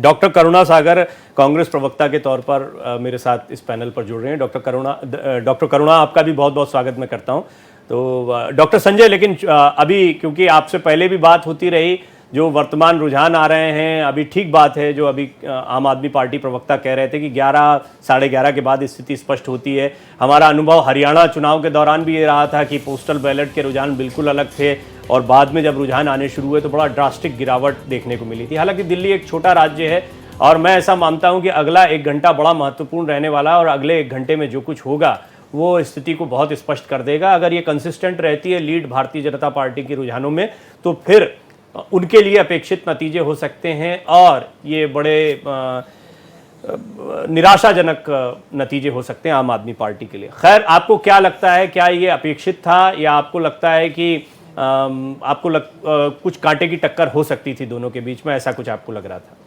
Doctor करुणा सागर कांग्रेस प्रवक्ता के तौर पर मेरे साथ इस पैनल पर जुड़ रहे हैं। डॉक्टर करुणा आपका भी बहुत बहुत स्वागत मैं करता हूं। तो डॉक्टर संजय, लेकिन अभी क्योंकि आपसे पहले भी बात होती रही, जो वर्तमान रुझान आ रहे हैं, अभी ठीक बात है जो अभी आम आदमी पार्टी प्रवक्ता कह रहे थे कि 11 साढ़े 11 के बाद स्थिति स्पष्ट होती है। हमारा अनुभव हरियाणा चुनाव के दौरान भी ये रहा था कि पोस्टल बैलेट के रुझान बिल्कुल अलग थे और बाद में जब रुझान आने शुरू हुए तो बड़ा ड्रास्टिक गिरावट देखने को मिली थी। हालांकि दिल्ली एक छोटा राज्य है और मैं ऐसा मानता हूं कि अगला 1 घंटा बड़ा महत्वपूर्ण रहने वाला है और अगले 1 घंटे में जो कुछ होगा वो स्थिति को बहुत स्पष्ट कर देगा। अगर ये कंसिस्टेंट रहती है लीड भारतीय जनता पार्टी के रुझानों में तो फिर उनके लिए अपेक्षित नतीजे हो सकते हैं और ये बड़े निराशाजनक नतीजे हो सकते हैं आम आदमी पार्टी के लिए। खैर, आपको क्या लगता है, क्या ये अपेक्षित था या आपको लगता है कि कुछ कांटे की टक्कर हो सकती थी दोनों के बीच में, ऐसा कुछ आपको लग रहा था?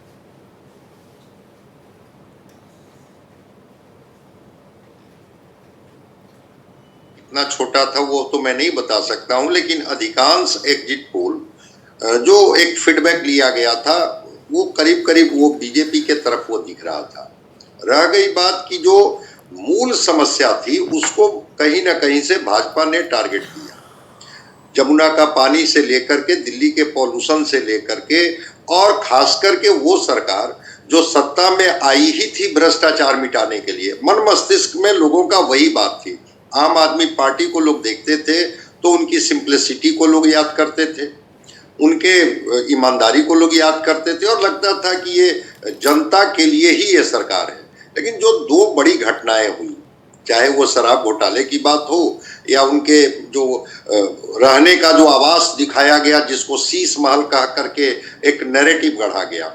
इतना छोटा था वो तो मैं नहीं बता सकता हूं, लेकिन अधिकांश एग्जिट पोल जो एक फीडबैक लिया गया था वो करीब करीब वो बीजेपी के तरफ वो दिख रहा था। रह गई बात की जो मूल समस्या थी उसको कहीं ना कहीं से भाजपा ने टारगेट किया। जमुना का पानी से लेकर के दिल्ली के पॉल्यूशन से लेकर के और खास करके वो सरकार जो सत्ता में आई ही थी भ्रष्टाचार मिटाने के लिए, मन मस्तिष्क में लोगों का वही बात थी। आम आदमी पार्टी को लोग देखते थे तो उनकी सिंप्लिसिटी को लोग याद करते थे, उनके ईमानदारी को लोग याद करते थे और लगता था कि ये जनता के लिए ही ये सरकार है। लेकिन जो 2 बड़ी घटनाएं हुई, चाहे वो शराब घोटाले की बात हो या उनके जो रहने का जो आवास दिखाया गया जिसको शीश महल कह करके एक नैरेटिव गढ़ा गया,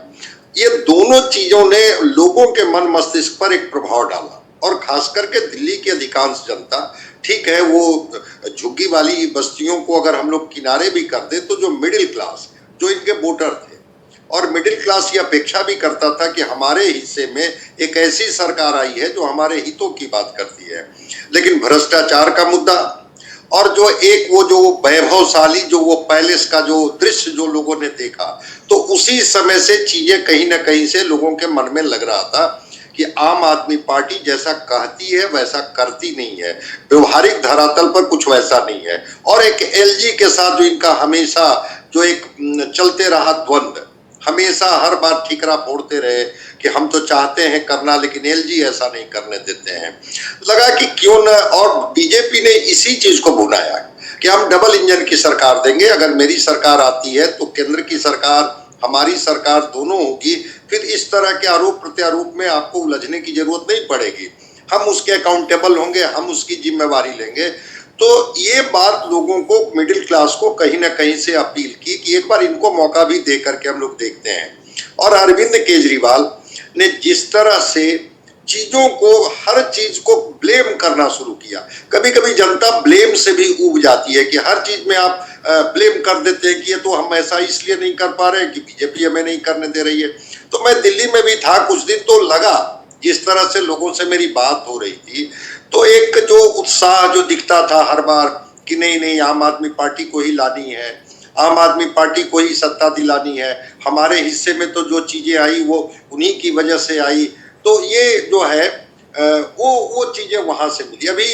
ये दोनों चीजों ने लोगों के मन मस्तिष्क पर एक प्रभाव डाला। और खास करके दिल्ली की अधिकांश जनता, ठीक है वो झुग्गी वाली बस्तियों को अगर हम लोग किनारे भी कर दे तो जो मिडिल क्लास, जो इनके वोटर थे और मिडिल क्लास ये अपेक्षा भी करता था कि हमारे हिस्से में एक ऐसी सरकार आई है जो हमारे हितों की बात करती है। लेकिन भ्रष्टाचार का मुद्दा और जो एक वो जो वैभवशाली जो वो पैलेस का जो दृश्य जो लोगों ने देखा, तो उसी समय से चीजें कहीं ना कहीं से लोगों के मन में लग रहा था कि आम आदमी पार्टी जैसा कहती है वैसा करती नहीं है, व्यवहारिक धरातल पर कुछ वैसा नहीं है। और एक एलजी के साथ जो इनका हमेशा जो एक चलते रहा द्वंद्व, हमेशा हर बार ठीकरा फोड़ते रहे कि हम तो चाहते हैं करना लेकिन एलजी ऐसा नहीं करने देते हैं। लगा कि क्यों न, और बीजेपी ने इसी चीज को बुलाया कि हम डबल इंजन की सरकार देंगे, अगर मेरी सरकार आती है तो केंद्र की सरकार हमारी सरकार दोनों होगी, फिर इस तरह के आरोप प्रत्यारोप में आपको उलझने की जरूरत नहीं पड़ेगी, हम उसके अकाउंटेबल होंगे, हम उसकी जिम्मेवारी लेंगे। तो ये बात लोगों को, मिडिल क्लास को कहीं ना कहीं से अपील की कि एक बार इनको मौका भी दे करके हम लोग देखते हैं। और अरविंद केजरीवाल ने जिस तरह से चीजों को, हर चीज को ब्लेम करना शुरू किया, कभी कभी जनता ब्लेम से भी उब जाती है कि हर चीज में आप ब्लेम कर देते हैं कि ये तो हम ऐसा इसलिए नहीं कर पा रहे हैं कि बीजेपी हमें नहीं करने दे रही है। तो मैं दिल्ली में भी था कुछ दिन, तो लगा जिस तरह से लोगों से मेरी बात हो रही थी तो एक जो उत्साह जो दिखता था हर बार कि नहीं नहीं आम आदमी पार्टी को ही लानी है, आम आदमी पार्टी को ही सत्ता दिलानी है, हमारे हिस्से में तो जो चीजें आई वो उन्हीं की वजह से आई। तो ये जो है वो चीजें वहां से मिली। अभी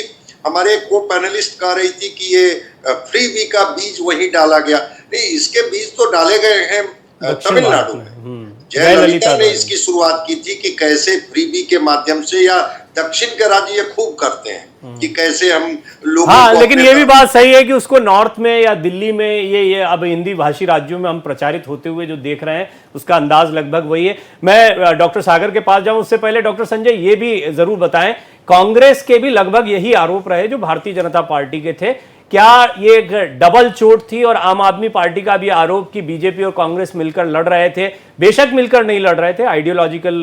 हमारे को पैनलिस्ट कह रही थी कि ये फ्रीबी का बीज वही डाला गया, नहीं, इसके बीज तो डाले गए हैं तमिलनाडु में। जयललिता ने इसकी शुरुआत की थी कि कैसे फ्रीबी के माध्यम से, या दक्षिण के राज्य ये खूब करते हैं कि कैसे हम लोगों को, लेकिन ये भी बात सही है कि उसको नॉर्थ में या दिल्ली में ये अब हिंदी भाषी राज्यों में हम प्रचारित होते हुए जो देख रहे हैं उसका अंदाज लगभग वही है। मैं डॉक्टर सागर के पास जाऊं उससे पहले डॉक्टर संजय ये भी जरूर बताएं, कांग्रेस के भी लगभग यही आरोप रहे जो भारतीय जनता पार्टी के थे, क्या ये एक डबल चोट थी? और आम आदमी पार्टी का भी आरोप कि बीजेपी और कांग्रेस मिलकर लड़ रहे थे, बेशक मिलकर नहीं लड़ रहे थे, आइडियोलॉजिकल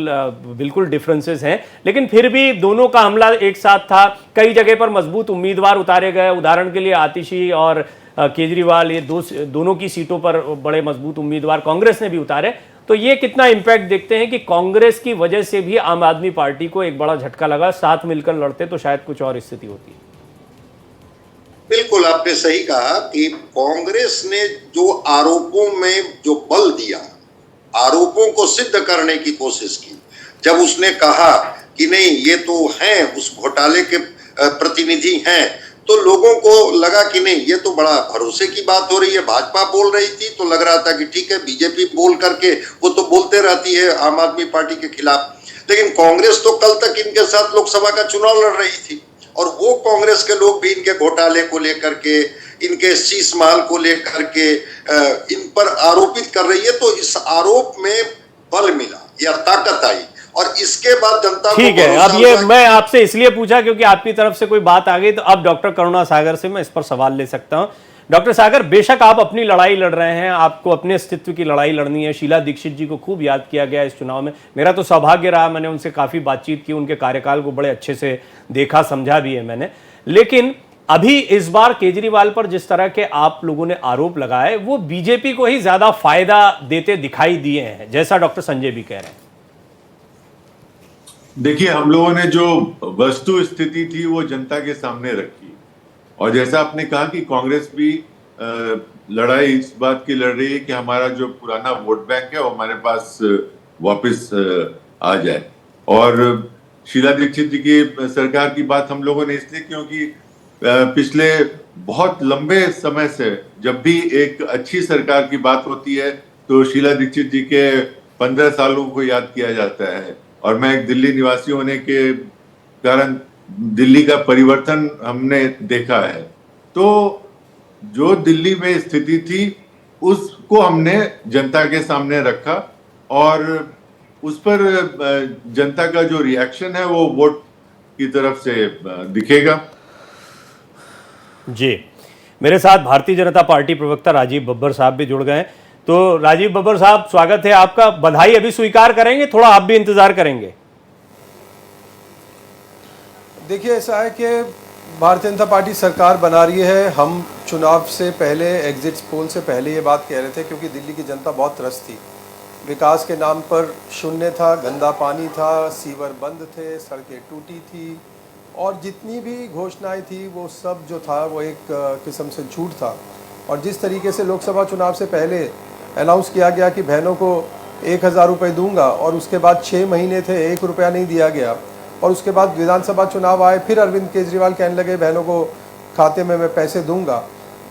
बिल्कुल डिफरेंसेस हैं, लेकिन फिर भी दोनों का हमला एक साथ था। कई जगह पर मजबूत उम्मीदवार उतारे गए, उदाहरण के लिए आतिशी और केजरीवाल, ये दोनों की सीटों पर बड़े मजबूत उम्मीदवार कांग्रेस ने भी उतारे। तो ये कितना इंपैक्ट देखते हैं कि कांग्रेस की वजह से भी आम आदमी पार्टी को एक बड़ा झटका लगा, साथ मिलकर लड़ते तो शायद कुछ और स्थिति होती। बिल्कुल आपने सही कहा कि कांग्रेस ने जो आरोपों में जो बल दिया आरोपों को सिद्ध करने की कोशिश की। जब उसने कहा कि नहीं ये तो हैं उस घोटाले के प्रतिनिधि हैं, तो लोगों को लगा कि नहीं ये तो बड़ा भरोसे की बात हो रही है। भाजपा बोल रही थी तो लग रहा था कि ठीक है बीजेपी बोल करके वो तो बोलते रहती है आम आदमी पार्टी के खिलाफ, लेकिन कांग्रेस तो कल तक इनके साथ लोकसभा का चुनाव लड़ रही थी और वो कांग्रेस के लोग भी इनके घोटाले को लेकर के, इनके शीश महल को लेकर के इन पर आरोपित कर रही है। तो इस आरोप में बल मिला या ताकत आई और इसके बाद जनता को ठीक है। अब ये मैं आपसे इसलिए पूछा क्योंकि आपकी तरफ से कोई बात आ गई, तो अब डॉक्टर करुणा सागर से मैं इस पर सवाल ले सकता हूं। डॉक्टर सागर, बेशक आप अपनी लड़ाई लड़ रहे हैं, आपको अपने अस्तित्व की लड़ाई लड़नी है। शीला दीक्षित जी को खूब याद किया गया इस चुनाव में। मेरा तो सौभाग्य रहा, मैंने उनसे काफी बातचीत की, उनके कार्यकाल को बड़े अच्छे से देखा समझा भी है मैंने। लेकिन अभी इस बार केजरीवाल पर जिस तरह के आप लोगों ने आरोप लगाए वो बीजेपी को ही ज्यादा फायदा देते दिखाई दिए हैं, जैसा डॉक्टर संजय भी कह रहे हैं। देखिए, हम लोगों ने जो वस्तु स्थिति थी वो जनता के सामने रखी और जैसा आपने कहा कि कांग्रेस भी लड़ाई इस बात की लड़ रही है कि हमारा जो पुराना वोट बैंक है वो हमारे पास वापस आ जाए। और शीला दीक्षित जी की सरकार की बात हम लोगों ने इसलिए क्योंकि पिछले बहुत लंबे समय से जब भी एक अच्छी सरकार की बात होती है तो शीला दीक्षित जी के 15 सालों को याद किया जाता है। और मैं एक दिल्ली निवासी होने के कारण दिल्ली का परिवर्तन हमने देखा है। तो जो दिल्ली में स्थिति थी उसको हमने जनता के सामने रखा और उस पर जनता का जो रिएक्शन है वो वोट की तरफ से दिखेगा। जी, मेरे साथ भारतीय जनता पार्टी प्रवक्ता राजीव बब्बर साहब भी जुड़ गए। तो राजीव बब्बर साहब, स्वागत है आपका। बधाई अभी स्वीकार करेंगे, थोड़ा आप भी इंतजार करेंगे? देखिए, ऐसा है कि भारतीय जनता पार्टी सरकार बना रही है। हम चुनाव से पहले, एग्जिट पोल से पहले ये बात कह रहे थे क्योंकि दिल्ली की जनता बहुत त्रस्त थी। विकास के नाम पर शून्य था, गंदा पानी था, सीवर बंद थे, सड़कें टूटी थी और जितनी भी घोषणाएं थी वो सब जो था वो एक किस्म से झूठ था। और जिस तरीके से लोकसभा चुनाव से पहले अनाउंस किया गया कि बहनों को 1000 रुपये दूंगा और उसके बाद 6 महीने थे 1 रुपया नहीं दिया गया और उसके बाद विधानसभा चुनाव आए, फिर अरविंद केजरीवाल कहने लगे बहनों को खाते में मैं पैसे दूंगा,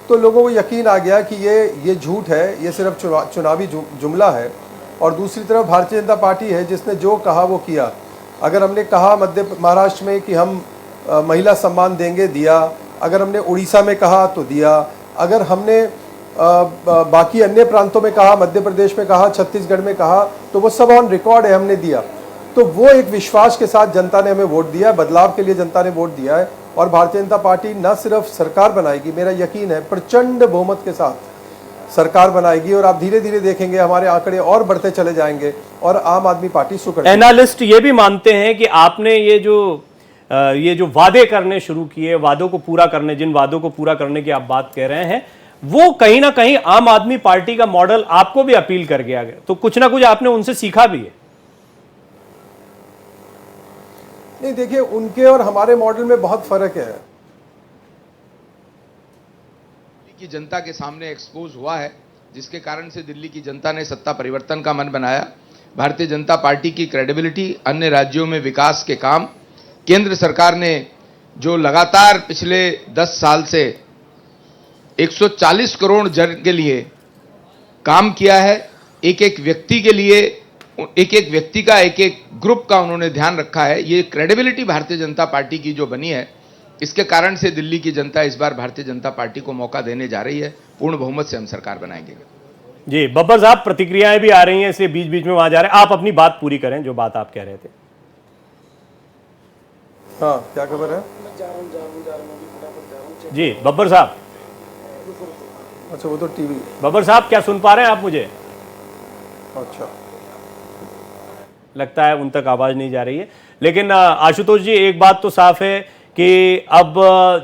तो लोगों को यकीन आ गया कि ये झूठ है, ये सिर्फ चुनावी जुमला है। और दूसरी तरफ भारतीय जनता पार्टी है जिसने जो कहा वो किया। अगर हमने कहा महाराष्ट्र में कि हम महिला सम्मान देंगे, दिया। अगर हमने उड़ीसा में कहा तो दिया। अगर हमने बाकी अन्य प्रांतों में कहा, मध्य प्रदेश में कहा, छत्तीसगढ़ में कहा, तो वो सब ऑन रिकॉर्ड है, हमने दिया। तो वो एक विश्वास के साथ जनता ने हमें वोट दिया, बदलाव के लिए जनता ने वोट दिया है। और भारतीय जनता पार्टी न सिर्फ सरकार बनाएगी, मेरा यकीन है प्रचंड बहुमत के साथ सरकार बनाएगी और आप धीरे धीरे देखेंगे हमारे आंकड़े और बढ़ते चले जाएंगे और आम आदमी पार्टी सुकर। एनालिस्ट ये भी मानते हैं कि आपने ये जो वादे करने शुरू किए, वादों को पूरा करने, जिन वादों को पूरा करने की आप बात कह रहे हैं, वो कहीं ना कहीं आम आदमी पार्टी का मॉडल आपको भी अपील कर गया। तो कुछ ना कुछ आपने उनसे सीखा भी है। नहीं, देखिए, उनके और हमारे मॉडल में बहुत फर्क है। की जनता के सामने एक्सपोज हुआ है, जिसके कारण से दिल्ली की जनता ने सत्ता परिवर्तन का मन बनाया। भारतीय जनता पार्टी की क्रेडिबिलिटी, अन्य राज्यों में विकास के काम, केंद्र सरकार ने जो लगातार पिछले 10 साल से 140 करोड़ जन के लिए काम किया है, एक एक व्यक्ति के लिए, एक एक व्यक्ति का, एक एक ग्रुप का उन्होंने ध्यान रखा है। ये क्रेडिबिलिटी भारतीय जनता पार्टी की जो बनी है, इसके कारण से दिल्ली की जनता इस बार भारतीय जनता पार्टी को मौका देने जा रही है। पूर्ण बहुमत से हम सरकार बनाएंगे। जी बब्बर साहब, प्रतिक्रियाएं भी आ रही हैं, इसलिए बीच बीच में वहां जा रहे हैं। आप अपनी बात पूरी करें, जो बात आप कह रहे थे। हाँ, क्या खबर है? जी बब्बर साहब। अच्छा, वो तो टीवी। बब्बर साहब, क्या सुन पा रहे हैं आप मुझे? अच्छा, लगता है उन तक आवाज नहीं जा रही है। लेकिन आशुतोष जी, एक बात तो साफ है कि अब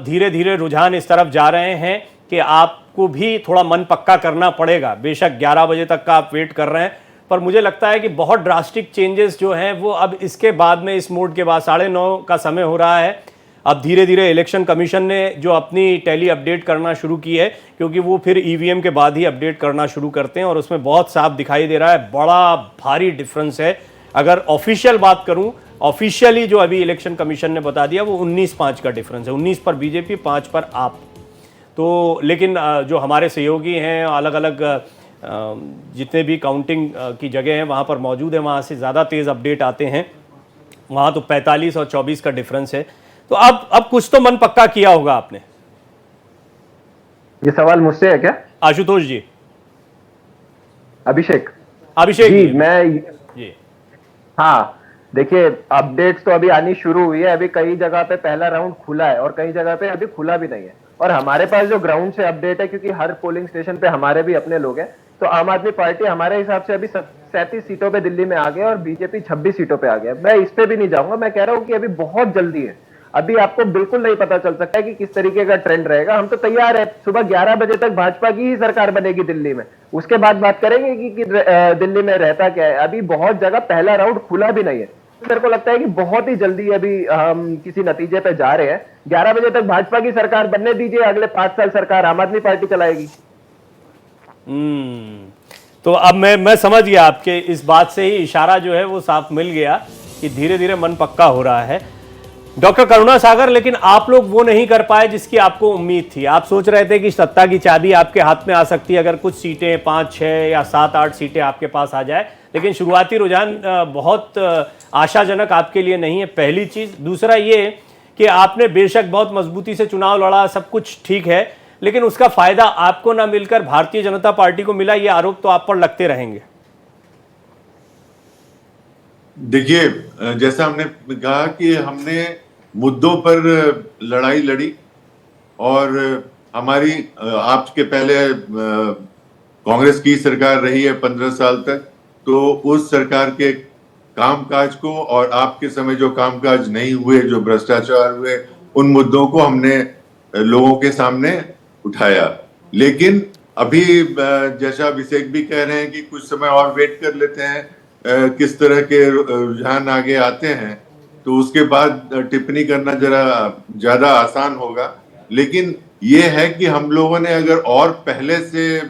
धीरे धीरे रुझान इस तरफ जा रहे हैं कि आपको भी थोड़ा मन पक्का करना पड़ेगा। बेशक 11 बजे तक का आप वेट कर रहे हैं, पर मुझे लगता है कि बहुत ड्रास्टिक चेंजेस जो हैं वो अब इसके बाद में, इस मोड के बाद 9:30 का समय हो रहा है, अब धीरे धीरे इलेक्शन कमीशन ने जो अपनी टैली अपडेट करना शुरू की है, क्योंकि वो फिर ईवीएम के बाद ही अपडेट करना शुरू करते हैं और उसमें बहुत साफ दिखाई दे रहा है, बड़ा भारी डिफरेंस है। अगर ऑफिशियल बात करूं, ऑफिशियली जो अभी इलेक्शन कमीशन ने बता दिया वो 19-5 का डिफरेंस है, 19 पर बीजेपी, 5 पर आप। तो लेकिन जो हमारे सहयोगी हैं अलग अलग जितने भी काउंटिंग की जगह हैं वहाँ पर मौजूद है, वहाँ से ज़्यादा तेज़ अपडेट आते हैं, वहाँ तो 45 और 24 का डिफरेंस है। तो अब कुछ तो मन पक्का किया होगा आपने। ये सवाल मुझसे है क्या? आशुतोष जी। अभिषेक जी मैं जी। हाँ, देखिए अपडेट्स तो अभी आनी शुरू हुई है। अभी कई जगह पे पहला राउंड खुला है और कई जगह पे अभी खुला भी नहीं है। और हमारे पास जो ग्राउंड से अपडेट है, क्योंकि हर पोलिंग स्टेशन पे हमारे भी अपने लोग हैं, तो आम आदमी पार्टी हमारे हिसाब से अभी 37 सीटों पे दिल्ली में आ गया और बीजेपी 26 सीटों पे आ गया। मैं इस पे भी नहीं जाऊंगा, मैं कह रहा हूँ कि अभी बहुत जल्दी है। अभी आपको बिल्कुल नहीं पता चल सकता है कि किस तरीके का ट्रेंड रहेगा। हम तो तैयार है, सुबह 11 बजे तक भाजपा की ही सरकार बनेगी दिल्ली में, उसके बाद बात करेंगे कि दिल्ली में रहता क्या है। अभी बहुत जगह पहला राउंड खुला भी नहीं है। मेरे को लगता है कि बहुत ही जल्दी अभी हम किसी नतीजे पे जा रहे हैं। 11 बजे तक भाजपा की सरकार बनने दीजिए, अगले 5 साल सरकार आम आदमी पार्टी चलाएगी। तो अब मैं समझ गया, आपके इस बात से ही इशारा जो है वो साफ मिल गया कि धीरे धीरे मन पक्का हो रहा है। डॉक्टर करुणा सागर, लेकिन आप लोग वो नहीं कर पाए जिसकी आपको उम्मीद थी। आप सोच रहे थे कि सत्ता की चाबी आपके हाथ में आ सकती है अगर कुछ सीटें 5, 6 या 7, 8 सीटें आपके पास आ जाए, लेकिन शुरुआती रुझान बहुत आशाजनक आपके लिए नहीं है, पहली चीज़। दूसरा ये कि आपने बेशक बहुत मजबूती से चुनाव लड़ा, सब कुछ ठीक है, लेकिन उसका फायदा आपको ना मिलकर भारतीय जनता पार्टी को मिला, ये आरोप तो आप पर लगते रहेंगे। देखिए, जैसा हमने कहा कि हमने मुद्दों पर लड़ाई लड़ी और हमारी आपके पहले कांग्रेस की सरकार रही है 15 साल तक, तो उस सरकार के कामकाज को और आपके समय जो कामकाज नहीं हुए, जो भ्रष्टाचार हुए, उन मुद्दों को हमने लोगों के सामने उठाया। लेकिन अभी जैसा अभिषेक भी कह रहे हैं कि कुछ समय और वेट कर लेते हैं, किस तरह के रुझान आगे आते हैं, तो उसके बाद टिप्पणी करना जरा ज्यादा आसान होगा। लेकिन ये है कि हम लोगों ने अगर और पहले से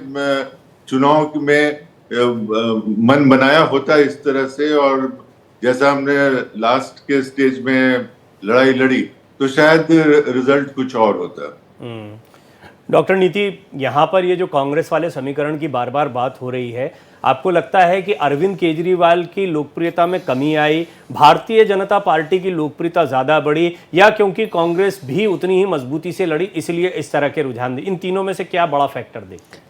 चुनाव में मन बनाया होता इस तरह से, और जैसा हमने लास्ट के स्टेज में लड़ाई लड़ी, तो शायद रिजल्ट कुछ और होता। डॉक्टर नीति, यहाँ पर ये जो कांग्रेस वाले समीकरण की बार बार बात हो रही है, आपको लगता है कि अरविंद केजरीवाल की लोकप्रियता में कमी आई, भारतीय जनता पार्टी की लोकप्रियता ज़्यादा बढ़ी, या क्योंकि कांग्रेस भी उतनी ही मजबूती से लड़ी इसलिए इस तरह के रुझान? इन तीनों में से क्या बड़ा फैक्टर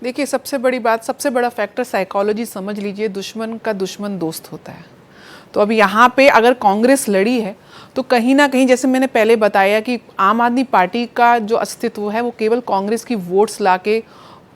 देखिए, सबसे बड़ी बात, सबसे बड़ा फैक्टर साइकोलॉजी समझ लीजिए, दुश्मन का दुश्मन दोस्त होता है। तो अब यहाँ पे अगर कांग्रेस लड़ी है तो कहीं ना कहीं, जैसे मैंने पहले बताया कि आम आदमी पार्टी का जो अस्तित्व है वो केवल कांग्रेस की वोट्स लाके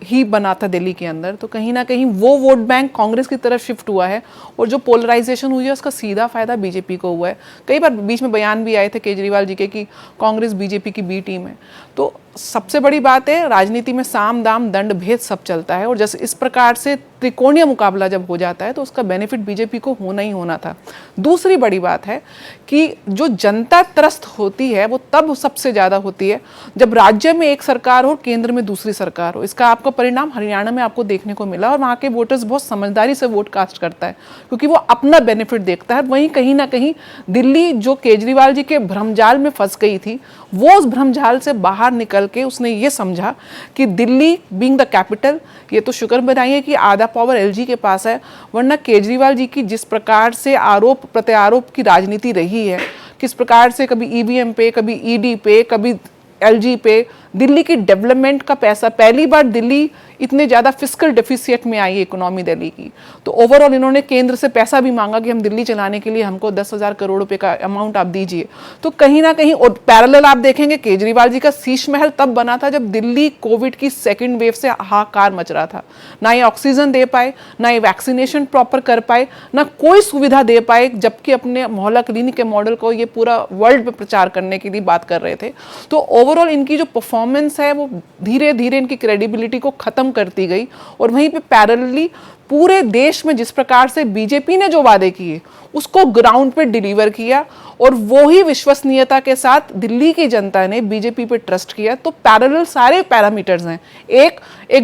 ही बना था दिल्ली के अंदर, तो कहीं ना कहीं वो वोट बैंक कांग्रेस की तरफ शिफ्ट हुआ है और जो पोलराइजेशन हुई है उसका सीधा फायदा बीजेपी को हुआ है। कई बार बीच में बयान भी आए थे केजरीवाल जी के कि कांग्रेस बीजेपी की बी टीम है। तो सबसे बड़ी बात है, राजनीति में साम दाम दंड भेद सब चलता है, और जैसे इस प्रकार से त्रिकोणीय मुकाबला जब हो जाता है तो उसका बेनिफिट बीजेपी को होना ही होना था। दूसरी बड़ी बात है कि जो जनता त्रस्त होती है वो तब सबसे ज़्यादा होती है जब राज्य में एक सरकार हो, केंद्र में दूसरी सरकार हो। इसका आपका परिणाम हरियाणा में आपको देखने को मिला, और वहाँ के वोटर्स बहुत समझदारी से वोट कास्ट करता है क्योंकि वो अपना बेनिफिट देखता है। वहीं कहीं ना कहीं दिल्ली जो केजरीवाल जी के भ्रमजाल में फंस गई थी, वो उस भ्रमजाल से बाहर निकल के उसने ये समझा कि दिल्ली बीइंग द कैपिटल, ये तो शुक्र बनाइए कि आधा पावर एलजी के पास है, वरना केजरीवाल जी की जिस प्रकार से आरोप प्रत्यारोप की राजनीति रही है, किस प्रकार से कभी ईवीएम पे, कभी ईडी पे, कभी एलजी पे, दिल्ली की डेवलपमेंट का पैसा, पहली बार दिल्ली इतने ज़्यादा फिस्कल डेफिसिट में आई है इकोनॉमी दिल्ली की। तो ओवरऑल इन्होंने केंद्र से पैसा भी मांगा कि हम दिल्ली चलाने के लिए हमको 10,000 करोड़ रुपए का अमाउंट आप दीजिए। तो कहीं ना कहीं, और पैरेलल आप देखेंगे केजरीवाल जी का शीश महल तब बना था जब दिल्ली कोविड की सेकेंड वेव से हाहाकार मच रहा था। ना ये ऑक्सीजन दे पाए, ना ये वैक्सीनेशन प्रॉपर कर पाए, ना कोई सुविधा दे पाए, जबकि अपने मोहल्ला क्लिनिक के मॉडल को ये पूरा वर्ल्ड में प्रचार करने के लिए बात कर रहे थे। तो ओवरऑल इनकी जो परफॉर्मेंस परफॉर्मेंस है वो धीरे धीरे इनकी क्रेडिबिलिटी को ख़त्म करती गई। और वहीं पे पैरेलली पूरे देश में जिस प्रकार से बीजेपी ने जो वादे किए उसको ग्राउंड पे डिलीवर किया, और वो ही विश्वसनीयता के साथ दिल्ली की जनता ने बीजेपी पे ट्रस्ट किया। तो पैरेलल सारे पैरामीटर्स हैं, एक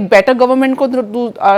बेटर गवर्नमेंट को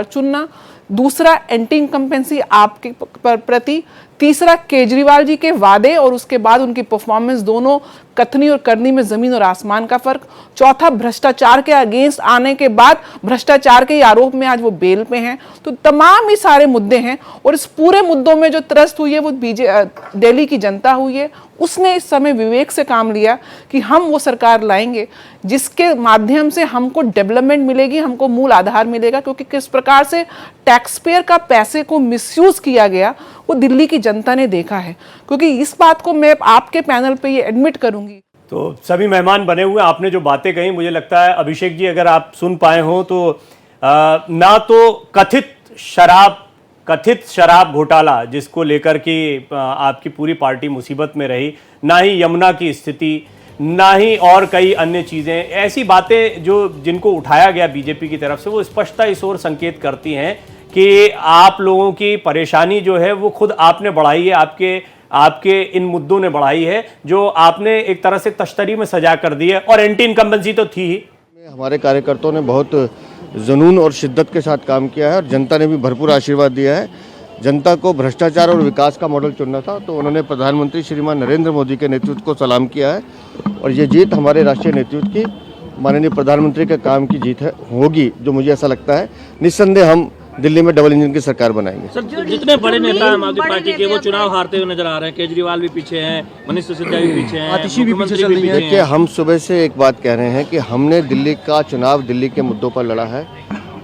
चुनना, दूसरा एंटी इनकम्पेंसी आपके प्रति, तीसरा केजरीवाल जी के वादे और उसके बाद उनकी परफॉर्मेंस, दोनों कथनी और करनी में जमीन और आसमान का फर्क, चौथा भ्रष्टाचार के अगेंस्ट आने के बाद भ्रष्टाचार के आरोप में आज वो बेल पे हैं। तो तमाम ही सारे मुद्दे हैं, और इस पूरे मुद्दों में जो त्रस्त हुई है वो दिल्ली की जनता हुई है। उसने इस समय विवेक से काम लिया कि हम वो सरकार लाएंगे जिसके माध्यम से हमको डेवलपमेंट मिलेगी, हमको मूल आधार मिलेगा। क्योंकि किस प्रकार से टैक्स पेयर का पैसे को मिसयूज किया गया वो दिल्ली की जनता ने देखा है। क्योंकि इस बात को मैं आपके पैनल पे ये एडमिट करूंगी। तो सभी मेहमान बने हुए, आपने जो बातें कही, मुझे लगता है अभिषेक जी अगर आप सुन पाए हो तो ना तो कथित शराब घोटाला जिसको लेकर के आपकी पूरी पार्टी मुसीबत में रही, ना ही यमुना की स्थिति, ना ही और कई अन्य चीज़ें, ऐसी बातें जिनको उठाया गया बीजेपी की तरफ से, वो स्पष्टता इस ओर संकेत करती हैं कि आप लोगों की परेशानी जो है वो खुद आपने बढ़ाई है, आपके इन मुद्दों ने बढ़ाई है, जो आपने एक तरह से तश्तरी में सजा कर दी है। और एंटी इनकम्बेंसी तो थी ही। हमारे कार्यकर्ताओं ने बहुत जुनून और शिद्दत के साथ काम किया है और जनता ने भी भरपूर आशीर्वाद दिया है। जनता को भ्रष्टाचार और विकास का मॉडल चुनना था, तो उन्होंने प्रधानमंत्री श्रीमान नरेंद्र मोदी के नेतृत्व को सलाम किया है। और ये जीत हमारे राष्ट्रीय नेतृत्व की, माननीय प्रधानमंत्री के काम की जीत होगी, जो मुझे ऐसा लगता है। निस्संदेह हम दिल्ली में डबल इंजन की सरकार बनाएंगे। सर, जितने बड़े नेता आम आदमी पार्टी के वो चुनाव हारते हुए नजर आ रहे हैं। केजरीवाल भी पीछे हैं, मनीष सिसोदिया भी पीछे हैं, मुख्यमंत्री भी पीछे हैं। देखिए, हम सुबह से एक बात कह रहे हैं कि हमने दिल्ली का चुनाव दिल्ली के मुद्दों पर लड़ा है।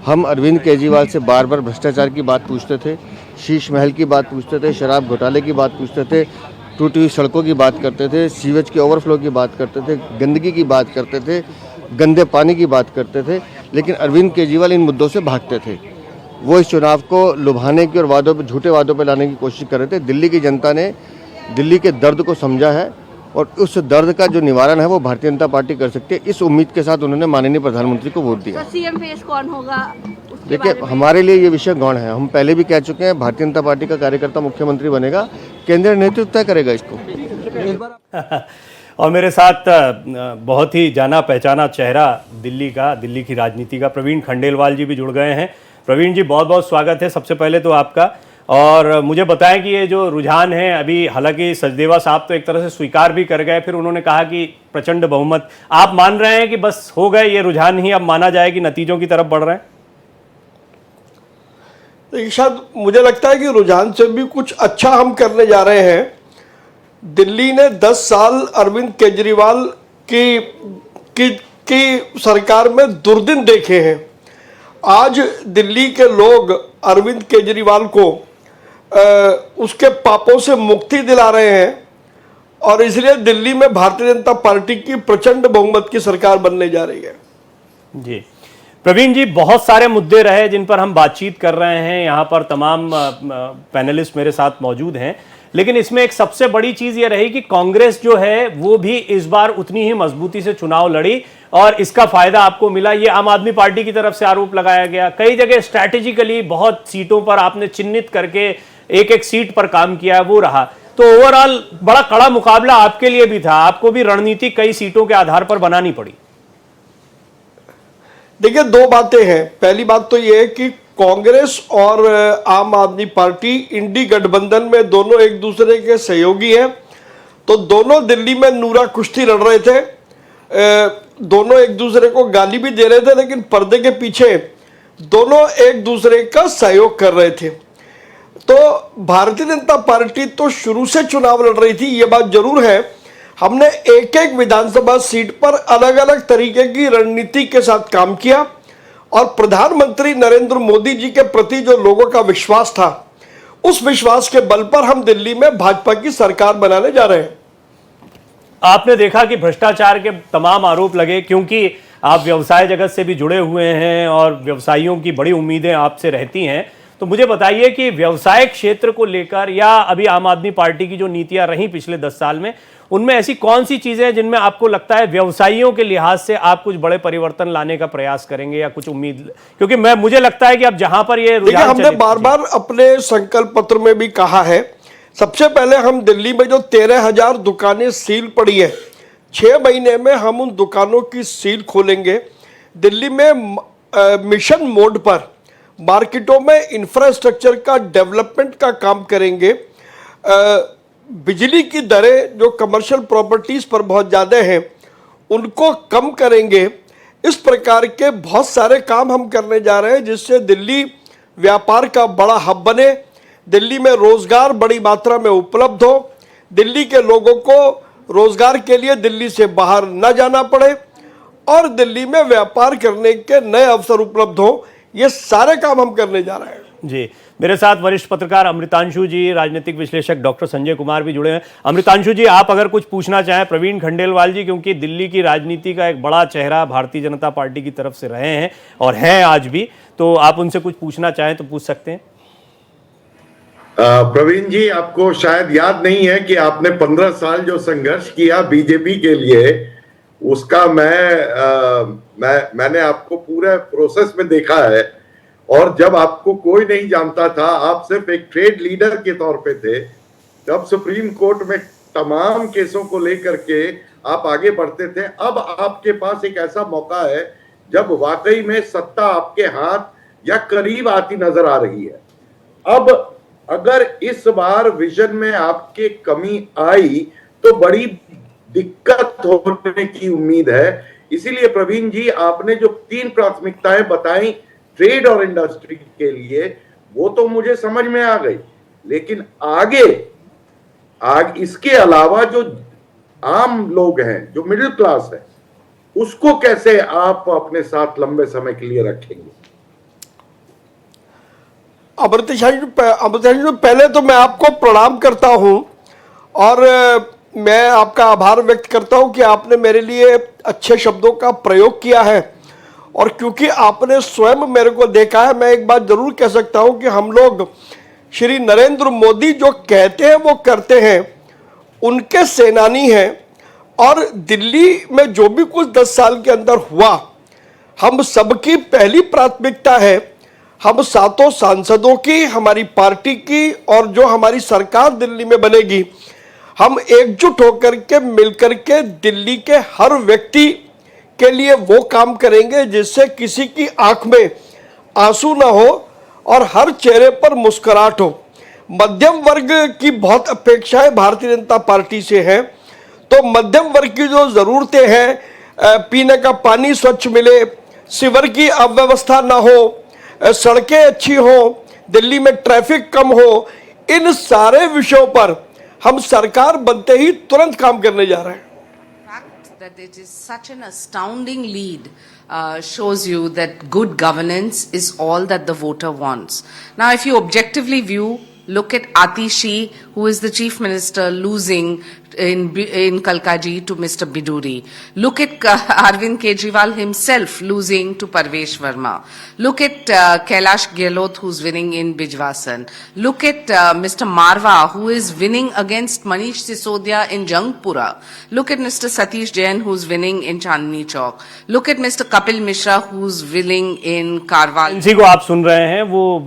हम अरविंद केजरीवाल से बार बार भ्रष्टाचार की बात पूछते थे, शीश महल की बात पूछते थे, शराब घोटाले की बात पूछते थे, टूटी हुई सड़कों की बात करते थे, सीवेज के ओवरफ्लो की बात करते थे, गंदगी की बात करते थे, गंदे पानी की बात करते थे। लेकिन अरविंद केजरीवाल इन मुद्दों से भागते थे। वो इस चुनाव को लुभाने की और झूठे वादों पर लाने की कोशिश कर रहे थे। दिल्ली की जनता ने दिल्ली के दर्द को समझा है, और उस दर्द का जो निवारण है वो भारतीय जनता पार्टी कर सकती है। इस उम्मीद के साथ उन्होंने माननीय प्रधानमंत्री को वोट दिया। सीएम फेस कौन होगा? देखिए, हमारे लिए ये विषय गौण है। हम पहले भी कह चुके हैं, भारतीय जनता पार्टी का कार्यकर्ता मुख्यमंत्री बनेगा, केंद्रीय नेतृत्व तय करेगा इसको। और मेरे साथ बहुत ही जाना पहचाना चेहरा दिल्ली की राजनीति का प्रवीण खंडेलवाल जी भी जुड़ गए हैं। प्रवीण जी, बहुत बहुत स्वागत है सबसे पहले तो आपका। और मुझे बताएं कि ये जो रुझान है अभी, हालांकि सचदेवा साहब तो एक तरह से स्वीकार भी कर गए, फिर उन्होंने कहा कि प्रचंड बहुमत, आप मान रहे हैं कि बस हो गए ये रुझान ही, अब माना जाए कि नतीजों की तरफ बढ़ रहे हैं? शायद मुझे लगता है कि रुझान से भी कुछ अच्छा हम करने जा रहे हैं। दिल्ली ने 10 साल अरविंद केजरीवाल की सरकार में दुर्दिन देखे हैं। आज दिल्ली के लोग अरविंद केजरीवाल को उसके पापों से मुक्ति दिला रहे हैं, और इसलिए दिल्ली में भारतीय जनता पार्टी की प्रचंड बहुमत की सरकार बनने जा रही है। जी प्रवीण जी, बहुत सारे मुद्दे रहे जिन पर हम बातचीत कर रहे हैं, यहाँ पर तमाम पैनलिस्ट मेरे साथ मौजूद हैं, लेकिन इसमें एक सबसे बड़ी चीज ये रही कि कांग्रेस जो है वो भी इस बार उतनी ही मजबूती से चुनाव लड़ी, और इसका फायदा आपको मिला। ये आम आदमी पार्टी की तरफ से आरोप लगाया गया, कई जगह स्ट्रैटेजिकली बहुत सीटों पर आपने चिन्हित करके एक एक सीट पर काम किया, वो रहा। तो ओवरऑल बड़ा कड़ा मुकाबला आपके लिए भी था, आपको भी रणनीति कई सीटों के आधार पर बनानी पड़ी। देखिए, दो बातें हैं। पहली बात तो यह है कि कांग्रेस और आम आदमी पार्टी इंडी गठबंधन में दोनों एक दूसरे के सहयोगी हैं, तो दोनों दिल्ली में नूरा कुश्ती लड़ रहे थे। दोनों एक दूसरे को गाली भी दे रहे थे, लेकिन पर्दे के पीछे दोनों एक दूसरे का सहयोग कर रहे थे। तो भारतीय जनता पार्टी तो शुरू से चुनाव लड़ रही थी, ये बात जरूर है। हमने एक एक विधानसभा सीट पर अलग अलग तरीके की रणनीति के साथ काम किया, और प्रधानमंत्री नरेंद्र मोदी जी के प्रति जो लोगों का विश्वास था, उस विश्वास के बल पर हम दिल्ली में भाजपा की सरकार बनाने जा रहे हैं। आपने देखा कि भ्रष्टाचार के तमाम आरोप लगे, क्योंकि आप व्यवसाय जगत से भी जुड़े हुए हैं और व्यवसायियों की बड़ी उम्मीदें आपसे रहती हैं, तो मुझे बताइए कि व्यवसाय क्षेत्र को लेकर या अभी आम आदमी पार्टी की जो नीतियां रही पिछले 10 साल में, उनमें ऐसी कौन सी चीजें हैं जिनमें आपको लगता है व्यवसायियों के लिहाज से आप कुछ बड़े परिवर्तन लाने का प्रयास करेंगे या कुछ उम्मीद, क्योंकि मुझे लगता है कि अब जहां पर ये देखिए, हमने बार बार अपने संकल्प पत्र में भी कहा है, सबसे पहले हम दिल्ली में जो 13,000 दुकानें सील पड़ी है, 6 महीने में हम उन दुकानों की सील खोलेंगे। दिल्ली में मिशन मोड पर मार्केटों में इंफ्रास्ट्रक्चर का डेवलपमेंट का काम करेंगे। बिजली की दरें जो कमर्शियल प्रॉपर्टीज पर बहुत ज़्यादा हैं उनको कम करेंगे। इस प्रकार के बहुत सारे काम हम करने जा रहे हैं जिससे दिल्ली व्यापार का बड़ा हब बने, दिल्ली में रोजगार बड़ी मात्रा में उपलब्ध हो, दिल्ली के लोगों को रोजगार के लिए दिल्ली से बाहर न जाना पड़े और दिल्ली में व्यापार करने के नए अवसर उपलब्ध हो। ये सारे काम हम करने जा रहे हैं। जी, मेरे साथ वरिष्ठ पत्रकार अमृतांशु जी, राजनीतिक विश्लेषक डॉक्टर संजय कुमार भी जुड़े हैं। अमृतांशु जी, आप अगर कुछ पूछना चाहें प्रवीण खंडेलवाल जी, क्योंकि दिल्ली की राजनीति का एक बड़ा चेहरा भारतीय जनता पार्टी की तरफ से रहे हैं और हैं आज भी, तो आप उनसे कुछ पूछना चाहें तो पूछ सकते हैं। प्रवीण जी, आपको शायद याद नहीं है कि आपने 15 साल जो संघर्ष किया बीजेपी के लिए, उसका मैंने आपको पूरे प्रोसेस में देखा है। और जब आपको कोई नहीं जानता था, आप सिर्फ एक ट्रेड लीडर के तौर पे थे, जब सुप्रीम कोर्ट में तमाम केसों को लेकर के आप आगे बढ़ते थे। अब आपके पास एक ऐसा मौका है जब वाकई में सत्ता आपके हाथ या करीब आती नजर आ रही है। अब अगर इस बार विजन में आपके कमी आई तो बड़ी दिक्कत होने की उम्मीद है। इसीलिए प्रवीण जी, आपने जो 3 प्राथमिकताएं बताई ट्रेड और इंडस्ट्री के लिए, वो तो मुझे समझ में आ गई, लेकिन आगे इसके अलावा जो आम लोग हैं, जो मिडिल क्लास है, उसको कैसे आप अपने साथ लंबे समय के लिए रखेंगे? अमृतांशु, पहले तो मैं आपको प्रणाम करता हूं और मैं आपका आभार व्यक्त करता हूं कि आपने मेरे लिए अच्छे शब्दों का प्रयोग किया है। और क्योंकि आपने स्वयं मेरे को देखा है, मैं एक बात जरूर कह सकता हूं कि हम लोग श्री नरेंद्र मोदी जो कहते हैं वो करते हैं, उनके सेनानी हैं। और दिल्ली में जो भी कुछ 10 साल के अंदर हुआ, हम सबकी पहली प्राथमिकता है, हम 7 सांसदों की, हमारी पार्टी की और जो हमारी सरकार दिल्ली में बनेगी, हम एकजुट होकर के मिलकर के दिल्ली के हर व्यक्ति के लिए वो काम करेंगे जिससे किसी की आंख में आंसू ना हो और हर चेहरे पर मुस्कुराहट हो। मध्यम वर्ग की बहुत अपेक्षाएं भारतीय जनता पार्टी से हैं, तो मध्यम वर्ग की जो ज़रूरतें हैं, पीने का पानी स्वच्छ मिले, सीवर की अव्यवस्था ना हो, सड़कें अच्छी हो, दिल्ली में ट्रैफिक कम हो, इन सारे विषयों पर हम सरकार बनते ही तुरंत काम करने जा रहे हैं। That it is such an astounding lead shows you that good governance is all that the voter wants. Now, if you objectively view, look at Atishi, who is the chief minister, losing in Kalkaji to Mr. Biduri. Look at Arvind Kejriwal himself losing to Parvesh Verma. Look at Kailash Gehlot, who's winning in Bijwasan. Look at Mr. Marwa, who is winning against Manish Sisodia in Jangpura. Look at Mr. Satish Jain, who's winning in Chandni Chowk. Look at Mr. Kapil Mishra, who's winning in Karwal. इसी को आप सुन रहे हैं, वो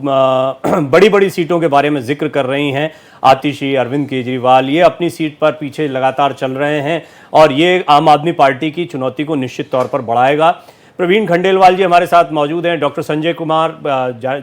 बड़ी-बड़ी सीटों के बारे में जिक्र कर रही हैं। आतिशी, अरविंद केजरीवाल, ये अपनी सीट पर पीछे लगातार चल रहे हैं और ये आम आदमी पार्टी की चुनौती को निश्चित तौर पर बढ़ाएगा। प्रवीण खंडेलवाल जी हमारे साथ मौजूद हैं। डॉक्टर संजय कुमार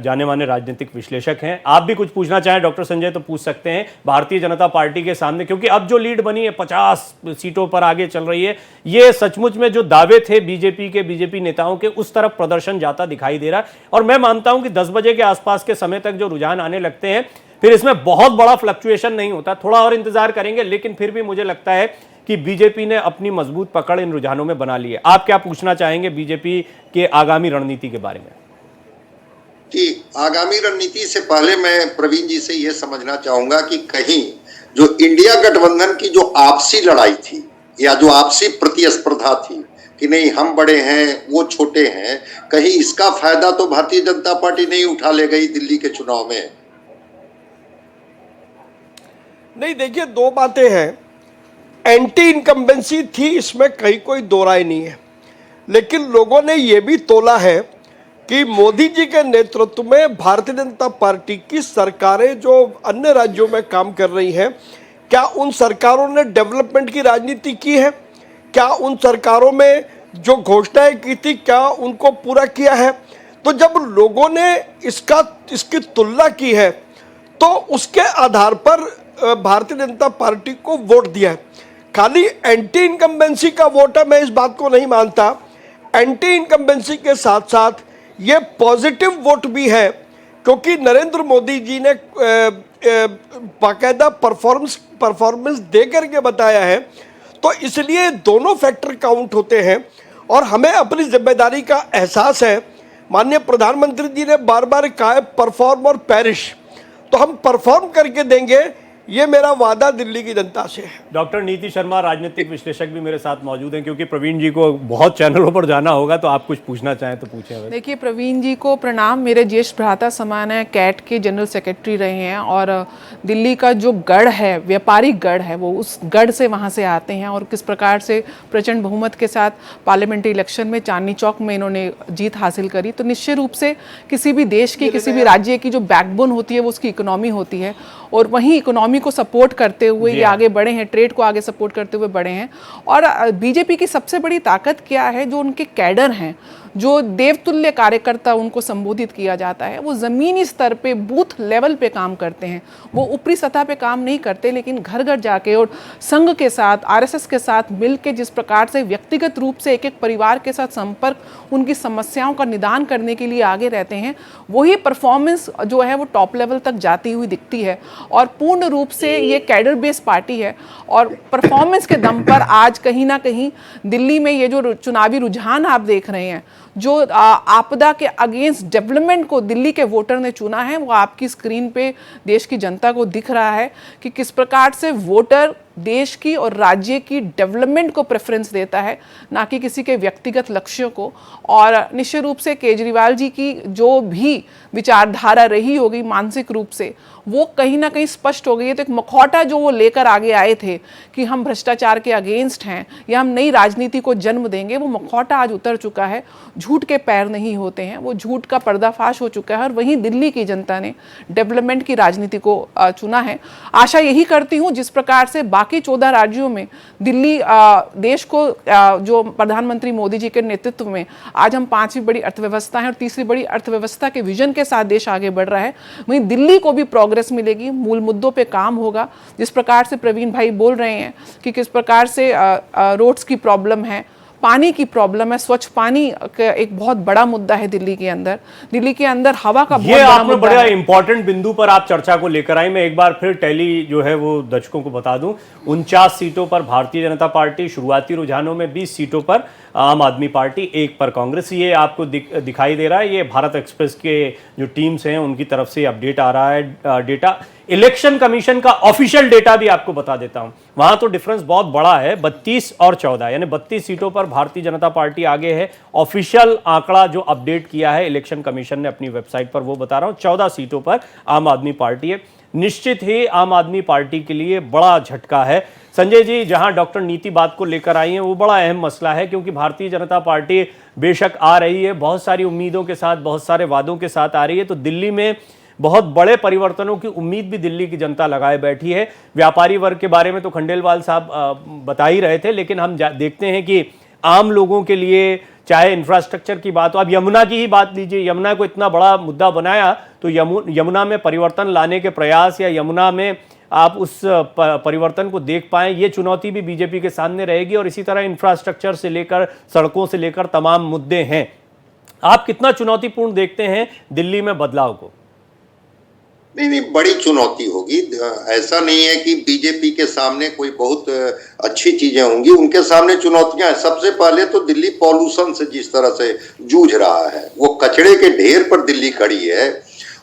जाने माने राजनीतिक विश्लेषक हैं। आप भी कुछ पूछना चाहें डॉक्टर संजय तो पूछ सकते हैं भारतीय जनता पार्टी के सामने, क्योंकि अब जो लीड बनी है 50 सीटों पर आगे चल रही है, ये सचमुच में जो दावे थे बीजेपी नेताओं के, उस तरफ प्रदर्शन जाता दिखाई दे रहा है। और मैं मानता हूं कि 10 बजे के आसपास के समय तक जो रुझान आने लगते हैं, फिर इसमें बहुत बड़ा फ्लक्चुएशन नहीं होता, थोड़ा और इंतजार करेंगे, लेकिन फिर भी मुझे लगता है कि बीजेपी ने अपनी मजबूत पकड़ इन रुझानों में बना ली है। आप क्या पूछना चाहेंगे बीजेपी के आगामी रणनीति के बारे में? कि आगामी रणनीति से पहले मैं प्रवीण जी से यह समझना चाहूंगा कि कहीं जो इंडिया गठबंधन की जो आपसी लड़ाई थी या जो आपसी प्रतिस्पर्धा थी, कि नहीं हम बड़े हैं वो छोटे हैं, कहीं इसका फायदा तो भारतीय जनता पार्टी नहीं उठा ले गई दिल्ली के चुनाव में? नहीं, देखिए, दो बातें हैं। एंटी इनकम्बेंसी थी, इसमें कहीं कोई दो राय नहीं है, लेकिन लोगों ने यह भी तोला है कि मोदी जी के नेतृत्व में भारतीय जनता पार्टी की सरकारें जो अन्य राज्यों में काम कर रही हैं, क्या उन सरकारों ने डेवलपमेंट की राजनीति की है? क्या उन सरकारों में जो घोषणाएं की थी, क्या उनको पूरा किया है? तो जब लोगों ने इसकी तुलना की है, तो उसके आधार पर भारतीय जनता पार्टी को वोट दिया है। खाली एंटी इनकम्बेंसी का वोट है, मैं इस बात को नहीं मानता। एंटी इनकम्बेंसी के साथ साथ ये पॉजिटिव वोट भी है, क्योंकि नरेंद्र मोदी जी ने बाकायदा परफॉर्मेंस दे करके बताया है, तो इसलिए दोनों फैक्टर काउंट होते हैं और हमें अपनी जिम्मेदारी का एहसास है। माननीय प्रधानमंत्री जी ने बार बार कहा है परफॉर्म और पेरिश, तो हम परफॉर्म करके देंगे, ये मेरा वादा दिल्ली की जनता से है। डॉक्टर नीति शर्मा राजनीतिक विश्लेषक भी मेरे साथ मौजूद हैं, क्योंकि प्रवीण जी को बहुत चैनलों पर जाना होगा, तो आप कुछ पूछना चाहें तो पूछें। देखिए, प्रवीण जी को प्रणाम, मेरे ज्येष्ठ भ्राता समान है, कैट के जनरल सेक्रेटरी रहे हैं और दिल्ली का जो गढ़ है, व्यापारिक गढ़ है, वो उस गढ़ से वहाँ से आते हैं और किस प्रकार से प्रचंड बहुमत के साथ पार्लियामेंट्री इलेक्शन में चांदनी चौक में इन्होंने जीत हासिल करी। तो निश्चित रूप से किसी भी देश की, किसी भी राज्य की जो बैकबोन होती है वो उसकी इकोनॉमी होती है, और वहीं इकोनॉमी को सपोर्ट करते हुए ये आगे बढ़े हैं, ट्रेड को आगे सपोर्ट करते हुए बढ़े हैं। और बीजेपी की सबसे बड़ी ताकत क्या है? जो उनके कैडर हैं, जो देवतुल्य कार्यकर्ता उनको संबोधित किया जाता है, वो ज़मीनी स्तर पे, बूथ लेवल पे काम करते हैं। वो ऊपरी सतह पे काम नहीं करते, लेकिन घर घर जाके और संघ के साथ, आरएसएस के साथ मिल के जिस प्रकार से व्यक्तिगत रूप से एक एक परिवार के साथ संपर्क, उनकी समस्याओं का निदान करने के लिए आगे रहते हैं, वही परफॉर्मेंस जो है वो टॉप लेवल तक जाती हुई दिखती है। और पूर्ण रूप से ये कैडर बेस्ड पार्टी है और परफॉर्मेंस के दम पर आज कहीं ना कहीं दिल्ली में ये जो चुनावी रुझान आप देख रहे हैं, जो आपदा के अगेंस्ट डेवलपमेंट को दिल्ली के वोटर ने चुना है, वो आपकी स्क्रीन पे देश की जनता को दिख रहा है कि किस प्रकार से वोटर देश की और राज्य की डेवलपमेंट को प्रेफरेंस देता है, ना कि किसी के व्यक्तिगत लक्ष्यों को। और निश्चित रूप से केजरीवाल जी की जो भी विचारधारा रही होगी मानसिक रूप से, वो कहीं ना कहीं स्पष्ट हो गई है। तो एक मखौटा जो वो लेकर आगे आए थे कि हम भ्रष्टाचार के अगेंस्ट हैं या हम नई राजनीति को जन्म देंगे, वो मखौटा आज उतर चुका है। झूठ के पैर नहीं होते हैं, वो झूठ का पर्दाफाश हो चुका है। और वहीं दिल्ली की जनता ने डेवलपमेंट की राजनीति को चुना है। आशा यही करती हूँ जिस प्रकार से बाकी 14 राज्यों में दिल्ली देश को जो प्रधानमंत्री मोदी जी के नेतृत्व में आज हम 5वीं बड़ी अर्थव्यवस्था है और तीसरी बड़ी अर्थव्यवस्था के विजन के साथ देश आगे बढ़ रहा है, वहीं दिल्ली को भी प्रोग्रेस मिलेगी, मूल मुद्दों पे काम होगा। जिस प्रकार से प्रवीण भाई बोल रहे हैं कि किस प्रकार से रोड्स की प्रॉब्लम है, पानी की प्रॉब्लम है, स्वच्छ पानी का एक बहुत बड़ा मुद्दा है दिल्ली के अंदर। दिल्ली के अंदर हवा का बहुत बड़ा मुद्दा है। बड़ा इंपॉर्टेंट बिंदु पर आप चर्चा को लेकर आए। मैं एक बार फिर टैली जो है वो दर्शकों को बता दूं, 49 सीटों पर भारतीय जनता पार्टी, शुरुआती रुझानों में 20 सीटों पर आम आदमी पार्टी, 1 पर कांग्रेस। ये आपको दिखाई दे रहा है, ये भारत एक्सप्रेस के जो टीम्स हैं उनकी तरफ से अपडेट आ रहा है डेटा। इलेक्शन कमीशन का ऑफिशियल डेटा भी आपको बता देता हूं, वहां तो डिफरेंस बहुत बड़ा है, 32 और 14, यानी 32 सीटों पर भारतीय जनता पार्टी आगे है। ऑफिशियल आंकड़ा जो अपडेट किया है इलेक्शन कमीशन ने अपनी वेबसाइट पर, वो बता रहा हूं, 14 सीटों पर आम आदमी पार्टी है। निश्चित ही आम आदमी पार्टी के लिए बड़ा झटका है। संजय जी, जहां डॉक्टर नीति बात को लेकर आई है, वो बड़ा अहम मसला है, क्योंकि भारतीय जनता पार्टी बेशक आ रही है, बहुत सारी उम्मीदों के साथ, बहुत सारे वादों के साथ आ रही है, तो दिल्ली में बहुत बड़े परिवर्तनों की उम्मीद भी दिल्ली की जनता लगाए बैठी है। व्यापारी वर्ग के बारे में तो खंडेलवाल साहब बता ही रहे थे, लेकिन हम देखते हैं कि आम लोगों के लिए, चाहे इंफ्रास्ट्रक्चर की बात हो, अब यमुना की ही बात लीजिए, यमुना को इतना बड़ा मुद्दा बनाया, तो यमुना में परिवर्तन लाने के प्रयास या यमुना में आप उस परिवर्तन को देख पाएं, ये चुनौती भी बीजेपी के सामने रहेगी। और इसी तरह इंफ्रास्ट्रक्चर से लेकर, सड़कों से लेकर तमाम मुद्दे हैं। आप कितना चुनौतीपूर्ण देखते हैं दिल्ली में बदलाव को? नहीं, बड़ी चुनौती होगी। ऐसा नहीं है कि बीजेपी के सामने कोई बहुत अच्छी चीजें होंगी, उनके सामने चुनौतियां हैं। सबसे पहले तो दिल्ली पॉल्यूशन से जिस तरह से जूझ रहा है, वो कचरे के ढेर पर दिल्ली खड़ी है,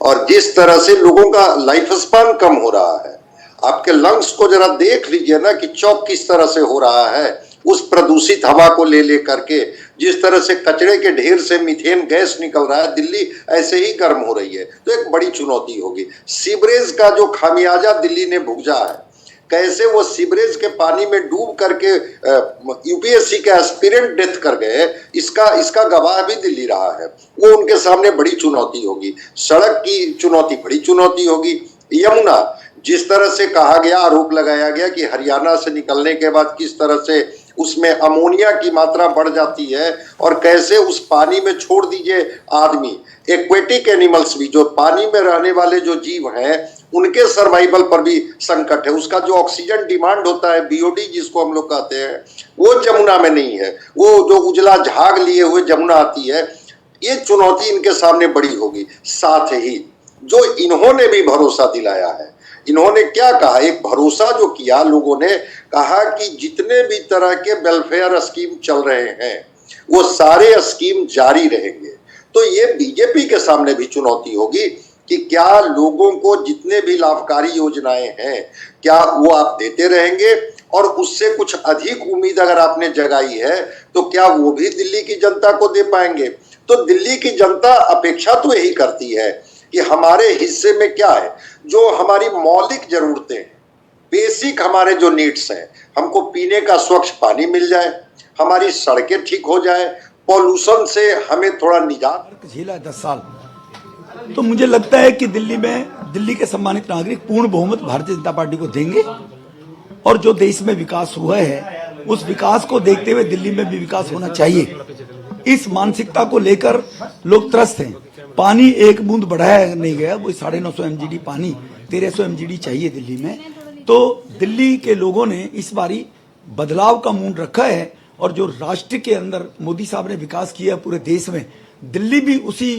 और जिस तरह से लोगों का लाइफ स्पैन कम हो रहा है। आपके लंग्स को जरा देख लीजिए ना कि चौक किस तरह से हो रहा है, उस प्रदूषित हवा को ले ले करके जिस तरह से कचरे के ढेर से मीथेन गैस निकल रहा है, दिल्ली ऐसे ही गर्म हो रही है, तो एक बड़ी चुनौती होगी। सीवरेज का जो खामियाजा दिल्ली ने भुगता है, कैसे वो सीवरेज के पानी में डूब करके यूपीएससी के एस्पिरेंट डेथ कर गए, इसका गवाह भी दिल्ली रहा है। वो उनके सामने बड़ी चुनौती होगी। सड़क की चुनौती बड़ी चुनौती होगी। यमुना, जिस तरह से कहा गया, आरोप लगाया गया कि हरियाणा से निकलने के बाद किस तरह से उसमें अमोनिया की मात्रा बढ़ जाती है और कैसे उस पानी में छोड़ दीजिए आदमी, एक्वेटिक एनिमल्स भी, जो पानी में रहने वाले जो जीव हैं, उनके सर्वाइवल पर भी संकट है। उसका जो ऑक्सीजन डिमांड होता है, बीओडी जिसको हम लोग कहते हैं, वो जमुना में नहीं है। वो जो उजला झाग लिए हुए जमुना आती है, ये चुनौती इनके सामने बड़ी होगी। साथ ही जो इन्होंने भी भरोसा दिलाया है, इन्होंने क्या कहा, एक भरोसा जो किया, लोगों ने कहा कि जितने भी तरह के वेलफेयर स्कीम चल रहे हैं वो सारे स्कीम जारी रहेंगे। तो ये बीजेपी के सामने भी चुनौती होगी कि क्या लोगों को जितने भी लाभकारी योजनाएं हैं, क्या वो आप देते रहेंगे, और उससे कुछ अधिक उम्मीद अगर आपने जगाई है तो क्या वो भी दिल्ली की जनता को दे पाएंगे। तो दिल्ली की जनता अपेक्षा तो यही करती है कि हमारे हिस्से में क्या है, जो हमारी मौलिक जरूरतें हैं, बेसिक हमारे जो नीड्स हैं, हमको पीने का स्वच्छ पानी मिल जाए, हमारी सड़कें ठीक हो जाए, पॉल्यूशन से हमें थोड़ा निजात झेला 10 साल। तो मुझे लगता है कि दिल्ली के सम्मानित नागरिक पूर्ण बहुमत भारतीय जनता पार्टी को देंगे, और जो देश में विकास हुआ है उस विकास को देखते हुए दिल्ली में भी विकास होना चाहिए। इस मानसिकता को लेकर लोग त्रस्त हैं। पानी एक बूंद बढ़ाया नहीं गया, वो 950 MGD पानी 1300 MGD चाहिए दिल्ली में। तो दिल्ली के लोगों ने इस बारी बदलाव का मूड रखा है, और जो राष्ट्र के अंदर मोदी साहब ने विकास किया पूरे देश में, दिल्ली भी उसी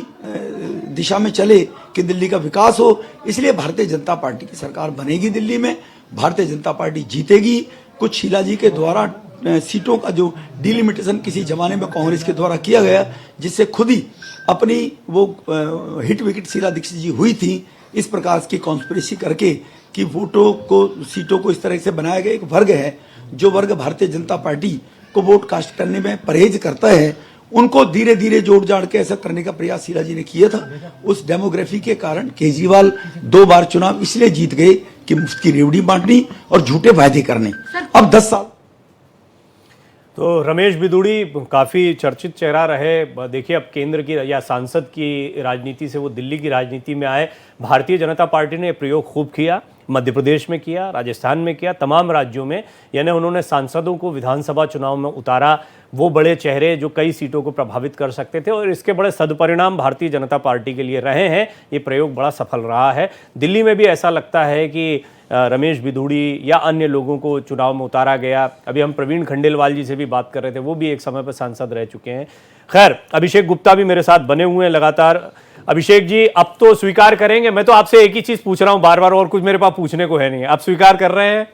दिशा में चले कि दिल्ली का विकास हो। इसलिए भारतीय जनता पार्टी की सरकार बनेगी दिल्ली में, भारतीय जनता पार्टी जीतेगी। कुछ शीला जी के द्वारा सीटों का जो डिलिमिटेशन किसी जमाने में कांग्रेस के द्वारा किया गया, जिससे खुद ही अपनी वो हिट विकेट शीला दीक्षित जी हुई थी, इस प्रकार की कॉन्स्पिरेसी करके कि वोटों को, सीटों को इस तरह से बनाया गया। एक वर्ग है, जो वर्ग भारतीय जनता पार्टी को वोट कास्ट करने में परहेज करता है, उनको धीरे धीरे जोड़ जाड़ के ऐसा करने का प्रयास शीला जी ने किया था। उस डेमोग्राफी के कारण केजरीवाल 2 बार चुनाव इसलिए जीत गए कि मुफ्त की रेवड़ी बांटनी और झूठे वायदे करने। अब 10 साल। तो रमेश बिदुड़ी काफ़ी चर्चित चेहरा रहे। देखिए, अब केंद्र की या सांसद की राजनीति से वो दिल्ली की राजनीति में आए। भारतीय जनता पार्टी ने प्रयोग खूब किया, मध्य प्रदेश में किया, राजस्थान में किया, तमाम राज्यों में। यानी उन्होंने सांसदों को विधानसभा चुनाव में उतारा, वो बड़े चेहरे जो कई सीटों को प्रभावित कर सकते थे, और इसके बड़े सदपरिणाम भारतीय जनता पार्टी के लिए रहे हैं। ये प्रयोग बड़ा सफल रहा है। दिल्ली में भी ऐसा लगता है कि रमेश बिधूड़ी या अन्य लोगों को चुनाव में उतारा गया। अभी हम प्रवीण खंडेलवाल जी से भी बात कर रहे थे, वो भी एक समय पर सांसद रह चुके हैं। खैर, अभिषेक गुप्ता भी मेरे साथ बने हुए हैं लगातार। अभिषेक जी, अब तो स्वीकार करेंगे, मैं तो आपसे एक ही चीज पूछ रहा हूं बार बार, और कुछ मेरे पास पूछने को है नहीं, आप स्वीकार कर रहे हैं?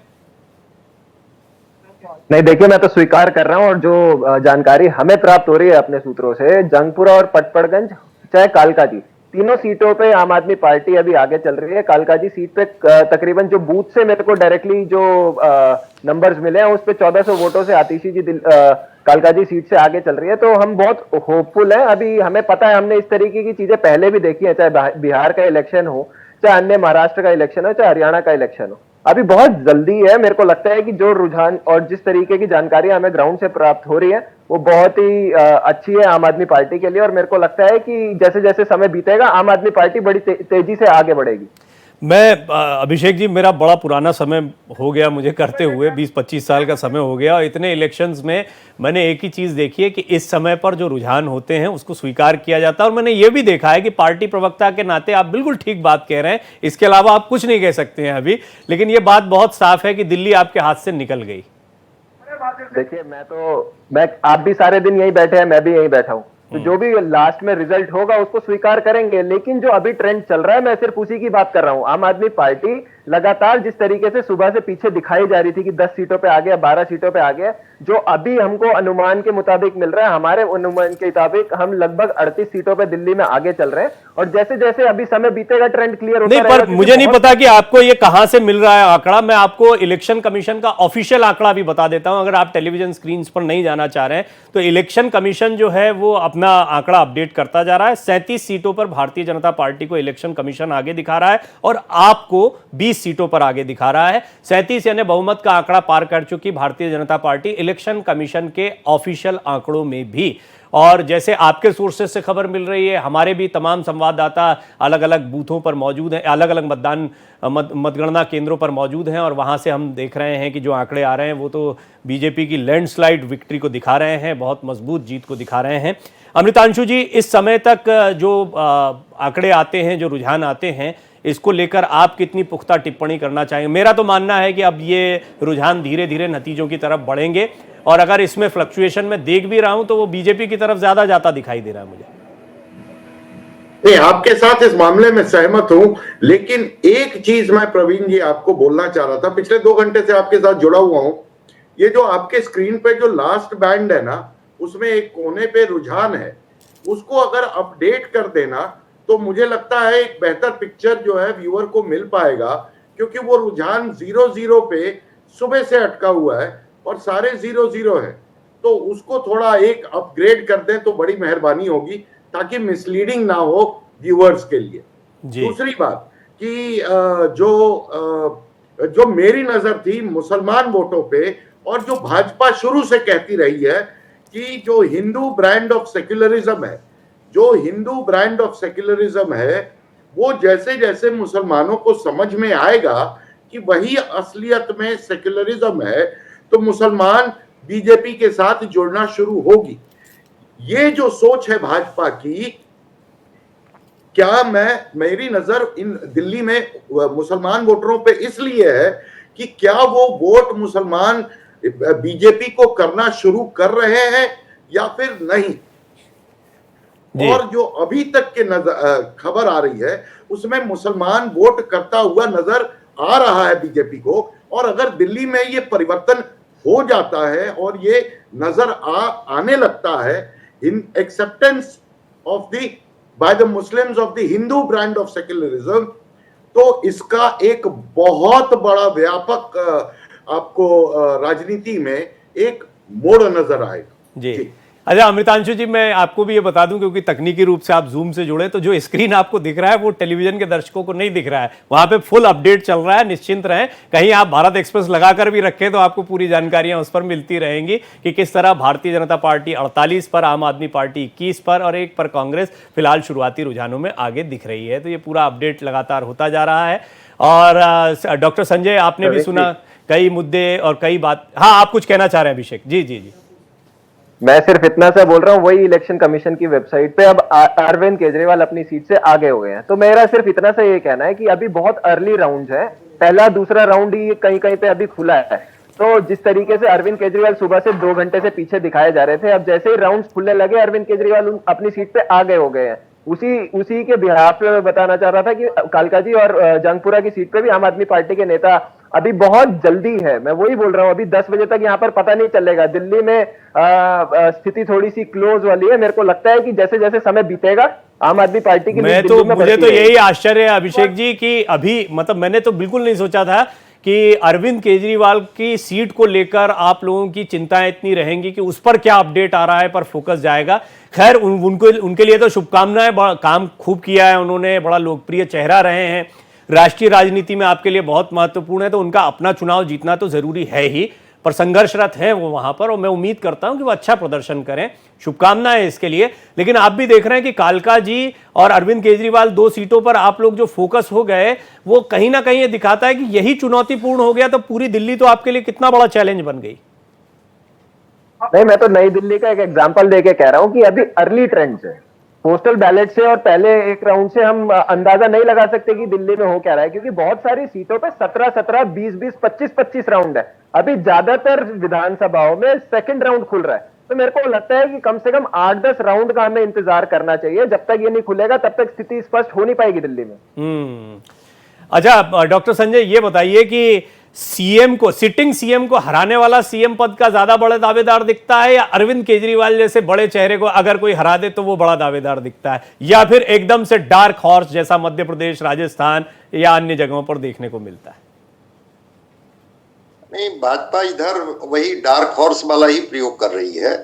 नहीं, देखिए, मैं तो स्वीकार कर रहा हूं, और जो जानकारी हमें प्राप्त हो रही है अपने सूत्रों से, जंगपुरा और पटपड़गंज चाहे कालकाजी, तीनों सीटों पे आम आदमी पार्टी अभी आगे चल रही है। कालकाजी सीट पे तकरीबन जो बूथ से मेरे को डायरेक्टली जो नंबर्स मिले हैं, उस पे 1400 वोटों से आतिशी जी कालकाजी सीट से आगे चल रही है। तो हम बहुत होपफुल हैं। अभी हमें पता है, हमने इस तरीके की चीजें पहले भी देखी है, चाहे बिहार का इलेक्शन हो, चाहे अन्य महाराष्ट्र का इलेक्शन हो, चाहे हरियाणा का इलेक्शन हो। अभी बहुत जल्दी है। मेरे को लगता है कि जो रुझान और जिस तरीके की जानकारी हमें ग्राउंड से प्राप्त हो रही है, वो बहुत ही अच्छी है आम आदमी पार्टी के लिए, और मेरे को लगता है कि जैसे जैसे समय बीतेगा, आम आदमी पार्टी बड़ी तेजी से आगे बढ़ेगी। मैं अभिषेक जी, मेरा बड़ा पुराना समय हो गया मुझे करते हुए, 20-25 साल का समय हो गया, और इतने इलेक्शंस में मैंने एक ही चीज़ देखी है कि इस समय पर जो रुझान होते हैं उसको स्वीकार किया जाता है। और मैंने ये भी देखा है कि पार्टी प्रवक्ता के नाते आप बिल्कुल ठीक बात कह रहे हैं, इसके अलावा आप कुछ नहीं कह सकते हैं अभी, लेकिन ये बात बहुत साफ है कि दिल्ली आपके हाथ से निकल गई। देखिए, आप भी सारे दिन यहीं बैठे हैं, मैं भी यहीं बैठा हूँ, तो जो भी लास्ट में रिजल्ट होगा उसको स्वीकार करेंगे। लेकिन जो अभी ट्रेंड चल रहा है, मैं सिर्फ उसी की बात कर रहा हूँ। आम आदमी पार्टी लगातार जिस तरीके से सुबह से पीछे दिखाई जा रही थी कि 10 सीटों पे आ गया, 12 सीटों पे आ गया, जो अभी हमको अनुमान के मुताबिक मिल रहा है, हमारे अनुमान के मुताबिक हम लगभग 38 सीटों पे दिल्ली में आगे चल रहे हैं। और जैसे जैसे अभी समय बीतेगा ट्रेंड क्लियर होता नहीं, रहेगा। पर मुझे नहीं पता कि आपको ये कहां से मिल रहा है आंकड़ा। मैं आपको इलेक्शन कमीशन का ऑफिशियल आंकड़ा भी बता देता हूं, अगर आप टेलीविजन स्क्रीन पर नहीं जाना चाह रहे हैं तो इलेक्शन कमीशन जो है वो अपना आंकड़ा अपडेट करता जा रहा है। 37 सीटों पर भारतीय जनता पार्टी को इलेक्शन कमीशन आगे दिखा रहा है और आपको 20 सीटों पर आगे दिखा रहा है। 37 यानी बहुमत का आंकड़ा पार कर चुकी Bharatiya Janata party election commission के ऑफिशियल आंकड़ों में भी। और जैसे आपके सोर्सेस से खबर मिल रही है, हमारे भी तमाम संवाददाता अलग अलग बूथों पर मौजूद हैं, अलग अलग मतगणना केंद्रों पर मौजूद हैं और वहां से हम देख रहे हैं कि जो आंकड़े आ रहे हैं वो तो बीजेपी की लैंडस्लाइड विक्ट्री को दिखा रहे हैं, बहुत मजबूत जीत को दिखा रहे हैं। अमृतांशु जी, इस समय तक जो आंकड़े आते हैं, जो रुझान आते हैं, इसको लेकर आप कितनी पुख्ता टिप्पणी करना चाहेंगे? मेरा तो मानना है कि अब ये रुझान धीरे धीरे नतीजों की तरफ बढ़ेंगे और अगर इसमें फ्लक्चुएशन में देख भी रहा हूं तो वो बीजेपी की तरफ ज्यादा जाता दिखाई दे रहा है मुझे। नहीं, आपके साथ इस मामले में सहमत हूं, लेकिन एक चीज मैं प्रवीण जी आपको बोलना चाह रहा था। पिछले 2 घंटे से आपके साथ जुड़ा हुआ हूं। ये जो आपके स्क्रीन पे जो लास्ट बैंड है ना, उसमें एक कोने पे रुझान है, उसको अगर अपडेट कर देना तो मुझे लगता है एक बेहतर पिक्चर जो है व्यूअर को मिल पाएगा, क्योंकि वो रुझान 0-0 पे सुबह से अटका हुआ है और सारे 0-0 है। तो उसको थोड़ा एक अपग्रेड कर दें तो बड़ी मेहरबानी होगी, ताकि मिसलीडिंग ना हो व्यूअर्स के लिए। दूसरी बात कि जो मेरी नजर थी मुसलमान वोटों पे, और जो भाजपा शुरू से कहती रही है कि जो हिंदू ब्रांड ऑफ सेक्युलरिज्म है, जो हिंदू ब्रांड ऑफ सेक्युलरिज्म है, वो जैसे जैसे मुसलमानों को समझ में आएगा कि वही असलियत में सेक्युलरिज्म है, तो मुसलमान बीजेपी के साथ जुड़ना शुरू होगी। ये जो सोच है भाजपा की, क्या मेरी नजर इन दिल्ली में मुसलमान वोटरों पे इसलिए है कि क्या वो वोट मुसलमान बीजेपी को करना शुरू कर रहे हैं या फिर नहीं। और जो अभी तक के खबर आ रही है उसमें मुसलमान वोट करता हुआ नजर आ रहा है बीजेपी को। और अगर दिल्ली में ये परिवर्तन हो जाता है और ये नजर आने लगता है इन acceptance of the by the Muslims of the Hindu brand of secularism, तो इसका एक बहुत बड़ा व्यापक आपको राजनीति में एक मोड़ नजर आएगा। जी। अच्छा अमृतांशु जी, मैं आपको भी ये बता दूं, क्योंकि तकनीकी रूप से आप जूम से जुड़े, तो जो स्क्रीन आपको दिख रहा है वो टेलीविजन के दर्शकों को नहीं दिख रहा है। वहां पे फुल अपडेट चल रहा है, निश्चिंत रहें। कहीं आप भारत एक्सप्रेस लगाकर भी रखें तो आपको पूरी जानकारियां उस पर मिलती रहेंगी कि किस तरह भारतीय जनता पार्टी 48 पर, आम आदमी पार्टी 21 पर और 1 पर कांग्रेस फिलहाल शुरुआती रुझानों में आगे दिख रही है। तो ये पूरा अपडेट लगातार होता जा रहा है। और डॉक्टर संजय, आपने भी सुना कई मुद्दे और कई बात। हाँ, आप कुछ कहना चाह रहे हैं अभिषेक जी? जी जी, मैं सिर्फ इतना सा बोल रहा हूँ, वही इलेक्शन कमीशन की वेबसाइट पे अब अरविंद केजरीवाल अपनी सीट से आगे हो गए हैं। तो मेरा सिर्फ इतना सा ये कहना है कि अभी बहुत अर्ली राउंड है, पहला दूसरा राउंड ही कहीं कहीं पे अभी खुला है। तो जिस तरीके से अरविंद केजरीवाल सुबह से 2 घंटे से पीछे दिखाए जा रहे थे, अब जैसे ही राउंड खुलने लगे अरविंद केजरीवाल अपनी सीट पे आगे हो गए हैं। उसी के बिहाफ पे मैं बताना चाह रहा था कि कालका जी और जंगपुरा की सीट पे भी आम आदमी पार्टी के नेता, अभी बहुत जल्दी है, मैं वही बोल रहा हूँ, अभी 10 बजे तक यहाँ पर पता नहीं चलेगा। दिल्ली में स्थिति थोड़ी सी क्लोज वाली है। मेरे को लगता है कि जैसे जैसे समय बीतेगा आम आदमी पार्टी की मुझे तो यही आश्चर्य है अभिषेक जी कि अभी, मतलब मैंने तो बिल्कुल नहीं सोचा था कि अरविंद केजरीवाल की सीट को लेकर आप लोगों की चिंताएं इतनी रहेंगी कि उस पर क्या अपडेट आ रहा है पर फोकस जाएगा। खैर, उनके लिए तो शुभकामनाएं, काम खूब किया है उन्होंने, बड़ा लोकप्रिय चेहरा रहे हैं, राष्ट्रीय राजनीति में आपके लिए बहुत महत्वपूर्ण है, तो उनका अपना चुनाव जीतना तो जरूरी है ही, पर संघर्षरत है वो वहां पर और मैं उम्मीद करता हूं कि वो अच्छा प्रदर्शन करें। शुभकामनाएं इसके लिए। लेकिन आप भी देख रहे हैं कि कालका जी और अरविंद केजरीवाल 2 सीटों पर आप लोग जो फोकस हो गए, वो कहीं ना कहीं ये दिखाता है कि यही चुनौतीपूर्ण हो गया तो पूरी दिल्ली तो आपके लिए कितना बड़ा चैलेंज बन गई। नहीं, मैं तो नई दिल्ली का एक एग्जांपल देके कह रहा हूं कि अभी अर्ली ट्रेंड्स है। पोस्टल बैलेट से और पहले एक राउंड से हम अंदाजा नहीं लगा सकते कि दिल्ली में हो क्या रहा है, क्योंकि बहुत सारी सीटों पे 17-17, 20-20, 25-25 राउंड है। अभी ज्यादातर विधानसभाओं में सेकंड राउंड खुल रहा है। तो मेरे को लगता है कि कम से कम 8-10 राउंड का हमें इंतजार करना चाहिए। जब तक ये नहीं खुलेगा तब तक स्थिति स्पष्ट हो नहीं पाएगी दिल्ली में। अच्छा डॉक्टर संजय, ये बताइए कि सीएम को, सिटिंग सीएम को हराने वाला सीएम पद का ज्यादा बड़ा दावेदार दिखता है, या अरविंद केजरीवाल जैसे बड़े चेहरे को अगर कोई हरा दे तो वो बड़ा दावेदार दिखता है, या फिर एकदम से डार्क हॉर्स जैसा मध्य प्रदेश, राजस्थान या अन्य जगहों पर देखने को मिलता है? नहीं, भाजपा इधर वही डार्क हॉर्स वाला ही प्रयोग कर रही है,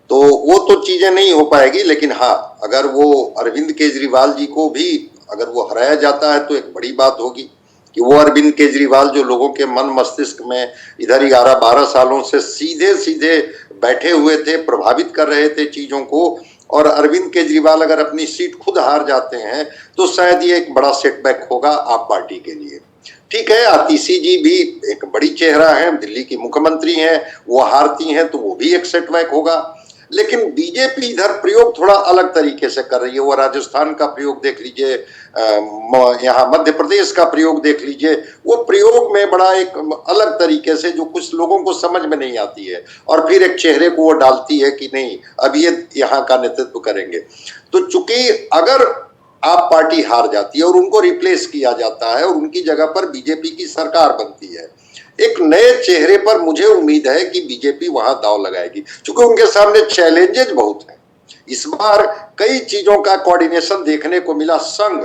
तो वो तो चीजें नहीं हो पाएगी। लेकिन हाँ, अगर वो अरविंद केजरीवाल जी को भी अगर वो हराया जाता है तो एक बड़ी बात होगी कि वो अरविंद केजरीवाल जो लोगों के मन मस्तिष्क में इधर 11-12 सालों से सीधे सीधे बैठे हुए थे, प्रभावित कर रहे थे चीजों को, और अरविंद केजरीवाल अगर अपनी सीट खुद हार जाते हैं तो शायद ये एक बड़ा सेटबैक होगा आप पार्टी के लिए। ठीक है, आतिशी जी भी एक बड़ी चेहरा है, दिल्ली की मुख्यमंत्री हैं, वो हारती हैं तो वो भी एक सेटबैक होगा। लेकिन बीजेपी इधर प्रयोग थोड़ा अलग तरीके से कर रही है। वो राजस्थान का प्रयोग देख लीजिए, यहाँ मध्य प्रदेश का प्रयोग देख लीजिए, वो प्रयोग में बड़ा एक अलग तरीके से जो कुछ लोगों को समझ में नहीं आती है, और फिर एक चेहरे को वो डालती है कि नहीं अब ये यहाँ का नेतृत्व करेंगे। तो चूंकि अगर आप पार्टी हार जाती है और उनको रिप्लेस किया जाता है और उनकी जगह पर बीजेपी की सरकार बनती है, एक नए चेहरे पर मुझे उम्मीद है कि बीजेपी वहां दांव लगाएगी, क्योंकि उनके सामने चैलेंजेस बहुत हैं। इस बार कई चीजों का कोऑर्डिनेशन देखने को मिला। संघ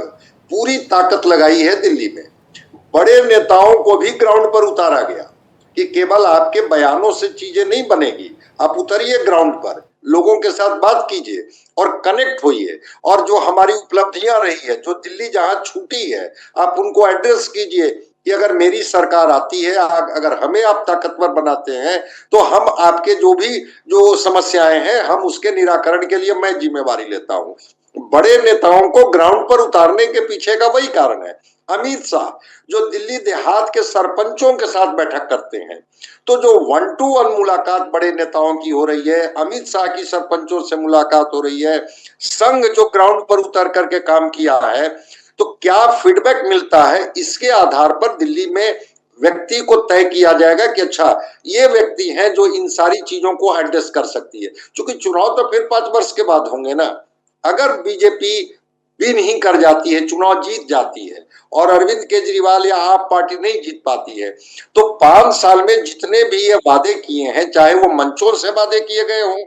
पूरी ताकत लगाई है दिल्ली में, बड़े नेताओं को भी ग्राउंड पर उतारा गया कि केवल आपके बयानों से चीजें नहीं बनेगी, आप उतरिए ग्राउंड पर, लोगों के साथ बात कीजिए और कनेक्ट होइए, और जो हमारी उपलब्धियां रही है, जो दिल्ली जहां छूटी है, आप उनको एड्रेस कीजिए कि अगर मेरी सरकार आती है, अगर हमें आप ताकतवर बनाते हैं तो हम आपके जो समस्याएं हैं हम उसके निराकरण के लिए मैं जिम्मेवारी लेता हूं। बड़े नेताओं को ग्राउंड पर उतारने के पीछे का वही कारण है। अमित शाह जो दिल्ली देहात के सरपंचों के साथ बैठक करते हैं, तो जो 1-to-1 मुलाकात बड़े नेताओं की हो रही है, अमित शाह की सरपंचों से मुलाकात हो रही है, संघ जो ग्राउंड पर उतर करके काम किया है, तो क्या फीडबैक मिलता है, इसके आधार पर दिल्ली में व्यक्ति को तय किया जाएगा कि अच्छा ये व्यक्ति हैं जो इन सारी चीजों को एड्रेस कर सकती है। क्योंकि चुनाव तो फिर 5 वर्ष के बाद होंगे ना। अगर बीजेपी भी नहीं कर जाती है, चुनाव जीत जाती है और अरविंद केजरीवाल या आप पार्टी नहीं जीत पाती है, तो 5 साल में जितने भी ये वादे किए हैं, चाहे वो मंचों से वादे किए गए हों,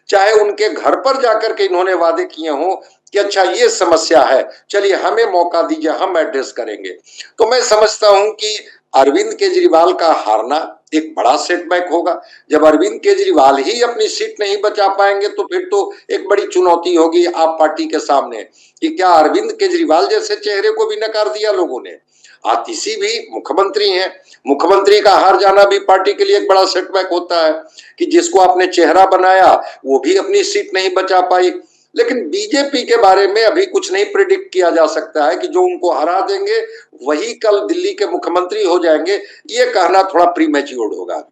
चाहे उनके घर पर जाकर के इन्होंने वादे किए हों कि अच्छा ये समस्या है, चलिए हमें मौका दीजिए, हम एड्रेस करेंगे, तो मैं समझता हूं कि अरविंद केजरीवाल का हारना एक बड़ा सेटबैक होगा। जब अरविंद केजरीवाल ही अपनी सीट नहीं बचा पाएंगे तो फिर तो एक बड़ी चुनौती होगी आप पार्टी के सामने कि क्या अरविंद केजरीवाल जैसे चेहरे को भी नकार दिया लोगों ने। आतिशी भी मुख्यमंत्री हैं, मुख्यमंत्री का हार जाना भी पार्टी के लिए एक बड़ा सेटबैक होता है कि जिसको आपने चेहरा बनाया वो भी अपनी सीट नहीं बचा पाई। लेकिन बीजेपी के बारे में अभी कुछ नहीं प्रिडिक्ट किया जा सकता है कि जो उनको हरा देंगे वही कल दिल्ली के मुख्यमंत्री हो जाएंगे, ये कहना थोड़ा प्रीमैच्योर्ड होगा।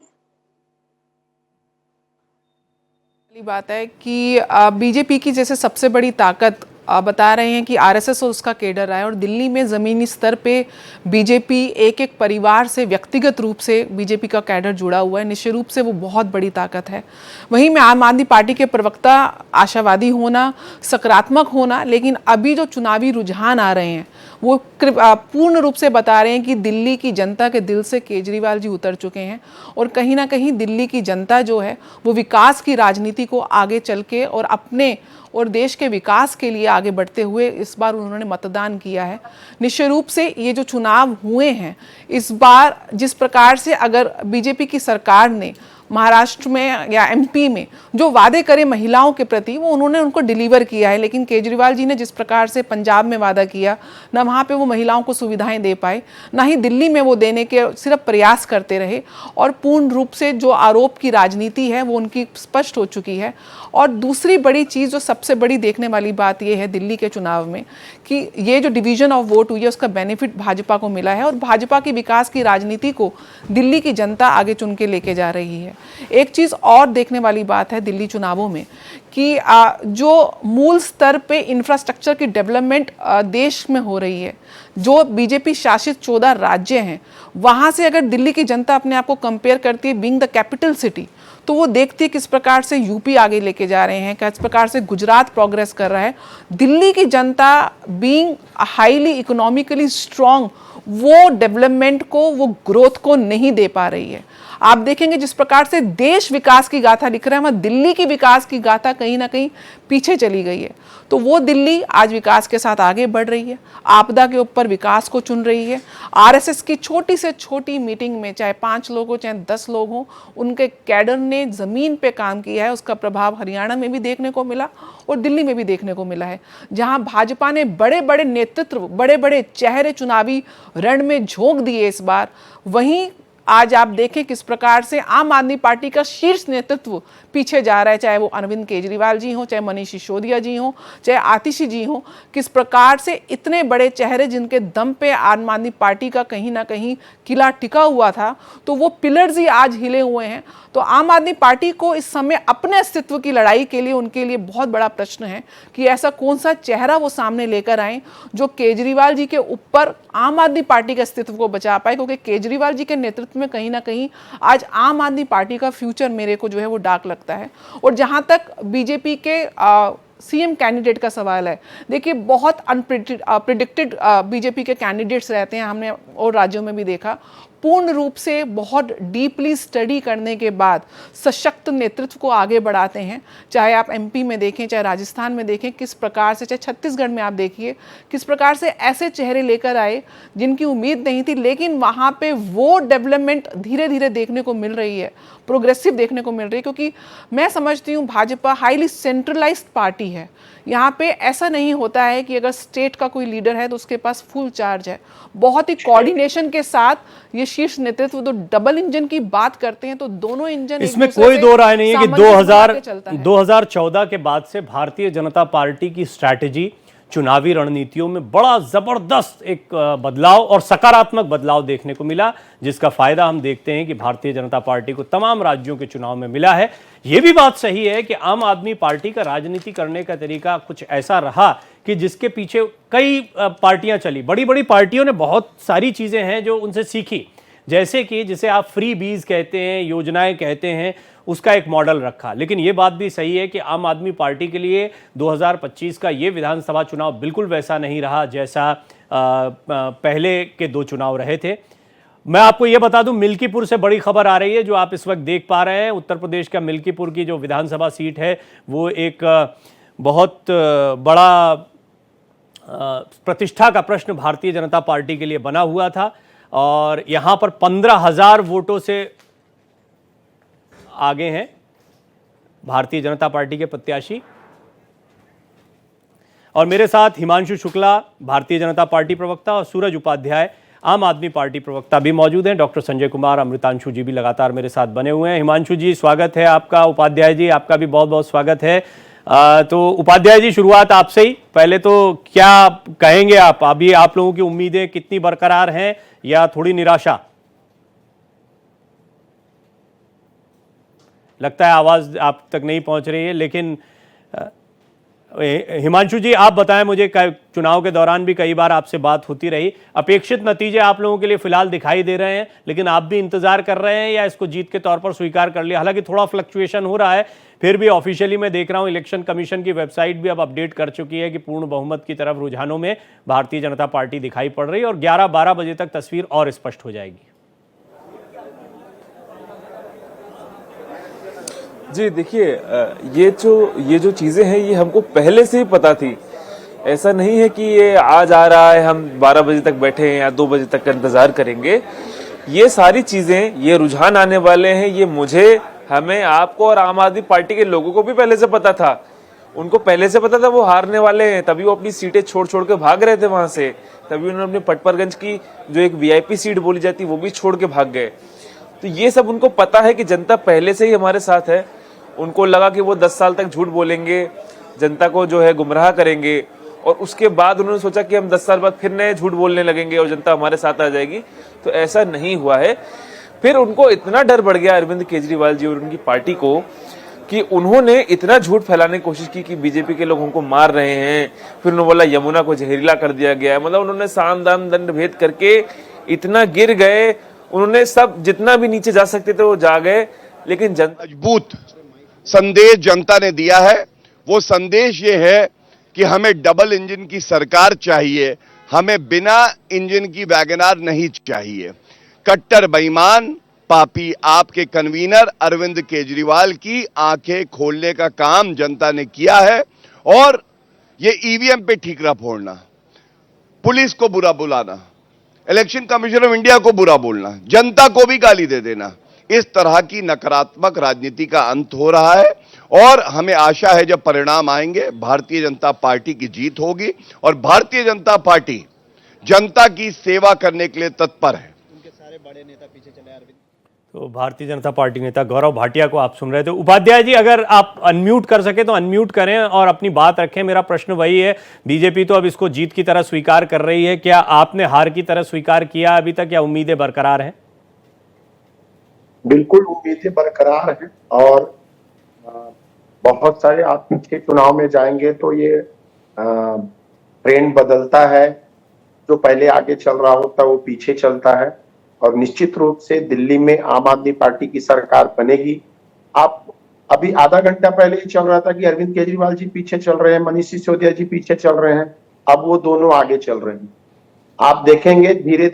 बात है कि बीजेपी की जैसे सबसे बड़ी ताकत बता रहे हैं कि आरएसएस और उसका केडर रहा है, और दिल्ली में ज़मीनी स्तर पे बीजेपी एक एक परिवार से व्यक्तिगत रूप से बीजेपी का कैडर जुड़ा हुआ है। निश्चित रूप से वो बहुत बड़ी ताकत है। वहीं में आम आदमी पार्टी के प्रवक्ता आशावादी होना, सकारात्मक होना, लेकिन अभी जो चुनावी रुझान आ रहे हैं वो पूर्ण रूप से बता रहे हैं कि दिल्ली की जनता के दिल से केजरीवाल जी उतर चुके हैं, और कहीं ना कहीं दिल्ली की जनता जो है वो विकास की राजनीति को आगे चल के और अपने और देश के विकास के लिए आगे बढ़ते हुए इस बार उन्होंने मतदान किया है। निश्चित रूप से ये जो चुनाव हुए हैं इस बार, जिस प्रकार से अगर बीजेपी की सरकार ने महाराष्ट्र में या एमपी में जो वादे करे महिलाओं के प्रति वो उन्होंने उनको डिलीवर किया है, लेकिन केजरीवाल जी ने जिस प्रकार से पंजाब में वादा किया, ना वहाँ पे वो महिलाओं को सुविधाएं दे पाए, ना ही दिल्ली में वो देने के सिर्फ प्रयास करते रहे, और पूर्ण रूप से जो आरोप की राजनीति है वो उनकी स्पष्ट हो चुकी है। और दूसरी बड़ी चीज़ जो सबसे बड़ी देखने वाली बात ये है दिल्ली के चुनाव में कि ये जो डिवीजन ऑफ वोट हुई है उसका बेनिफिट भाजपा को मिला है, और भाजपा की विकास की राजनीति को दिल्ली की जनता आगे चुन के लेके जा रही है। एक चीज़ और देखने वाली बात है दिल्ली चुनावों में कि जो मूल स्तर पे इंफ्रास्ट्रक्चर की डेवलपमेंट देश में हो रही है, जो बीजेपी शासित 14 राज्य हैं वहाँ से अगर दिल्ली की जनता अपने आप को कंपेयर करती है बीइंग द कैपिटल सिटी, तो वो देखती है किस प्रकार से यूपी आगे लेके जा रहे हैं, किस प्रकार से गुजरात प्रोग्रेस कर रहा है। दिल्ली की जनता बीइंग हाईली इकोनॉमिकली स्ट्रांग वो डेवलपमेंट को, वो ग्रोथ को नहीं दे पा रही है। आप देखेंगे जिस प्रकार से देश विकास की गाथा लिख रहा है, वहाँ दिल्ली की विकास की गाथा कहीं ना कहीं पीछे चली गई है। तो वो दिल्ली आज विकास के साथ आगे बढ़ रही है, आपदा के ऊपर विकास को चुन रही है। आरएसएस की छोटी से छोटी मीटिंग में चाहे 5 लोग हो चाहे 10 लोग हो, उनके कैडर ने ज़मीन पे काम किया है। उसका प्रभाव हरियाणा में भी देखने को मिला और दिल्ली में भी देखने को मिला है, जहां भाजपा ने बड़े बड़े नेतृत्व, बड़े बड़े चेहरे चुनावी रण में झोंक दिए इस बार। वहीं आज आप देखें किस प्रकार से आम आदमी पार्टी का शीर्ष नेतृत्व पीछे जा रहा है, चाहे वो अरविंद केजरीवाल जी हों, चाहे मनीष सिसोदिया जी हों, चाहे आतिशी जी हों। किस प्रकार से इतने बड़े चेहरे जिनके दम पे आम आदमी पार्टी का कहीं ना कहीं किला टिका हुआ था, तो वो पिलर्स ही आज हिले हुए हैं। तो आम आदमी पार्टी को इस समय अपने अस्तित्व की लड़ाई के लिए, उनके लिए बहुत बड़ा प्रश्न है कि ऐसा कौन सा चेहरा वो सामने लेकर आए जो केजरीवाल जी के ऊपर आम आदमी पार्टी के अस्तित्व को बचा पाए, क्योंकि केजरीवाल जी के नेतृत्व में कहीं ना कहीं आज आम आदमी पार्टी का फ्यूचर मेरे को जो है वो डार्क लगता है। और जहां तक बीजेपी के सीएम कैंडिडेट का सवाल है, देखिए बहुत अनप्रिडिक्टेड बीजेपी के कैंडिडेट्स रहते हैं, हमने और राज्यों में भी देखा। पूर्ण रूप से बहुत डीपली स्टडी करने के बाद सशक्त नेतृत्व को आगे बढ़ाते हैं। चाहे आप एमपी में देखें, चाहे राजस्थान में देखें, किस प्रकार से, चाहे छत्तीसगढ़ में आप देखिए किस प्रकार से ऐसे चेहरे लेकर आए जिनकी उम्मीद नहीं थी, लेकिन वहाँ पे वो डेवलपमेंट धीरे धीरे देखने को मिल रही है, प्रोग्रेसिव देखने को मिल रही है। क्योंकि मैं समझती हूँ भाजपा हाईली सेंट्रलाइज्ड पार्टी है। यहाँ पे ऐसा नहीं होता है कि अगर स्टेट का कोई लीडर है तो उसके पास फुल चार्ज है। बहुत ही कोऑर्डिनेशन के साथ ये शीर्ष नेतृत्व, तो डबल इंजन की बात करते हैं तो दोनों इंजन, इसमें कोई दो राय नहीं है कि 2014 के बाद से भारतीय जनता पार्टी की स्ट्रैटेजी, चुनावी रणनीतियों में बड़ा जबरदस्त एक बदलाव और सकारात्मक बदलाव देखने को मिला, जिसका फायदा हम देखते हैं कि भारतीय जनता पार्टी को तमाम राज्यों के चुनाव में मिला है। यह भी बात सही है कि आम आदमी पार्टी का राजनीति करने का तरीका कुछ ऐसा रहा कि जिसके पीछे कई पार्टियां चली। बड़ी बड़ी पार्टियों ने बहुत सारी चीजें हैं जो उनसे सीखी, जैसे कि जिसे आप फ्री बीज कहते हैं, योजनाएं कहते हैं, उसका एक मॉडल रखा। लेकिन यह बात भी सही है कि आम आदमी पार्टी के लिए 2025 का ये विधानसभा चुनाव बिल्कुल वैसा नहीं रहा जैसा पहले के 2 चुनाव रहे थे। मैं आपको यह बता दूं, मिल्कीपुर से बड़ी खबर आ रही है जो आप इस वक्त देख पा रहे हैं। उत्तर प्रदेश का मिल्कीपुर की जो विधानसभा सीट है वो एक बहुत बड़ा प्रतिष्ठा का प्रश्न भारतीय जनता पार्टी के लिए बना हुआ था और यहां पर 15,000 वोटों से आगे हैं भारतीय जनता पार्टी के प्रत्याशी। और मेरे साथ हिमांशु शुक्ला, भारतीय जनता पार्टी प्रवक्ता, और सूरज उपाध्याय, आम आदमी पार्टी प्रवक्ता भी मौजूद हैं। डॉक्टर संजय कुमार, अमृतांशु जी भी लगातार मेरे साथ बने हुए हैं। हिमांशु जी स्वागत है आपका, उपाध्याय जी आपका भी बहुत बहुत स्वागत है। तो उपाध्याय जी शुरुआत आपसे ही, पहले तो क्या कहेंगे आप, अभी आप लोगों की उम्मीदें कितनी बरकरार हैं या थोड़ी निराशा? लगता है आवाज आप तक नहीं पहुंच रही है, लेकिन हिमांशु जी आप बताएं मुझे, चुनाव के दौरान भी कई बार आपसे बात होती रही, अपेक्षित नतीजे आप लोगों के लिए फिलहाल दिखाई दे रहे हैं, लेकिन आप भी इंतजार कर रहे हैं या इसको जीत के तौर पर स्वीकार कर लिया? हालांकि थोड़ा फ्लक्चुएशन हो रहा है, फिर भी ऑफिशियली मैं देख रहा हूं इलेक्शन कमीशन की वेबसाइट भी अब अपडेट कर चुकी है कि पूर्ण बहुमत की तरफ रुझानों में भारतीय जनता पार्टी दिखाई पड़ रही है और 11-12 बजे तक तस्वीर और स्पष्ट हो जाएगी। जी देखिए, ये जो चीजें हैं ये हमको पहले से ही पता थी। ऐसा नहीं है कि ये आज आ रहा है हम 12 बजे तक बैठे हैं या 2 बजे तक का इंतजार करेंगे। ये सारी चीजें, ये रुझान आने वाले हैं, ये मुझे, हमें, आपको और आम आदमी पार्टी के लोगों को भी पहले से पता था। उनको पहले से पता था वो हारने वाले हैं, तभी वो अपनी सीटें छोड़ छोड़ के भाग रहे थे वहां से। तभी उन्होंने अपने पटपरगंज की जो एक वीआईपी सीट बोली जाती वो भी छोड़ के भाग गए। तो ये सब उनको पता है कि जनता पहले से ही हमारे साथ है। उनको लगा कि वो 10 साल तक झूठ बोलेंगे, जनता को जो है गुमराह करेंगे, और उसके बाद उन्होंने सोचा कि हम 10 साल बाद फिर नए झूठ बोलने लगेंगे और जनता हमारे साथ आ जाएगी। तो ऐसा नहीं हुआ है। फिर उनको इतना डर बढ़ गया अरविंद केजरीवाल जी और उनकी पार्टी को कि उन्होंने इतना झूठ फैलाने की कोशिश की कि बीजेपी के लोग हमको मार रहे हैं। फिर उन्होंने बोला यमुना को जहरीला कर दिया गया है। मतलब उन्होंने साम दाम दंड भेद करके इतना गिर गए, उन्होंने सब जितना भी नीचे जा सकते थे वो जा गए। लेकिन मजबूत संदेश जनता ने दिया है। वो संदेश ये है कि हमें डबल इंजन की सरकार चाहिए, हमें बिना इंजन की वैगनआर नहीं चाहिए। कट्टर बेईमान पापी आपके कन्वीनर अरविंद केजरीवाल की आंखें खोलने का काम जनता ने किया है। और ये ईवीएम पे ठीकरा फोड़ना, पुलिस को बुरा बुलाना, इलेक्शन कमीशन ऑफ इंडिया को बुरा बोलना, जनता को भी गाली दे देना, इस तरह की नकारात्मक राजनीति का अंत हो रहा है। और हमें आशा है जब परिणाम आएंगे भारतीय जनता पार्टी की जीत होगी और भारतीय जनता पार्टी जनता की सेवा करने के लिए तत्पर है। उनके सारे बड़े नेता पीछे चले अरविंद। तो भारतीय जनता पार्टी नेता गौरव भाटिया को आप सुन रहे थे। उपाध्याय जी, अगर आप अनम्यूट कर सके तो अनम्यूट करें और अपनी बात रखें। मेरा प्रश्न वही है, बीजेपी तो अब इसको जीत की तरह स्वीकार कर रही है, क्या आपने हार की तरह स्वीकार किया अभी तक, या उम्मीदें बरकरार हैं? बिल्कुल उम्मीदें बरकरार हैं और बहुत सारे आप पिछले चुनाव में जाएंगे तो ये ट्रेंड बदलता है। जो पहले आगे चल रहा होता है वो पीछे चलता है और निश्चित रूप से दिल्ली में आम आदमी पार्टी की सरकार बनेगी। आप अभी आधा घंटा पहले ही चल रहा था कि अरविंद केजरीवाल जी पीछे चल रहे हैं, मनीष सिसोदिया जी पीछे चल रहे हैं, अब वो दोनों आगे चल रहे हैं। आप देखेंगे धीरे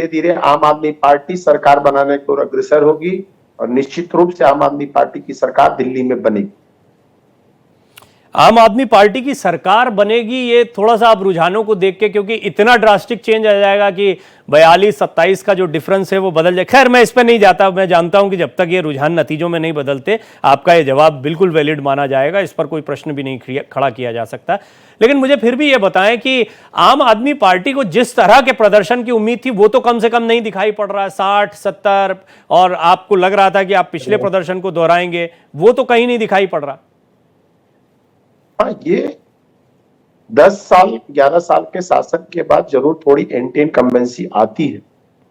धीरे आम आदमी पार्टी सरकार बनाने को अग्रसर होगी और निश्चित रूप से आम आदमी पार्टी की सरकार दिल्ली में बनेगी। आम आदमी पार्टी की सरकार बनेगी, ये थोड़ा सा आप रुझानों को देख के, क्योंकि इतना ड्रास्टिक चेंज आ जाएगा कि 42-27 का जो डिफरेंस है वो बदल जाए। खैर मैं इस पर नहीं जाता, मैं जानता हूं कि जब तक ये रुझान नतीजों में नहीं बदलते आपका ये जवाब बिल्कुल वैलिड माना जाएगा, इस पर कोई प्रश्न भी नहीं खड़ा किया जा सकता। लेकिन मुझे फिर भी ये बताएं कि आम आदमी पार्टी को जिस तरह के प्रदर्शन की उम्मीद थी वो तो कम से कम नहीं दिखाई पड़ रहा है। 60-70 और आपको लग रहा था कि आप पिछले प्रदर्शन को दोहराएंगे, वो तो कहीं नहीं दिखाई पड़ रहा। हाँ, ये 10 साल 11 साल के शासन के बाद जरूर थोड़ी एंटी इनकम्बेंसी आती है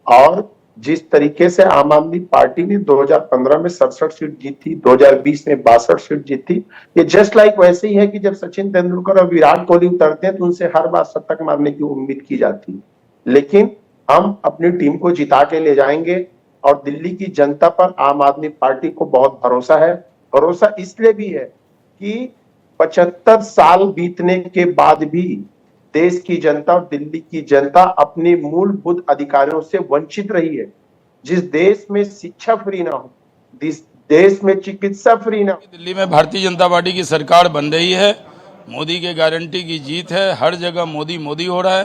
और जिस तरीके से आम आदमी पार्टी ने 2015 में 67 सीट जीती, 2020 में 62 सीट जीती, ये जस्ट लाइक वैसे ही है कि जब सचिन तेंदुलकर और विराट कोहली उतरते हैं तो उनसे हर बार शतक मारने की उम्मीद की जाती है। लेकिन हम अपनी टीम को जिता के ले जाएंगे और दिल्ली की जनता पर आम आदमी पार्टी को बहुत भरोसा है। भरोसा इसलिए भी है कि 75 साल बीतने के बाद भी देश की जनता और दिल्ली की जनता अपने मूलभूत अधिकारों से वंचित रही है। जिस देश में शिक्षा फ्री ना हो, जिस देश में चिकित्सा फ्री ना हो, दिल्ली में भारतीय जनता पार्टी की सरकार बन रही है। मोदी के गारंटी की जीत है, हर जगह मोदी मोदी हो रहा है,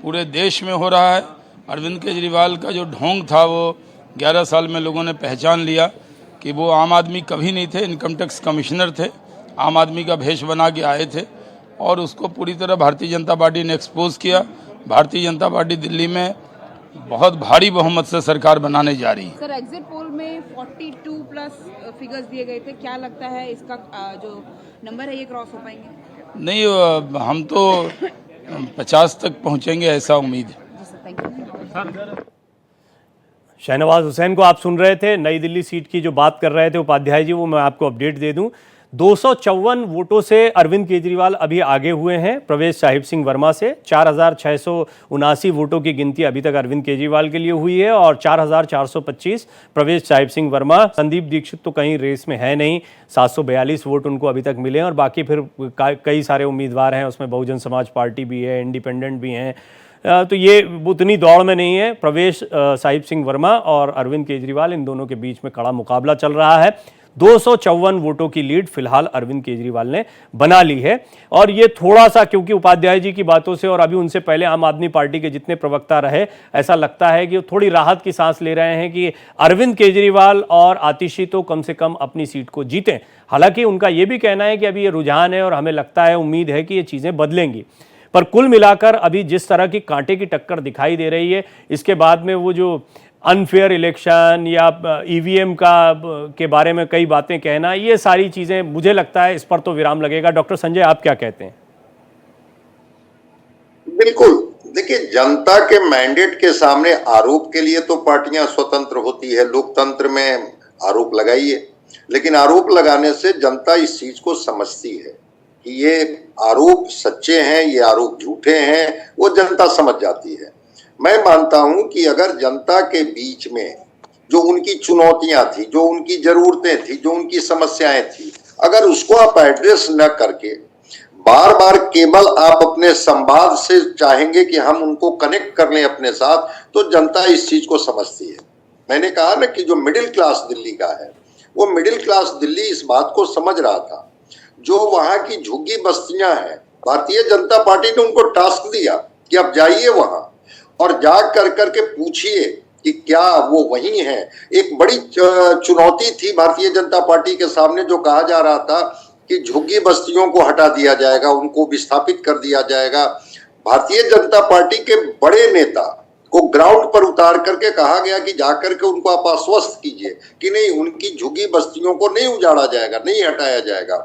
पूरे देश में हो रहा है। अरविंद केजरीवाल का जो ढोंग था वो 11 साल में लोगों ने पहचान लिया कि वो आम आदमी कभी नहीं थे, इनकम टैक्स कमिश्नर थे, आम आदमी का भेष बना के आए थे और उसको पूरी तरह भारतीय जनता पार्टी ने एक्सपोज किया। भारतीय जनता पार्टी दिल्ली में बहुत भारी बहुमत से सरकार बनाने जा रही है। सर, एग्जिट पोल में 42 प्लस फिगर्स दिए गए थे, क्या लगता है इसका जो नंबर है ये क्रॉस हो पाएंगे? नहीं, हम तो 50 तक पहुंचेंगे ऐसा उम्मीद है। शहनवाज हुसैन को आप सुन रहे थे, नई दिल्ली सीट की जो बात कर रहे थे उपाध्याय जी, वो मैं आपको अपडेट दे दूं। 254 वोटों से अरविंद केजरीवाल अभी आगे हुए हैं प्रवेश साहिब सिंह वर्मा से। 4679 वोटों की गिनती अभी तक अरविंद केजरीवाल के लिए हुई है और 4425 प्रवेश साहिब सिंह वर्मा। संदीप दीक्षित तो कहीं रेस में है नहीं, 742 वोट उनको अभी तक मिले हैं और बाकी फिर कई सारे उम्मीदवार हैं, उसमें बहुजन समाज पार्टी भी है, इंडिपेंडेंट भी हैं, तो ये उतनी दौड़ में नहीं है। प्रवेश साहिब सिंह वर्मा और अरविंद केजरीवाल, इन दोनों के बीच में कड़ा मुकाबला चल रहा है। 254 वोटों की लीड फिलहाल अरविंद केजरीवाल ने बना ली है और ये थोड़ा सा, क्योंकि उपाध्याय जी की बातों से और अभी उनसे पहले आम आदमी पार्टी के जितने प्रवक्ता रहे, ऐसा लगता है कि थोड़ी राहत की सांस ले रहे हैं कि अरविंद केजरीवाल और आतिशी तो कम से कम अपनी सीट को जीतें। हालांकि उनका ये भी कहना है कि अभी ये रुझान है और हमें लगता है, उम्मीद है कि ये चीज़ें बदलेंगी। पर कुल मिलाकर अभी जिस तरह की कांटे की टक्कर दिखाई दे रही है, इसके बाद में वो जो अनफेयर इलेक्शन या ईवीएम के बारे में कई बातें कहना, ये सारी चीज़ें, मुझे लगता है इस पर तो विराम लगेगा। डॉक्टर संजय, आप क्या कहते हैं? बिल्कुल, देखिए, जनता के मैंडेट के सामने आरोप के लिए तो पार्टियां स्वतंत्र होती है, लोकतंत्र में आरोप लगाइए, लेकिन आरोप लगाने से जनता इस चीज को समझती है कि ये आरोप सच्चे हैं, ये आरोप झूठे हैं, वो जनता समझ जाती है। मैं मानता हूं कि अगर जनता के बीच में जो उनकी चुनौतियां थी, जो उनकी जरूरतें थी, जो उनकी समस्याएं थी, अगर उसको आप एड्रेस न करके बार बार केवल आप अपने संवाद से चाहेंगे कि हम उनको कनेक्ट कर लें अपने साथ, तो जनता इस चीज को समझती है। मैंने कहा ना कि जो मिडिल क्लास दिल्ली का है, वो मिडिल क्लास दिल्ली इस बात को समझ रहा था। जो वहां की झुग्गी बस्तियां हैं, भारतीय जनता पार्टी ने उनको टास्क दिया कि आप जाइए वहां और जा करके पूछिए कि क्या वो वही हैं। एक बड़ी चुनौती थी भारतीय जनता पार्टी के सामने, जो कहा जा रहा था कि झुग्गी बस्तियों को हटा दिया जाएगा, उनको विस्थापित कर दिया जाएगा। भारतीय जनता पार्टी के बड़े नेता को ग्राउंड पर उतार करके कहा गया कि जाकर के उनको आप आश्वस्त कीजिए कि नहीं, उनकी झुग्गी बस्तियों को नहीं उजाड़ा जाएगा, नहीं हटाया जाएगा।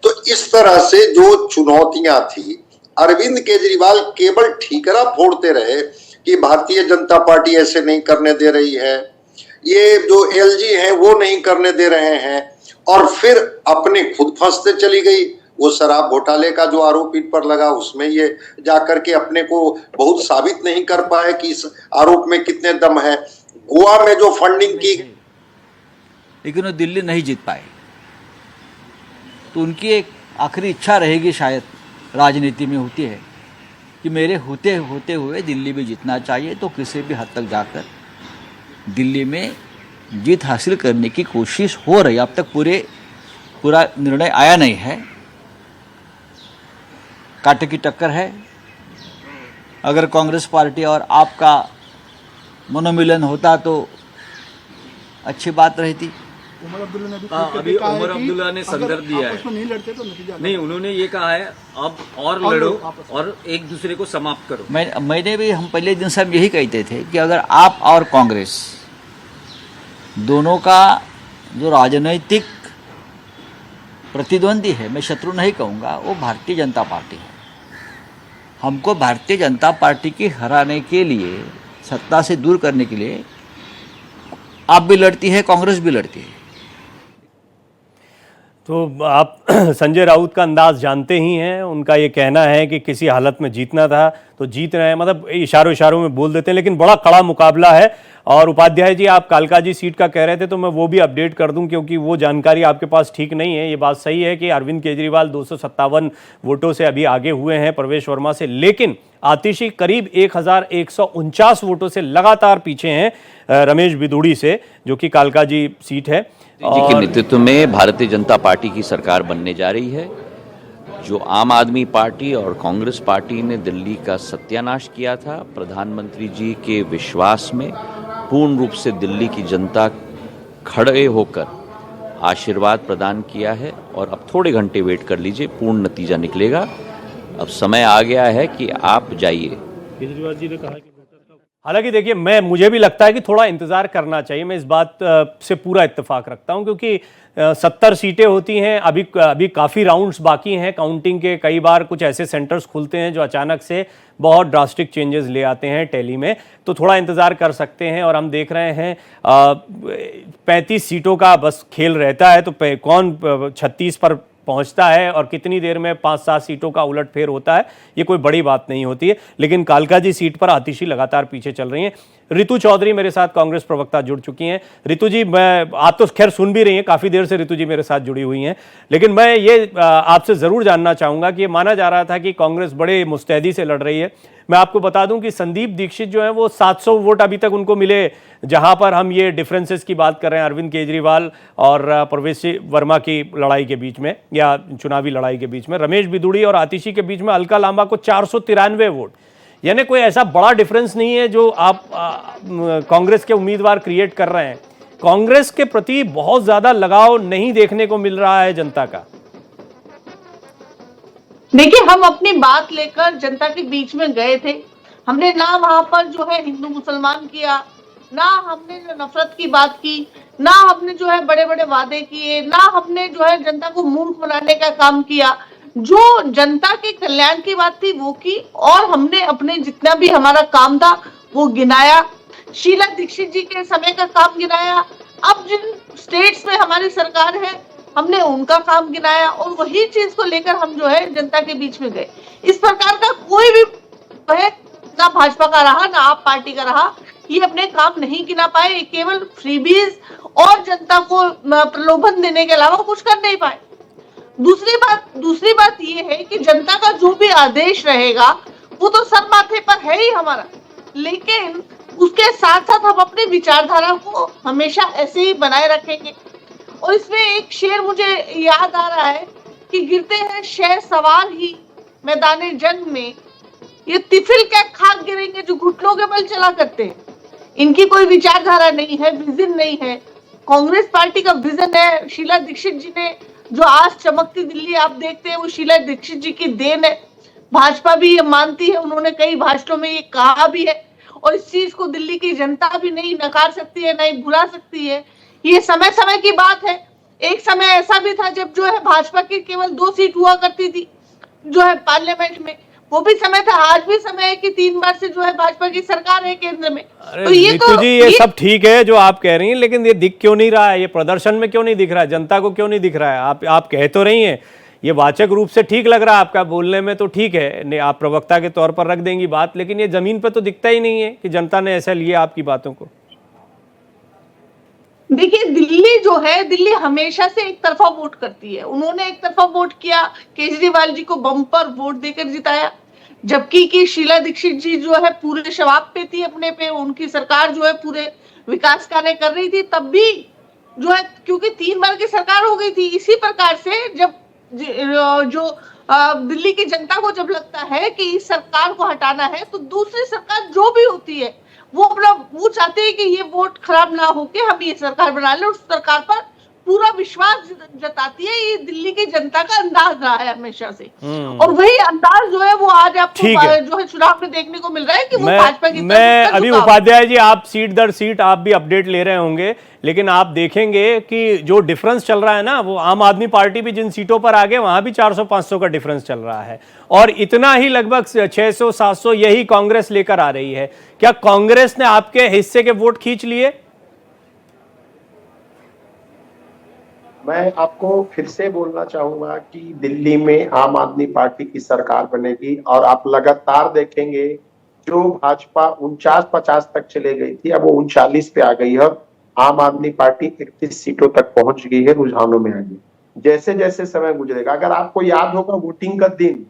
तो इस तरह से जो चुनौतियां थी, अरविंद केजरीवाल केवल ठीकरा फोड़ते रहे कि भारतीय जनता पार्टी ऐसे नहीं करने दे रही है, ये जो एलजी है वो नहीं करने दे रहे हैं, और फिर अपने खुद फंसते चली गई। वो शराब घोटाले का जो आरोप इन पर लगा, उसमें ये जाकर के अपने को बहुत साबित नहीं कर पाए कि इस आरोप में कितने दम है। गोवा में जो फंडिंग की, लेकिन वो दिल्ली नहीं जीत पाए, तो उनकी एक आखिरी इच्छा रहेगी, शायद राजनीति में होती है, कि मेरे होते हुए दिल्ली में जीतना चाहिए। तो किसी भी हद तक जाकर दिल्ली में जीत हासिल करने की कोशिश हो रही। अब तक पूरा निर्णय आया नहीं है, कांटे की टक्कर है। अगर कांग्रेस पार्टी और आपका मनोमिलन होता तो अच्छी बात रहती। अभी उमर अब्दुल्ला ने संदर्भ दिया है, नहीं लड़ते तो नतीजा नहीं, उन्होंने ये कहा है अब और लड़ो और एक दूसरे को समाप्त करो। मैंने भी, हम पहले दिन से हम यही कहते थे कि अगर आप और कांग्रेस दोनों का जो राजनीतिक प्रतिद्वंदी है, मैं शत्रु नहीं कहूँगा, वो भारतीय जनता पार्टी है। हमको भारतीय जनता पार्टी की हराने के लिए, सत्ता से दूर करने के लिए आप भी लड़ती है, कांग्रेस भी लड़ती है। तो आप संजय राउत का अंदाज जानते ही हैं। उनका ये कहना है कि किसी हालत में जीतना था तो जीत रहे हैं, मतलब इशारों में बोल देते हैं, लेकिन बड़ा कड़ा मुकाबला है। और उपाध्याय जी, आप कालकाजी सीट का कह रहे थे, तो मैं वो भी अपडेट कर दूं, क्योंकि वो जानकारी आपके पास ठीक नहीं है। ये बात सही है कि अरविंद केजरीवाल 257 वोटों से अभी आगे हुए हैं प्रवेश वर्मा से, लेकिन आतिशी करीब 1149 वोटों से लगातार पीछे हैं रमेश बिधूड़ी से, जो कि कालकाजी सीट है। जी के नेतृत्व में भारतीय जनता पार्टी की सरकार बनने जा रही है। जो आम आदमी पार्टी और कांग्रेस पार्टी ने दिल्ली का सत्यानाश किया था, प्रधानमंत्री जी के विश्वास में पूर्ण रूप से दिल्ली की जनता खड़े होकर आशीर्वाद प्रदान किया है। और अब थोड़े घंटे वेट कर लीजिए, पूर्ण नतीजा निकलेगा। अब समय आ गया है कि आप जाइए। केजरीवाल जी ने कहा कि हालांकि देखिए, मुझे भी लगता है कि थोड़ा इंतजार करना चाहिए। मैं इस बात से पूरा इत्तेफाक रखता हूं, क्योंकि 70 सीटें होती हैं, अभी काफ़ी राउंड्स बाकी हैं काउंटिंग के। कई बार कुछ ऐसे सेंटर्स खुलते हैं जो अचानक से बहुत ड्रास्टिक चेंजेस ले आते हैं टैली में, तो थोड़ा इंतज़ार कर सकते हैं। और हम देख रहे हैं 35 सीटों का बस खेल रहता है, तो कौन 36 पर पहुंचता है और कितनी देर में 5-7 सीटों का उलटफेर होता है, ये कोई बड़ी बात नहीं होती है। लेकिन कालकाजी सीट पर आतिशी लगातार पीछे चल रही हैं। रितु चौधरी मेरे साथ कांग्रेस प्रवक्ता जुड़ चुकी हैं। रितु जी, आप तो खैर सुन भी रही हैं, काफ़ी देर से रितु जी मेरे साथ जुड़ी हुई हैं, लेकिन मैं ये आपसे ज़रूर जानना चाहूँगा कि ये माना जा रहा था कि कांग्रेस बड़े मुस्तैदी से लड़ रही है। मैं आपको बता दूं कि संदीप दीक्षित जो है वो 700 वोट अभी तक उनको मिले, जहां पर हम ये डिफरेंसेस की बात कर रहे हैं अरविंद केजरीवाल और प्रवेश वर्मा की लड़ाई के बीच में, या चुनावी लड़ाई के बीच में। रमेश बिधूड़ी और आतिशी के बीच में अलका लांबा को 493 वोट, यानी कोई ऐसा बड़ा डिफरेंस नहीं है जो आप कांग्रेस के उम्मीदवार क्रिएट कर रहे हैं। कांग्रेस के प्रति बहुत ज्यादा लगाव नहीं देखने को मिल रहा है जनता का। देखिए, हम अपनी बात लेकर जनता के बीच में गए थे। हमने ना वहां पर जो है हिंदू मुसलमान किया, ना हमने जो नफरत की बात की, ना हमने जो है बड़े बड़े वादे किए, ना हमने जो है जनता को मूर्ख बनाने का काम किया। जो जनता के कल्याण की बात थी वो की, और हमने अपने जितना भी हमारा काम था वो गिनाया। शीला दीक्षित जी के समय का काम गिनाया। अब जिन स्टेट्स में हमारी सरकार है, हमने उनका काम गिनाया, और वही चीज को लेकर हम जो है जनता के बीच में गए। इस प्रकार का कोई भी है ना भाजपा का रहा, ना आप पार्टी का रहा, ये अपने काम नहीं गिना पाए, केवल फ्रीबीज और जनता को प्रलोभन देने के अलावा कुछ कर नहीं पाए। दूसरी बात ये है कि जनता का जो भी आदेश रहेगा वो तो सर माथे पर है ही हमारा, लेकिन उसके साथ साथ हम अपने विचारधारा को हमेशा ऐसे ही बनाए रखेंगे। और इसमें एक शेर मुझे याद आ रहा है कि गिरते हैं शहर सवार ही मैदाने जंग में, ये तिफिल क्या खाक गिरेंगे जो घुटनों के बल चला करते हैं। इनकी कोई विचारधारा नहीं है, विजन नहीं है। कांग्रेस पार्टी का विजन है। शीला दीक्षित जी ने जो आज चमकती दिल्ली आप देखते हैं वो शीला दीक्षित जी की देन है। भाजपा भी ये मानती है, उन्होंने कई भाषणों में ये कहा भी है, और इस चीज को दिल्ली की जनता भी नहीं नकार सकती है, नहीं भुला सकती है। ये समय समय की बात है। एक समय ऐसा भी था जब जो है भाजपा की केवल 2 सीट हुआ करती थी जो है पार्लियामेंट में, वो भी समय था। आज भी समय है कि 3 बार से जो है भाजपा की सरकार है केंद्र में। तो ये सब ठीक है जो आप कह रही हैं, लेकिन ये दिख क्यों नहीं रहा है? ये प्रदर्शन में क्यों नहीं दिख रहा है? जनता को क्यों नहीं दिख रहा है? आप कह तो रही हैं, ये वाचक रूप से ठीक लग रहा है, आपका बोलने में तो ठीक है, आप प्रवक्ता के तौर पर रख देंगी बात, लेकिन ये जमीन पर तो दिखता ही नहीं है कि जनता ने ऐसा लिया आपकी बातों को। देखिए, दिल्ली जो है, दिल्ली हमेशा से एक तरफा वोट करती है। उन्होंने एक तरफा वोट किया, केजरीवाल जी को बम्पर वोट देकर जिताया, जबकि कि शीला दीक्षित जी जो है पूरे शवाब पे थी अपने पे, उनकी सरकार जो है पूरे विकास कार्य कर रही थी, तब भी जो है क्योंकि 3 बार की सरकार हो गई थी। इसी प्रकार से जब जो दिल्ली की जनता को जब लगता है कि इस सरकार को हटाना है, तो दूसरी सरकार जो भी होती है वो चाहते हैं कि ये वोट खराब ना होके हम ये सरकार बना लें। उस सरकार पर पूरा विश्वास जताती है। ये दिल्ली की जनता का अंदाज रहा है हमेशा से, और वही अंदाज जो है वो आज आपको जो है चुनाव में देखने को मिल रहा है कि वो भाजपा की मैं अभी उपाध्याय जी, आप सीट दर सीट आप भी अपडेट ले रहे होंगे, लेकिन आप देखेंगे कि जो डिफरेंस चल रहा है ना, वो आम आदमी पार्टी भी जिन सीटों पर आगे वहां भी 400-500 का डिफरेंस चल रहा है, और इतना ही लगभग 600-700 यही कांग्रेस लेकर आ रही है। क्या कांग्रेस ने आपके हिस्से के वोट खींच लिए? मैं आपको फिर से बोलना चाहूंगा कि दिल्ली में आम आदमी पार्टी की सरकार बनेगी, और आप लगातार देखेंगे जो भाजपा 49-50 तक चले गई थी, अब वो 39 पे आ गई है। आम आदमी पार्टी 31 सीटों तक पहुंच गई है, रुझानों में आ गई। जैसे जैसे समय गुजरेगा, अगर आपको याद होगा वोटिंग का दिन,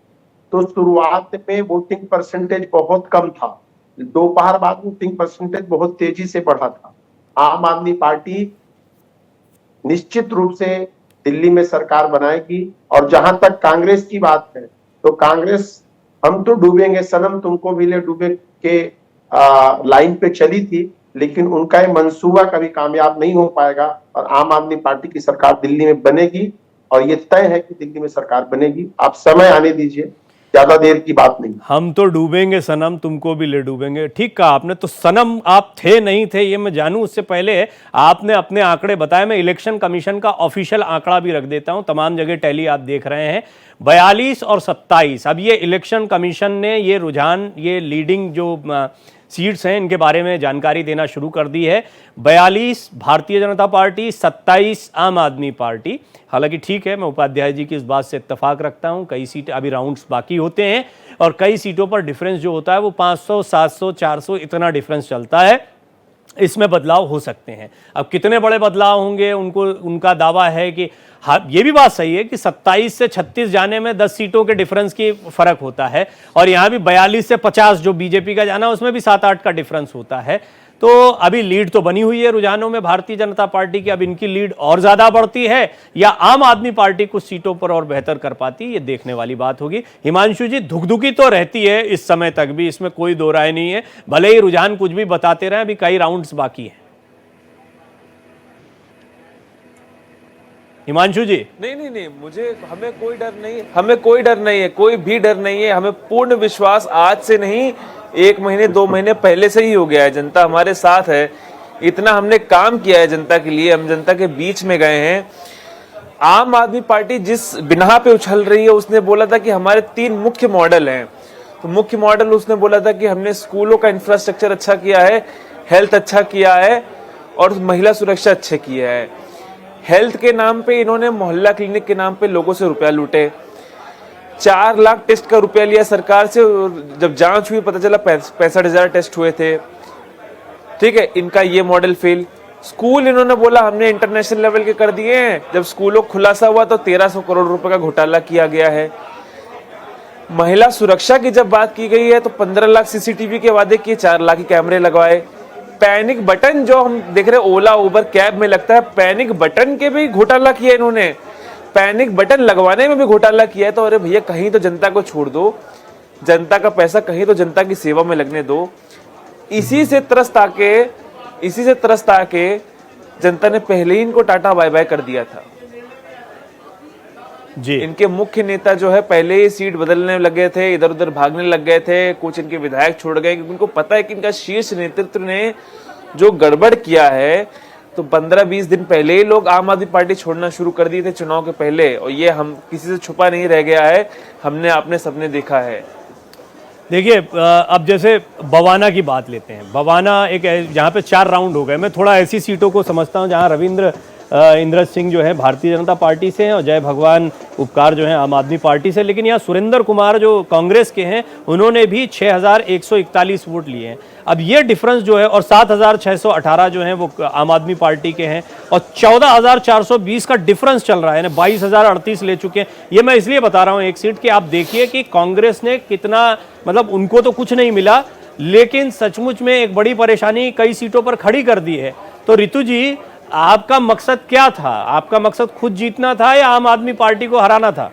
तो शुरुआत में वोटिंग परसेंटेज बहुत कम था, दोपहर बाद वोटिंग परसेंटेज बहुत तेजी से बढ़ा था। आम आदमी पार्टी निश्चित रूप से दिल्ली में सरकार बनाएगी। और जहां तक कांग्रेस की बात है, तो कांग्रेस हम तो डूबेंगे सनम तुमको भी ले डूबे के लाइन पे चली थी, लेकिन उनका ये मंसूबा कभी कामयाब नहीं हो पाएगा, और आम आदमी पार्टी की सरकार दिल्ली में बनेगी, और ये तय है कि दिल्ली में सरकार बनेगी। आप समय आने दीजिए, ज्यादा देर की बात नहीं। हम तो डूबेंगे सनम तुमको भी ले डूबेंगे, ठीक कहा आपने। तो सनम आप थे नहीं थे ये मैं जानूं, उससे पहले आपने अपने आंकड़े बताए। मैं इलेक्शन कमीशन का ऑफिशियल आंकड़ा भी रख देता हूं, तमाम जगह टैली आप देख रहे हैं, 42 और 27। अब ये इलेक्शन कमीशन ने ये रुझान, ये लीडिंग जो सीट्स हैं, इनके बारे में जानकारी देना शुरू कर दी है। 42 भारतीय जनता पार्टी, 27 आम आदमी पार्टी। हालांकि ठीक है, मैं उपाध्याय जी की इस बात से इत्तेफाक रखता हूं, कई सीटें अभी राउंड्स बाकी होते हैं, और कई सीटों पर डिफरेंस जो होता है वो 500, 700, 400 इतना डिफरेंस चलता है। इसमें बदलाव हो सकते हैं। अब कितने बड़े बदलाव होंगे, उनका दावा है कि हाँ, ये भी बात सही है कि 27 से 36 जाने में 10 सीटों के डिफरेंस की फर्क होता है, और यहाँ भी 42 से 50 जो बीजेपी का जाना उसमें भी 7-8 का डिफरेंस होता है। तो अभी लीड तो बनी हुई है रुझानों में भारतीय जनता पार्टी की। अब इनकी लीड और ज्यादा बढ़ती है या आम आदमी पार्टी कुछ सीटों पर और बेहतर कर पाती है, ये देखने वाली बात होगी। हिमांशु जी, धुकधुकी तो रहती है इस समय तक भी, इसमें कोई दो राय नहीं है, भले ही रुझान कुछ भी बताते रहे, अभी कई राउंड्स बाकी है। हिमांशु जी? नहीं, हमें कोई डर नहीं है, हमें कोई डर नहीं है, कोई भी डर नहीं है। हमें पूर्ण विश्वास आज से नहीं, 1 महीने 2 महीने पहले से ही हो गया है। जनता हमारे साथ है, इतना हमने काम किया है जनता के लिए, हम जनता के बीच में गए हैं। आम आदमी पार्टी जिस बिना पे उछल रही है, उसने बोला था कि हमारे 3 मुख्य मॉडल हैं। तो मुख्य मॉडल उसने बोला था कि हमने स्कूलों का इंफ्रास्ट्रक्चर अच्छा किया है, हेल्थ अच्छा किया है, और महिला सुरक्षा अच्छे किया है। हेल्थ के नाम पे इन्होंने मोहल्ला क्लिनिक के नाम पे लोगों से रुपया लूटे, 4 लाख टेस्ट का रुपया लिया सरकार से, जब जांच हुई पता चला 65,000 टेस्ट हुए थे। ठीक है, इनका ये मॉडल फेल। स्कूल इन्होंने बोला हमने इंटरनेशनल लेवल के कर दिए हैं, जब स्कूलों खुलासा हुआ तो 1300 करोड़ रुपए का घोटाला किया गया है। महिला सुरक्षा की जब बात की गई है तो 15 लाख सीसीटीवी के वादे किए, 4 लाख के कैमरे लगवाए। पैनिक बटन जो हम देख रहे हैं ओला उबर कैब में लगता है, पैनिक बटन के भी घोटाला किया इन्होंने, पैनिक बटन लगवाने में भी घोटाला किया है। तो अरे भैया कहीं तो जनता को छोड़ दो, जनता का पैसा कहीं तो जनता की सेवा में लगने दो। इसी से त्रस्त आके जनता ने पहले ही इनको टाटा बाय बाय कर दिया था जी। इनके मुख्य नेता जो है पहले ही सीट बदलने लगे थे, इधर उधर भागने लग गए थे, कुछ इनके विधायक छोड़ गए क्योंकि उनको पता है कि इनका शीर्ष नेतृत्व ने जो गड़बड़ किया है। तो 15-20 दिन पहले ही लोग आम आदमी पार्टी छोड़ना शुरू कर दिए थे चुनाव के पहले, और ये हम किसी से छुपा नहीं रह गया है, हमने अपने सपने देखा है। देखिए अब जैसे बवाना की बात लेते हैं, बवाना एक जहाँ पे 4 राउंड हो गए। मैं थोड़ा ऐसी सीटों को समझता हूँ जहाँ रविंद्र इंद्रज सिंह जो है भारतीय जनता पार्टी से हैं और जय भगवान उपकार जो है आम आदमी पार्टी से, लेकिन यहाँ सुरेंद्र कुमार जो कांग्रेस के हैं उन्होंने भी 6141 वोट लिए हैं। अब ये डिफरेंस जो है, और 7618 जो हैं वो आम आदमी पार्टी के हैं, और 14420 का डिफरेंस चल रहा है ना, 22038 ले चुके हैं। ये मैं इसलिए बता रहा हूँ एक सीट कि आप देखिए कि कांग्रेस ने कितना, मतलब उनको तो कुछ नहीं मिला, लेकिन सचमुच में एक बड़ी परेशानी कई सीटों पर खड़ी कर दी है। तो रितु जी, आपका मकसद क्या था? आपका मकसद खुद जीतना था या आम आदमी पार्टी को हराना था?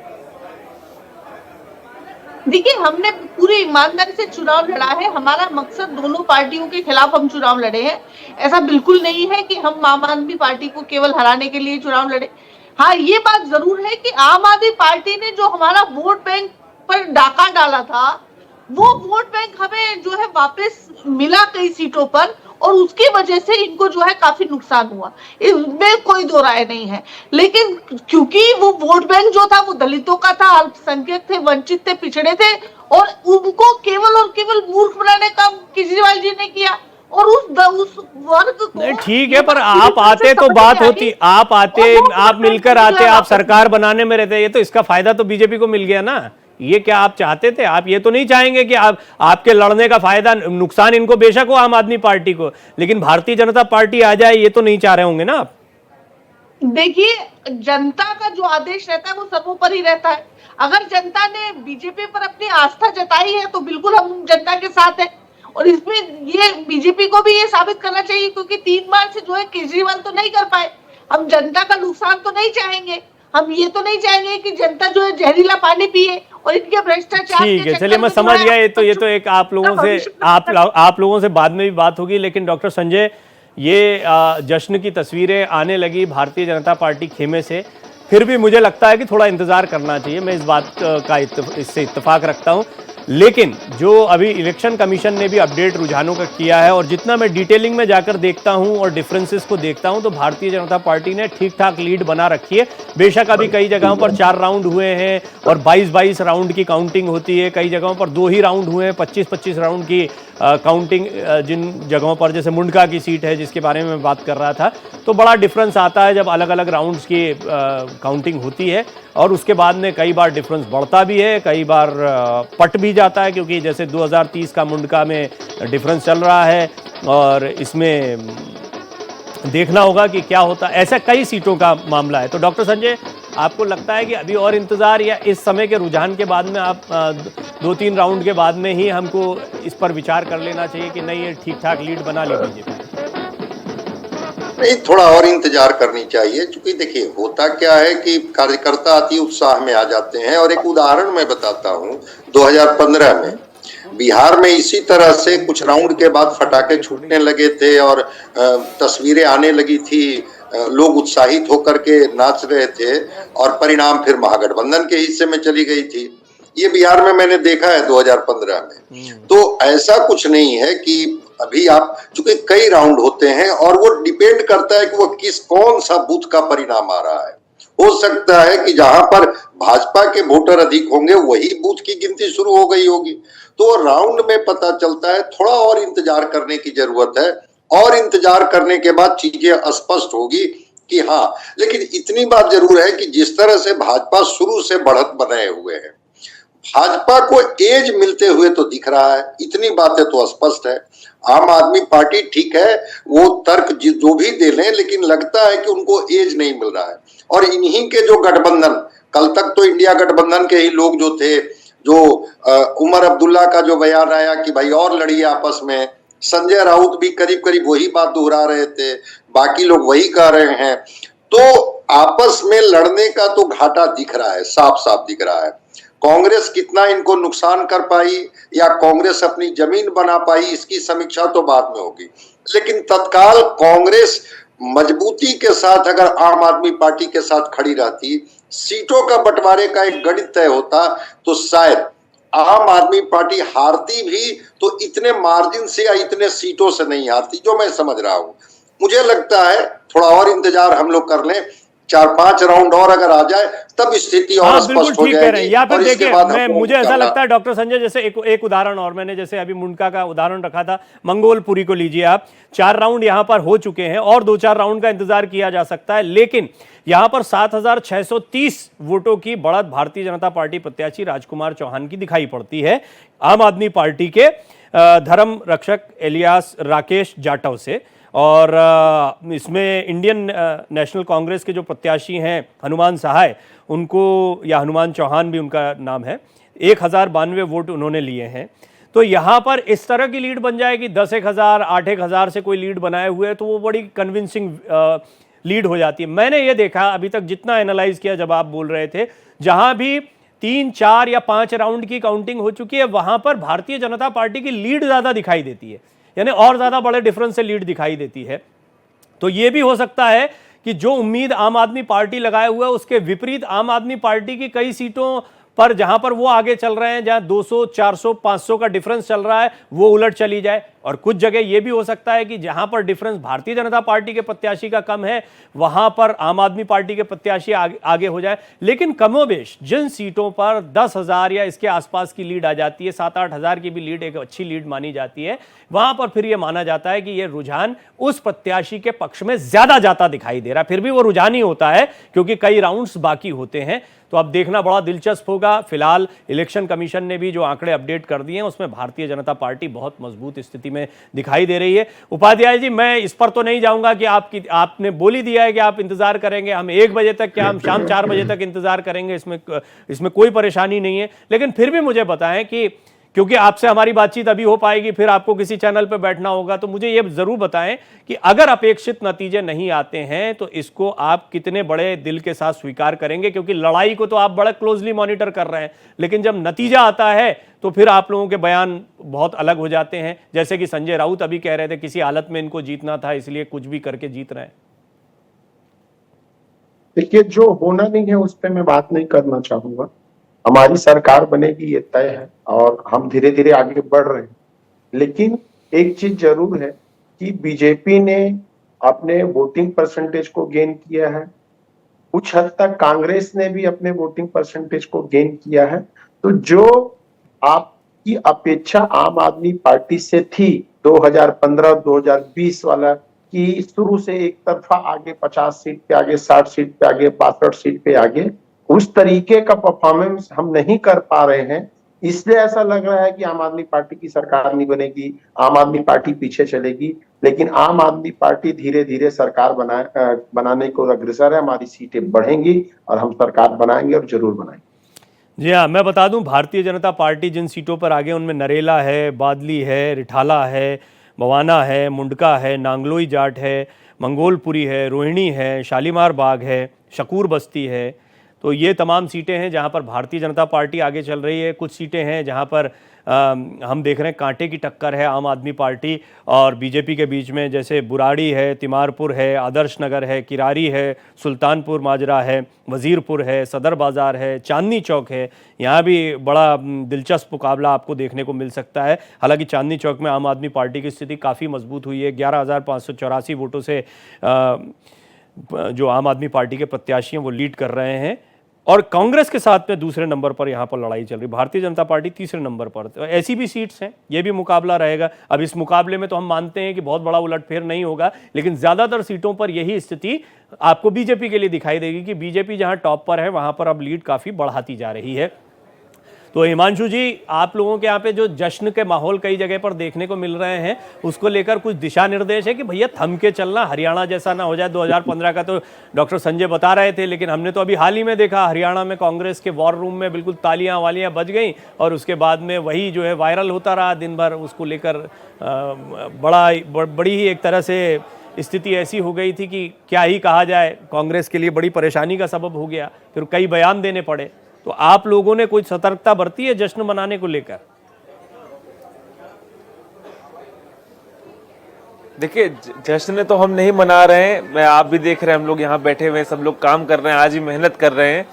देखिए, हमने पूरी ईमानदारी से चुनाव लड़ा है। हमारा मकसद दोनों पार्टियों के खिलाफ हम चुनाव लड़े हैं। ऐसा बिल्कुल नहीं है कि हम आम आदमी पार्टी को केवल हराने के लिए चुनाव लड़े। हाँ, ये बात जरूर है कि आम आदमी पार्टी ने जो हमारा वोट बैंक पर डाका डाला था, वो वोट बैंक हमें जो है वापस मिला कई सीटों पर, और उसकी वजह से इनको जो है काफी नुकसान हुआ, इसमें कोई दो राय नहीं है। लेकिन क्योंकि वो वोट बैंक जो था वो दलितों का था, अल्पसंख्यक थे, वंचित थे, पिछड़े थे, और उनको केवल और केवल मूर्ख बनाने का केजरीवाल जी ने किया। और उस वर्ग को ठीक है, पर आप आते तो बात होती, आप मिलकर आते, आप सरकार बनाने में रहते, ये तो इसका फायदा तो बीजेपी को मिल गया ना। ये क्या आप चाहते थे? आप ये तो नहीं चाहेंगे कि आपके लड़ने का फायदा, नुकसान इनको बेशक हो आम आदमी पार्टी को, लेकिन भारतीय जनता पार्टी आ जाए, ये तो नहीं चाह रहे होंगे ना आप? देखिए, जनता का जो आदेश रहता है वो सर्वोपरि रहता है। अगर जनता ने बीजेपी पर अपनी आस्था जताई है तो बिल्कुल हम जनता के साथ हैं, और इसमें ये बीजेपी को भी ये साबित करना चाहिए, क्योंकि 3 बार से जो है केजरीवाल तो नहीं कर पाए। हम जनता का नुकसान तो नहीं चाहेंगे, हम ये तो नहीं चाहेंगे कि जनता जो है जहरीला पानी पिए और इनके भ्रष्टाचार। ठीक है, चलिए मैं समझ गया। ये तो एक आप लोगों से बाद में भी बात होगी, लेकिन डॉक्टर संजय, ये जश्न की तस्वीरें आने लगी भारतीय जनता पार्टी खेमे से, फिर भी मुझे लगता है कि थोड़ा इंतजार करना चाहिए। मैं इस बात का इससे इत्तेफाक रखता हूं, लेकिन जो अभी इलेक्शन कमीशन ने भी अपडेट रुझानों का किया है, और जितना मैं डिटेलिंग में जाकर देखता हूं और डिफरेंसेस को देखता हूं, तो भारतीय जनता पार्टी ने ठीक ठाक लीड बना रखी है। बेशक अभी कई जगहों पर 4 राउंड हुए हैं और 22-22 राउंड की काउंटिंग होती है, कई जगहों पर 2 ही राउंड हुए हैं, 25-25 राउंड की काउंटिंग जिन जगहों पर, जैसे मुंडका की सीट है जिसके बारे में मैं बात कर रहा था, तो बड़ा डिफरेंस आता है जब अलग अलग राउंड्स की काउंटिंग होती है, और उसके बाद में कई बार डिफरेंस बढ़ता भी है, कई बार पट भी जाता है, क्योंकि जैसे 2030 का मुंडका में डिफरेंस चल रहा है, और इसमें देखना होगा कि क्या होता है। ऐसा कई सीटों का मामला है। तो डॉक्टर संजय, आपको लगता है कि अभी और इंतजार, या इस समय के रुझान के बाद में आप 2-3 राउंड के बाद में ही हमको इस पर विचार कर लेना चाहिए कि नहीं, ये ठीक ठाक लीड बना ली बीजेपी? नहीं, थोड़ा और इंतजार करनी चाहिए, क्योंकि देखिए होता क्या है कि कार्यकर्ता अति उत्साह में आ जाते हैं। और एक उदाहरण मैं बताता हूँ, 2015 में बिहार में इसी तरह से कुछ राउंड के बाद फटाके छूटने लगे थे और तस्वीरें आने लगी थी, लोग उत्साहित होकर के नाच रहे थे, और परिणाम फिर महागठबंधन के हिस्से में चली गई थी। ये बिहार में मैंने देखा है 2015 में। तो ऐसा कुछ नहीं है कि अभी आप, चूंकि कई राउंड होते हैं और वो डिपेंड करता है कि वो कौन सा बूथ का परिणाम आ रहा है। हो सकता है कि जहां पर भाजपा के वोटर अधिक होंगे वही बूथ की गिनती शुरू हो गई होगी, तो राउंड में पता चलता है। थोड़ा और इंतजार करने की जरूरत है, और इंतजार करने के बाद चीजें स्पष्ट होगी कि हाँ। लेकिन इतनी बात जरूर है कि जिस तरह से भाजपा शुरू से बढ़त बनाए हुए है, भाजपा को एज मिलते हुए तो दिख रहा है, इतनी बातें तो स्पष्ट है। आम आदमी पार्टी ठीक है, वो तर्क जो भी दे लें, लेकिन लगता है कि उनको एज नहीं मिल रहा है। और इन्हीं के जो गठबंधन, कल तक तो इंडिया गठबंधन के ही लोग जो थे, जो उमर अब्दुल्ला का जो बयान आया कि भाई और लड़िए आपस में, संजय राउत भी करीब करीब वही बात दोहरा रहे थे, बाकी लोग वही कह रहे हैं, तो आपस में लड़ने का तो घाटा दिख रहा है, साफ साफ दिख रहा है। कांग्रेस कितना इनको नुकसान कर पाई या कांग्रेस अपनी जमीन बना पाई, इसकी समीक्षा तो बाद में होगी, लेकिन तत्काल कांग्रेस मजबूती के साथ अगर आम आदमी पार्टी के साथ खड़ी रहती, सीटों का बंटवारे का एक गणित तय होता, तो शायद आम आदमी पार्टी हारती भी तो इतने मार्जिन से या इतने सीटों से नहीं हारती, जो मैं समझ रहा हूं। मुझे लगता है थोड़ा और इंतजार हम लोग कर लें, 4-5 राउंड और अगर आ जाए तब स्थिति और स्पष्ट हो जाएगी। या फिर और इसके देखिए, बाद मैं हमको मुझे ऐसा करना- लगता है डॉक्टर संजय, जैसे एक उदाहरण और, मैंने जैसे अभी मुंडका का उदाहरण रखा था, मंगोलपुरी को लीजिए आप, 4 राउंड यहां पर हो चुके हैं और 2-4 राउंड का इंतजार किया जा सकता है, लेकिन यहां पर 7,630 वोटों की बढ़त भारतीय जनता पार्टी प्रत्याशी राजकुमार चौहान की दिखाई पड़ती है आम आदमी पार्टी के धर्म रक्षक इलियास राकेश जाटव से। और इसमें इंडियन नेशनल कांग्रेस के जो प्रत्याशी हैं हनुमान सहाय, उनको, या हनुमान चौहान भी उनका नाम है, 1092 वोट उन्होंने लिए हैं। तो यहाँ पर इस तरह की लीड बन जाएगी, 10-1000, 8-1000 से कोई लीड बनाए हुए, तो वो बड़ी कन्विंसिंग लीड हो जाती है। मैंने ये देखा अभी तक जितना एनालाइज किया, जब आप बोल रहे थे, जहां भी 3, 4 या 5 राउंड की काउंटिंग हो चुकी है, वहां पर भारतीय जनता पार्टी की लीड ज्यादा दिखाई देती है, यानी और ज्यादा बड़े डिफरेंस से लीड दिखाई देती है। तो यह भी हो सकता है कि जो उम्मीद आम आदमी पार्टी लगाए हुआ है, उसके विपरीत आम आदमी पार्टी की कई सीटों पर जहां पर वो आगे चल रहे हैं, जहां 200, 400, 500 का डिफरेंस चल रहा है, वो उलट चली जाए। और कुछ जगह यह भी हो सकता है कि जहां पर डिफरेंस भारतीय जनता पार्टी के प्रत्याशी का कम है, वहां पर आम आदमी पार्टी के प्रत्याशी आगे हो जाए। लेकिन कमोबेश जिन सीटों पर 10,000 या इसके आसपास की लीड आ जाती है, 7-8 हज़ार की भी लीड एक अच्छी लीड मानी जाती है, वहां पर फिर यह माना जाता है कि यह रुझान उस प्रत्याशी के पक्ष में ज्यादा जाता दिखाई दे रहा है। फिर भी वो रुझान ही होता है, क्योंकि कई राउंड्स बाकी होते हैं। तो अब देखना बड़ा दिलचस्प होगा। फिलहाल इलेक्शन कमीशन ने भी जो आंकड़े अपडेट कर दिए हैं, उसमें भारतीय जनता पार्टी बहुत मजबूत स्थिति में दिखाई दे रही है। उपाध्याय जी, मैं इस पर तो नहीं जाऊंगा कि आपने बोल ही दिया है कि आप इंतजार करेंगे, हम 1 बजे तक, क्या हम शाम 4 बजे तक इंतजार करेंगे, इसमें कोई परेशानी नहीं है। लेकिन फिर भी मुझे बताएं कि, क्योंकि आपसे हमारी बातचीत अभी हो पाएगी, फिर आपको किसी चैनल पर बैठना होगा, तो मुझे ये जरूर बताएं कि अगर अपेक्षित नतीजे नहीं आते हैं तो इसको आप कितने बड़े दिल के साथ स्वीकार करेंगे, क्योंकि लड़ाई को तो आप बड़ा क्लोजली मॉनिटर कर रहे हैं, लेकिन जब नतीजा आता है तो फिर आप लोगों के बयान बहुत अलग हो जाते हैं। जैसे कि संजय राउत अभी कह रहे थे किसी हालत में इनको जीतना था, इसलिए कुछ भी करके जीत रहे हैं। देखिए, जो होना नहीं है उस पर मैं बात नहीं करना चाहूंगा। हमारी सरकार बनेगी, ये तय है, और हम धीरे धीरे आगे बढ़ रहे हैं। लेकिन एक चीज जरूर है कि बीजेपी ने अपने वोटिंग परसेंटेज को गेन किया है, कुछ हद तक कांग्रेस ने भी अपने वोटिंग परसेंटेज को गेन किया है। तो जो आपकी अपेक्षा आम आदमी पार्टी से थी 2015-2020 वाला, कि शुरू से एक तरफा आगे 50 सीट पे आगे, 60 सीट पे आगे, 62 सीट पे आगे, उस तरीके का परफॉर्मेंस हम नहीं कर पा रहे हैं। इसलिए ऐसा लग रहा है कि आम आदमी पार्टी की सरकार नहीं बनेगी, आम आदमी पार्टी पीछे चलेगी। लेकिन आम आदमी पार्टी धीरे धीरे सरकार बनाने को अग्रसर है। हमारी सीटें बढ़ेंगी और हम सरकार बनाएंगे, और जरूर बनाएंगे। जी हाँ, मैं बता दूं, भारतीय जनता पार्टी जिन सीटों पर आगे, उनमें नरेला है, बादली है, रिठाला है, बवाना है, मुंडका है, नांगलोई जाट है, मंगोलपुरी है, रोहिणी है, शालीमार बाग है, शकूर बस्ती है। तो ये तमाम सीटें हैं जहां पर भारतीय जनता पार्टी आगे चल रही है। कुछ सीटें हैं जहां पर हम देख रहे हैं कांटे की टक्कर है आम आदमी पार्टी और बीजेपी के बीच में, जैसे बुराड़ी है, तिमारपुर है, आदर्श नगर है, किरारी है, सुल्तानपुर माजरा है, वजीरपुर है, सदर बाज़ार है, चांदनी चौक है। यहाँ भी बड़ा दिलचस्प मुकाबला आपको देखने को मिल सकता है। हालांकि चांदनी चौक में आम आदमी पार्टी की स्थिति काफ़ी मजबूत हुई है, 11,584 वोटों से जो आम आदमी पार्टी के प्रत्याशी हैं वो लीड कर रहे हैं। और कांग्रेस के साथ में दूसरे नंबर पर यहाँ पर लड़ाई चल रही, भारतीय जनता पार्टी तीसरे नंबर पर। तो ऐसी भी सीट्स हैं, ये भी मुकाबला रहेगा। अब इस मुकाबले में तो हम मानते हैं कि बहुत बड़ा उलटफेर नहीं होगा, लेकिन ज़्यादातर सीटों पर यही स्थिति आपको बीजेपी के लिए दिखाई देगी कि बीजेपी जहाँ टॉप पर है वहाँ पर अब लीड काफ़ी बढ़ाती जा रही है। तो हिमांशु जी, आप लोगों के यहाँ पे जो जश्न के माहौल कई जगह पर देखने को मिल रहे हैं, उसको लेकर कुछ दिशा निर्देश है कि भैया थम के चलना, हरियाणा जैसा ना हो जाए। 2015 का तो डॉक्टर संजय बता रहे थे, लेकिन हमने तो अभी हाल ही में देखा हरियाणा में कांग्रेस के वॉर रूम में बिल्कुल तालियां वालियां बज गई और उसके बाद में वही जो है वायरल होता रहा दिन भर। उसको लेकर बड़ी ही एक तरह से स्थिति ऐसी हो गई थी कि क्या ही कहा जाए, कांग्रेस के लिए बड़ी परेशानी का सबब हो गया, फिर कई बयान देने पड़े। तो आप लोगों ने कोई सतर्कता बरती है जश्न मनाने को लेकर? देखिए, जश्न तो हम नहीं मना रहे हैं। मैं आप भी देख रहे हैं, हम लोग यहाँ बैठे हुए हैं, सब लोग काम कर रहे हैं, आज ही मेहनत कर रहे हैं।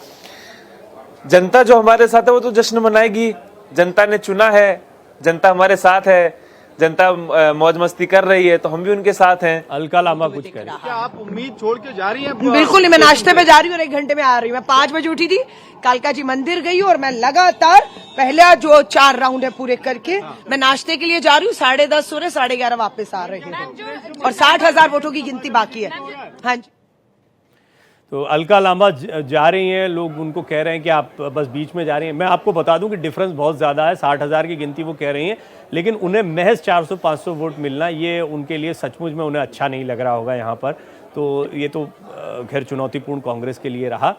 जनता जो हमारे साथ है वो तो जश्न मनाएगी। जनता ने चुना है, जनता हमारे साथ है, जनता मौज मस्ती कर रही है, तो हम भी उनके साथ हैं। अलका लांबा कुछ करें। क्या आप उम्मीद छोड़ के जा रही हैं? बिल्कुल नहीं, मैं नाश्ते पे जा रही हूँ और 1 घंटे में आ रही हूँ। मैं 5 बजे उठी थी, कालका जी मंदिर गई और मैं लगातार पहला जो 4 राउंड है पूरे करके मैं नाश्ते के लिए जा रही हूँ। 10:30 सो रहे, 11:30 वापस आ रहे हैं और 60,000 वोटों की गिनती बाकी है। हाँ जी। तो अलका लांबा जा रही हैं, लोग उनको कह रहे हैं कि आप बस बीच में जा रही हैं। मैं आपको बता दूं कि डिफरेंस बहुत ज़्यादा है, 60,000 की गिनती वो कह रही हैं, लेकिन उन्हें महज 400-500 वोट मिलना, ये उनके लिए सचमुच में उन्हें अच्छा नहीं लग रहा होगा यहाँ पर। तो ये तो खैर चुनौतीपूर्ण कांग्रेस के लिए रहा।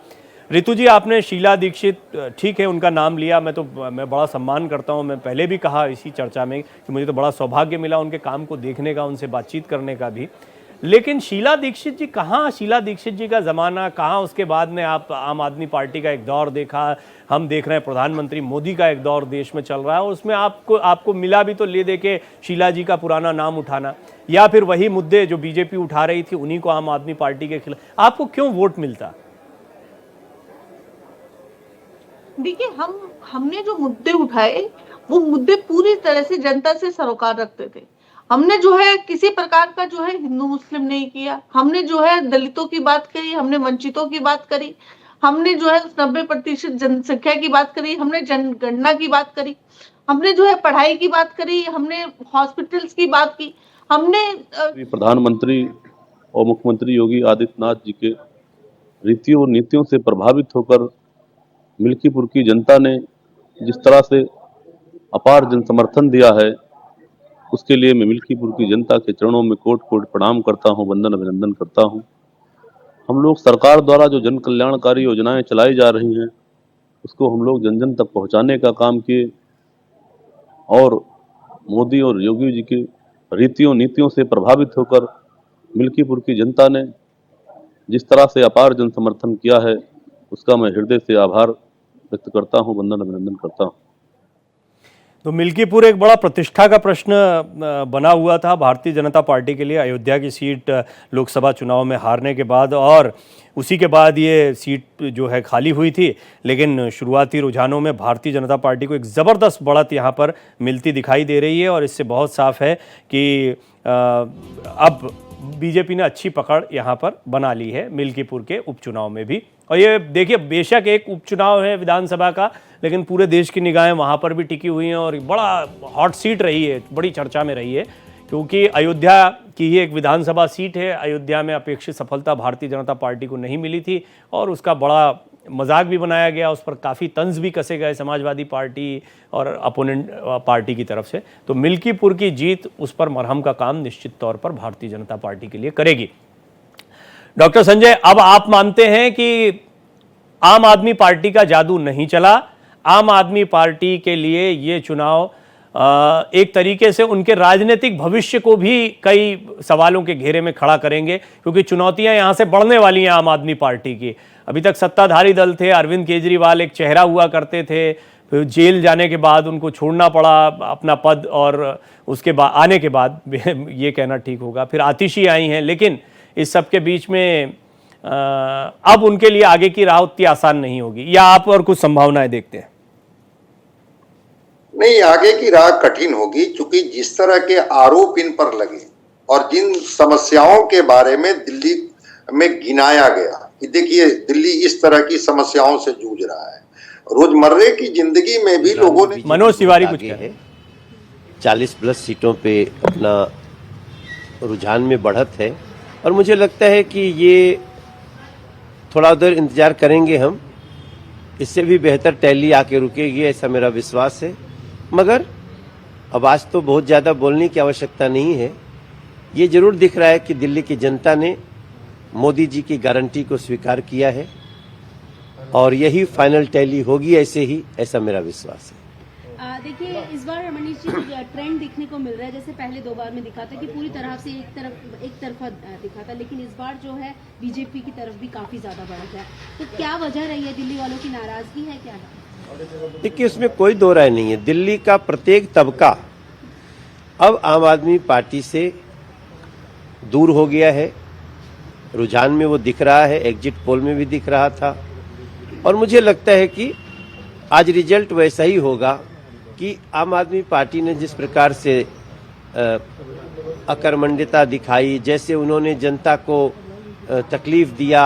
रितु जी, आपने शीला दीक्षित, ठीक है उनका नाम लिया, मैं बड़ा सम्मान करता हूँ। मैं पहले भी कहा इसी चर्चा में कि मुझे तो बड़ा सौभाग्य मिला उनके काम को देखने का, उनसे बातचीत करने का भी। लेकिन शीला दीक्षित जी कहाँ, शीला दीक्षित जी का ज़माना कहाँ? उसके बाद में आप आम आदमी पार्टी का एक दौर देखा, हम देख रहे हैं प्रधानमंत्री मोदी का एक दौर देश में चल रहा है, और उसमें आपको मिला भी तो ले दे के शीला जी का पुराना नाम उठाना, या फिर वही मुद्दे जो बीजेपी उठा रही थी उन्हीं को आम आदमी पार्टी के खिलाफ आपको क्यों वोट मिलता? देखिए, हमने जो मुद्दे उठाए वो मुद्दे पूरी तरह से जनता से सरोकार रखते थे। हमने जो है किसी प्रकार का जो है हिंदू मुस्लिम नहीं किया। हमने जो है दलितों की बात करी, हमने वंचितों की बात करी, हमने जो है 90% जनसंख्या की बात करी, हमने जनगणना की बात करी, हमने जो है पढ़ाई की बात करी, हमने हॉस्पिटल्स की बात की, हमने प्रधानमंत्री और मुख्यमंत्री योगी आदित्यनाथ जी के रीतियों और नीतियों से प्रभावित होकर मिल्कीपुर की जनता ने जिस तरह से अपार जन समर्थन दिया है, उसके लिए मैं मिल्कीपुर की जनता के चरणों में कोट कोट प्रणाम करता हूं, वंदन अभिनंदन करता हूं। हम लोग सरकार द्वारा जो जन कल्याणकारी योजनाएं चलाई जा रही हैं उसको हम लोग जन जन तक पहुंचाने का काम किए, और मोदी और योगी जी की रीतियों नीतियों से प्रभावित होकर मिल्कीपुर की जनता ने जिस तरह से अपार जन समर्थन किया है उसका मैं हृदय से आभार व्यक्त करता हूं, वंदन अभिनंदन करता हूं। तो मिल्कीपुर एक बड़ा प्रतिष्ठा का प्रश्न बना हुआ था भारतीय जनता पार्टी के लिए, अयोध्या की सीट लोकसभा चुनाव में हारने के बाद, और उसी के बाद ये सीट जो है खाली हुई थी। लेकिन शुरुआती रुझानों में भारतीय जनता पार्टी को एक ज़बरदस्त बढ़त यहाँ पर मिलती दिखाई दे रही है, और इससे बहुत साफ है कि अब बीजेपी ने अच्छी पकड़ यहाँ पर बना ली है मिल्कीपुर के उपचुनाव में भी। और ये देखिए, बेशक एक उपचुनाव है विधानसभा का, लेकिन पूरे देश की निगाहें वहाँ पर भी टिकी हुई हैं, और बड़ा हॉट सीट रही है, बड़ी चर्चा में रही है, क्योंकि अयोध्या की ही एक विधानसभा सीट है। अयोध्या में अपेक्षित सफलता भारतीय जनता पार्टी को नहीं मिली थी, और उसका बड़ा मजाक भी बनाया गया, उस पर काफ़ी तंज भी कसे गए समाजवादी पार्टी और अपोनेंट पार्टी की तरफ से। तो मिल्कीपुर की जीत उस पर मरहम का काम निश्चित तौर पर भारतीय जनता पार्टी के लिए करेगी। डॉक्टर संजय, अब आप मानते हैं कि आम आदमी पार्टी का जादू नहीं चला, आम आदमी पार्टी के लिए ये चुनाव एक तरीके से उनके राजनीतिक भविष्य को भी कई सवालों के घेरे में खड़ा करेंगे, क्योंकि चुनौतियां यहां से बढ़ने वाली हैं आम आदमी पार्टी की। अभी तक सत्ताधारी दल थे, अरविंद केजरीवाल एक चेहरा हुआ करते थे, फिर जेल जाने के बाद उनको छोड़ना पड़ा अपना पद, और उसके बाद आने के बाद ये कहना ठीक होगा, फिर आतिशी आई हैं। लेकिन इस सब के बीच में अब उनके लिए आगे की राह उतनी आसान नहीं होगी, या आप और कुछ संभावनाएं देखते हैं? नहीं, आगे की राह कठिन होगी, क्योंकि जिस तरह के आरोप इन पर लगे और जिन समस्याओं के बारे में दिल्ली में गिनाया गया कि देखिए दिल्ली इस तरह की समस्याओं से जूझ रहा है, रोजमर्रे की जिंदगी में भी लोगों ने। मनोज तिवारी कुछ कह रहे हैं। 40+ सीटों पे अपना रुझान में बढ़त है, और मुझे लगता है कि ये थोड़ा देर इंतजार करेंगे हम, इससे भी बेहतर टैली आके रुकेगी, ऐसा मेरा विश्वास है। मगर अब आज तो बहुत ज्यादा बोलने की आवश्यकता नहीं है। ये जरूर दिख रहा है कि दिल्ली की जनता ने मोदी जी की गारंटी को स्वीकार किया है और यही फाइनल टैली होगी, ऐसा मेरा विश्वास है। देखिए, इस बार मनीष जी ट्रेंड देखने को मिल रहा है, जैसे पहले 2 बार में दिखा था कि पूरी तरह से एक तरफा दिखा था, लेकिन इस बार जो है बीजेपी की तरफ भी काफी ज्यादा बढ़ गया। तो क्या वजह रही है? दिल्ली वालों की नाराजगी है क्या? देखिए, इसमें कोई दो राय नहीं है। दिल्ली का प्रत्येक तबका अब आम आदमी पार्टी से दूर हो गया है। रुझान में वो दिख रहा है, एग्जिट पोल में भी दिख रहा था, और मुझे लगता है कि आज रिजल्ट वैसा ही होगा कि आम आदमी पार्टी ने जिस प्रकार से अकर्मण्यता दिखाई, जैसे उन्होंने जनता को तकलीफ दिया,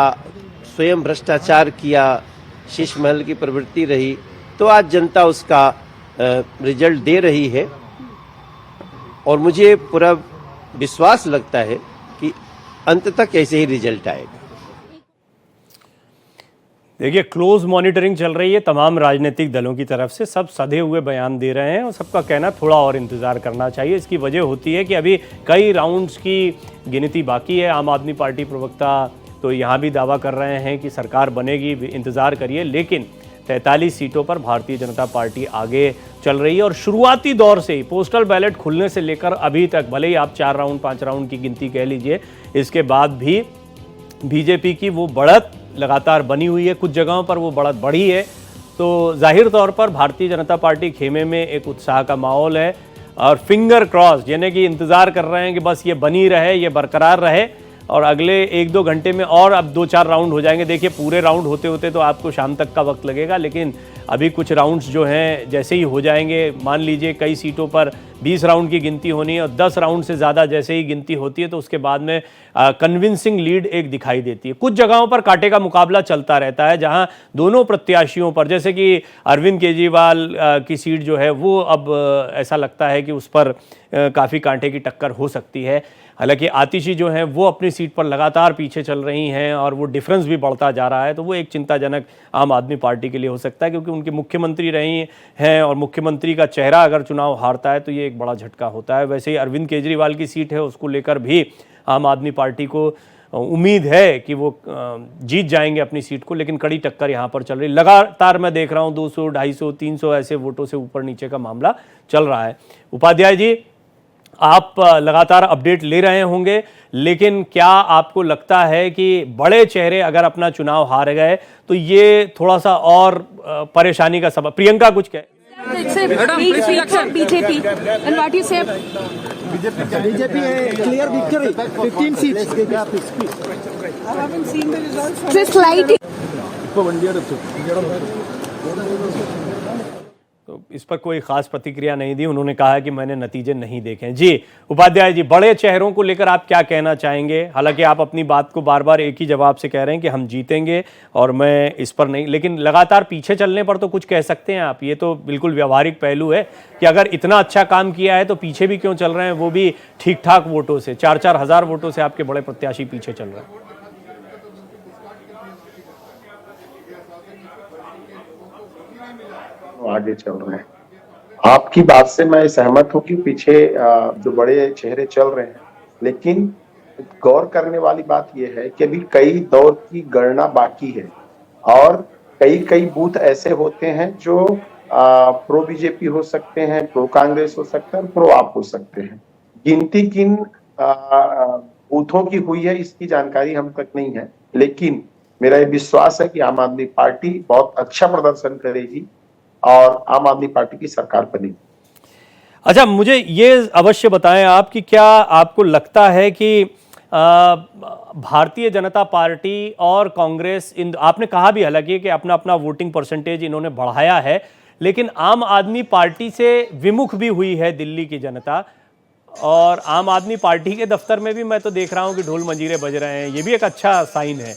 स्वयं भ्रष्टाचार किया, शीश महल की प्रवृत्ति रही, तो आज जनता उसका रिजल्ट दे रही है और मुझे पूरा विश्वास लगता है कि अंत तक ऐसे ही रिजल्ट आएगा। देखिए, क्लोज मॉनिटरिंग चल रही है तमाम राजनीतिक दलों की तरफ से, सब सधे हुए बयान दे रहे हैं और सबका कहना थोड़ा और इंतजार करना चाहिए। इसकी वजह होती है कि अभी कई राउंड्स की गिनती बाकी है। आम आदमी पार्टी प्रवक्ता तो यहाँ भी दावा कर रहे हैं कि सरकार बनेगी, इंतज़ार करिए, लेकिन 43 सीटों पर भारतीय जनता पार्टी आगे चल रही है और शुरुआती दौर से ही पोस्टल बैलेट खुलने से लेकर अभी तक, भले ही आप 4 राउंड 5 राउंड की गिनती कह लीजिए, इसके बाद भी बीजेपी की वो बढ़त लगातार बनी हुई है। कुछ जगहों पर वो बढ़त बढ़ी है, तो जाहिर तौर पर भारतीय जनता पार्टी खेमे में एक उत्साह का माहौल है और फिंगर क्रॉस, यानी कि इंतज़ार कर रहे हैं कि बस ये बनी रहे, ये बरकरार रहे और अगले 1-2 घंटे में और अब 2-4 राउंड हो जाएंगे। देखिए, पूरे राउंड होते होते तो आपको शाम तक का वक्त लगेगा, लेकिन अभी कुछ राउंड्स जो हैं जैसे ही हो जाएंगे, मान लीजिए कई सीटों पर 20 राउंड की गिनती होनी है और 10 राउंड से ज़्यादा जैसे ही गिनती होती है तो उसके बाद में कन्विंसिंग लीड एक दिखाई देती है। कुछ जगहों पर कांटे का मुकाबला चलता रहता है, जहां दोनों प्रत्याशियों पर, जैसे कि अरविंद केजरीवाल की सीट जो है वो अब ऐसा लगता है कि उस पर काफ़ी कांटे की टक्कर हो सकती है। हालांकि आतिशी जो हैं वो अपनी सीट पर लगातार पीछे चल रही हैं और वो डिफरेंस भी बढ़ता जा रहा है, तो वो एक चिंताजनक आम आदमी पार्टी के लिए हो सकता है, क्योंकि उनके मुख्यमंत्री रही हैं और मुख्यमंत्री का चेहरा अगर चुनाव हारता है तो ये एक बड़ा झटका होता है। वैसे ही अरविंद केजरीवाल की सीट है, उसको लेकर भी आम आदमी पार्टी को उम्मीद है कि वो जीत जाएंगे अपनी सीट को, लेकिन कड़ी टक्कर यहाँ पर चल रही। लगातार मैं देख रहा हूँ 200, 250, 300 ऐसे वोटों से ऊपर नीचे का मामला चल रहा है। उपाध्याय जी, आप लगातार अपडेट ले रहे होंगे, लेकिन क्या आपको लगता है कि बड़े चेहरे अगर अपना चुनाव हार गए तो ये थोड़ा सा और परेशानी का सबब? प्रियंका कुछ कहे। BJP and what you say? BJP clear victory, 15 seats. I haven't seen the results. Just light. तो इस पर कोई खास प्रतिक्रिया नहीं दी, उन्होंने कहा कि मैंने नतीजे नहीं देखे। जी उपाध्याय जी, बड़े चेहरों को लेकर आप क्या कहना चाहेंगे? हालांकि आप अपनी बात को बार बार एक ही जवाब से कह रहे हैं कि हम जीतेंगे और मैं इस पर नहीं, लेकिन लगातार पीछे चलने पर तो कुछ कह सकते हैं आप। ये तो बिल्कुल व्यवहारिक पहलू है कि अगर इतना अच्छा काम किया है तो पीछे भी क्यों चल रहे हैं, वो भी ठीक ठाक वोटों से, 4-4 हज़ार वोटों से आपके बड़े प्रत्याशी पीछे चल रहे हैं। आगे चल रहे हैं। आपकी बात से मैं सहमत हूं कि पीछे जो बड़े चेहरे चल रहे हैं, लेकिन गौर करने वाली बात यह है कि अभी कई दौर की गणना बाकी है और कई बूथ ऐसे होते हैं जो प्रो बीजेपी हो सकते हैं, प्रो कांग्रेस हो सकते हैं, प्रो आप हो सकते हैं। गिनती किन बूथों की हुई है इसकी जानकारी हम तक नहीं है, लेकिन मेरा ये विश्वास है कि आम आदमी पार्टी बहुत अच्छा प्रदर्शन करेगी और आम आदमी पार्टी की सरकार बनेगी। अच्छा, मुझे ये अवश्य बताएं आप कि क्या आपको लगता है कि भारतीय जनता पार्टी और कांग्रेस, आपने कहा भी हालांकि कि अपना अपना वोटिंग परसेंटेज इन्होंने बढ़ाया है, लेकिन आम आदमी पार्टी से विमुख भी हुई है दिल्ली की जनता, और आम आदमी पार्टी के दफ्तर में भी मैं तो देख रहा हूं कि ढोल मंजीरे बज रहे हैं। ये भी एक अच्छा साइन है।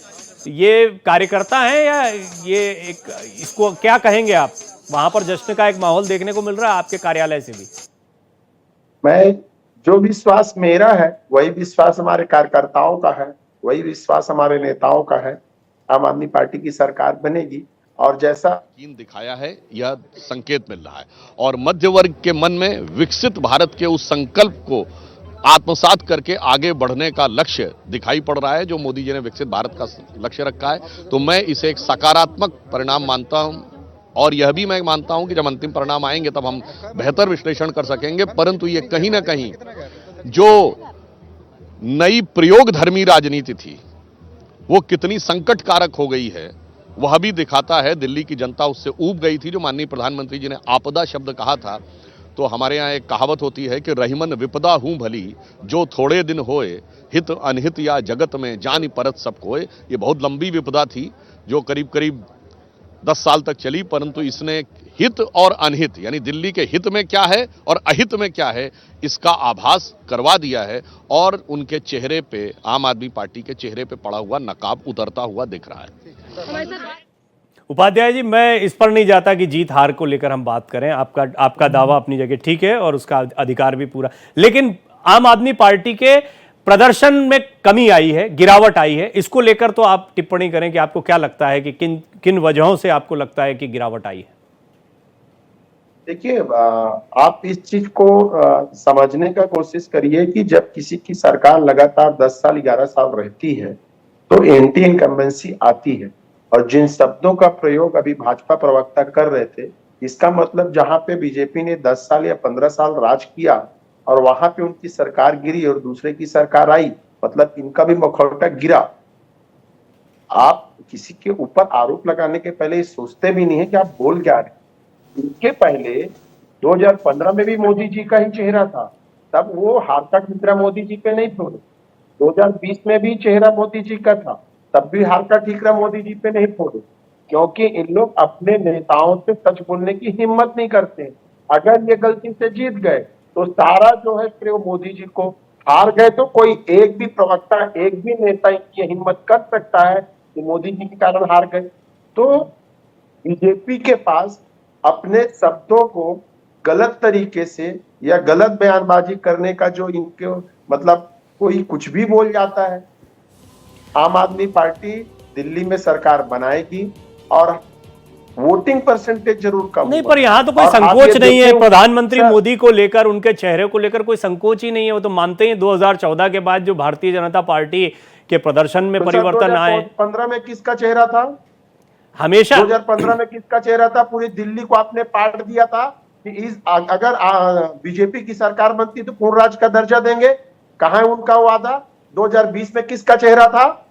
ये कार्यकर्ता हैं या ये एक, इसको क्या कहेंगे आप? वहां पर जश्न का एक माहौल देखने को मिल रहा है आपके कार्यालय से भी। मैं जो विश्वास मेरा है वही विश्वास हमारे कार्यकर्ताओं का है, वही विश्वास हमारे नेताओं का है। आम आदमी पार्टी की सरकार बनेगी और जैसा दिखाया है, यह संकेत मिल रहा है और मध्य वर्ग के मन में विकसित भारत के उस संकल्प को आत्मसात करके आगे बढ़ने का लक्ष्य दिखाई पड़ रहा है जो मोदी जी ने विकसित भारत का लक्ष्य रखा है। तो मैं इसे एक सकारात्मक परिणाम मानता हूं और यह भी मैं मानता हूं कि जब अंतिम परिणाम आएंगे तब हम बेहतर विश्लेषण कर सकेंगे। परंतु ये कहीं ना कहीं जो नई प्रयोग धर्मी राजनीति थी वो कितनी संकटकारक हो गई है वह भी दिखाता है। दिल्ली की जनता उससे ऊब गई थी। जो माननीय प्रधानमंत्री जी ने आपदा शब्द कहा था, तो हमारे यहाँ एक कहावत होती है कि रहीमन विपदा हूं भली जो थोड़े दिन होए, हित अनहित या जगत में जानि परत सब कोय। ये बहुत लंबी विपदा थी जो करीब करीब 10 साल तक चली, परंतु इसने हित और अनहित यानी दिल्ली के हित में क्या है और अहित में क्या है इसका आभास करवा दिया है और उनके चेहरे पे, आम आदमी पार्टी के चेहरे पे पड़ा हुआ नकाब उतरता हुआ दिख रहा है। उपाध्याय जी, मैं इस पर नहीं जाता कि जीत हार को लेकर हम बात करें। आपका दावा अपनी जगह ठीक है और उसका अधिकार भी पूरा, लेकिन आम आदमी पार्टी के प्रदर्शन में कमी आई है, गिरावट आई है, इसको लेकर तो आप टिप्पणी करें कि आपको क्या लगता है कि किन वजहों से आपको लगता है कि गिरावट आई है? देखिए, आप इस चीज को समझने का कोशिश करिए कि जब किसी की सरकार लगातार 10 साल 11 साल रहती है तो एंटी इनकम्बेंसी आती है। और जिन शब्दों का प्रयोग अभी भाजपा प्रवक्ता कर रहे थे, इसका मतलब जहां पे बीजेपी ने 10 साल या 15 साल राज किया और वहां पे उनकी सरकार गिरी और दूसरे की सरकार आई, मतलब इनका भी मुखौटा गिरा। आप किसी के ऊपर आरोप लगाने के पहले सोचते भी नहीं है कि आप बोल क्या रहे। इनके पहले 2015 में भी मोदी जी का ही चेहरा था, तब वो हाथ का ठीकरा मोदी जी पे नहीं फोड़े। 2020 में भी चेहरा मोदी जी का था, तब भी हाथ का ठीकरा मोदी जी पे नहीं फोड़े, क्योंकि इन लोग अपने नेताओं से सच बोलने की हिम्मत नहीं करते। अगर ये गलती से जीत गए तो सारा जो है श्रेय मोदी जी को, हार गए तो कोई एक भी प्रवक्ता, एक भी नेता ये हिम्मत कर सकता है कि मोदी जी के कारण हार गए। तो बीजेपी के पास अपने शब्दों को गलत तरीके से या गलत बयानबाजी करने का जो इनके मतलब कोई कुछ भी बोल जाता है। आम आदमी पार्टी दिल्ली में सरकार बनाएगी और वोटिंग परसेंटेज जरूर कम नहीं, पर यहाँ तो कोई संकोच नहीं है। प्रधानमंत्री मोदी को लेकर, उनके चेहरे को लेकर कोई संकोच ही नहीं है। वो तो मानते हैं 2014 के बाद जो भारतीय जनता पार्टी के प्रदर्शन में परिवर्तन आए। 2015 में किसका चेहरा था? हमेशा 2015 में किसका चेहरा था? पूरी दिल्ली को आपने पाट दिया था कि अगर बीजेपी की सरकार बनती तो पूर्ण राज्य का दर्जा देंगे। कहां है उनका वादा? 2020 में किसका चेहरा था?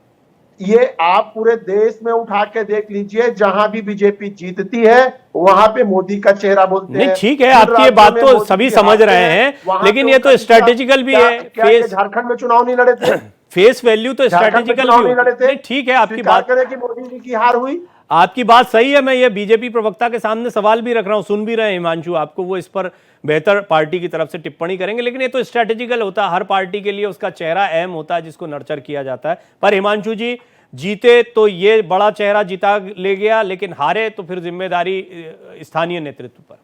ये आप पूरे देश में उठा के देख लीजिए, जहां भी बीजेपी जीतती है वहां पे मोदी का चेहरा बोलते हैं। ठीक है, आपकी ये बात तो सभी समझ रहे हैं, लेकिन ये तो स्ट्रेटेजिकल भी है। झारखंड में चुनाव नहीं लड़े थे? फेस वैल्यू तो स्ट्रेटेजिकल भी है। ठीक है, आपकी बात करें कि मोदी जी की हार हुई, आपकी बात सही है। मैं ये बीजेपी प्रवक्ता के सामने सवाल भी रख रहा हूं, सुन भी रहे हैं हिमांशु, आपको वो इस पर बेहतर पार्टी की तरफ से टिप्पणी करेंगे, लेकिन ये तो स्ट्रेटेजिकल होता है। हर पार्टी के लिए उसका चेहरा अहम होता है जिसको नर्चर किया जाता है। पर हिमांशु जी, जीते तो ये बड़ा चेहरा जिता ले गया, लेकिन हारे तो फिर जिम्मेदारी स्थानीय नेतृत्व पर।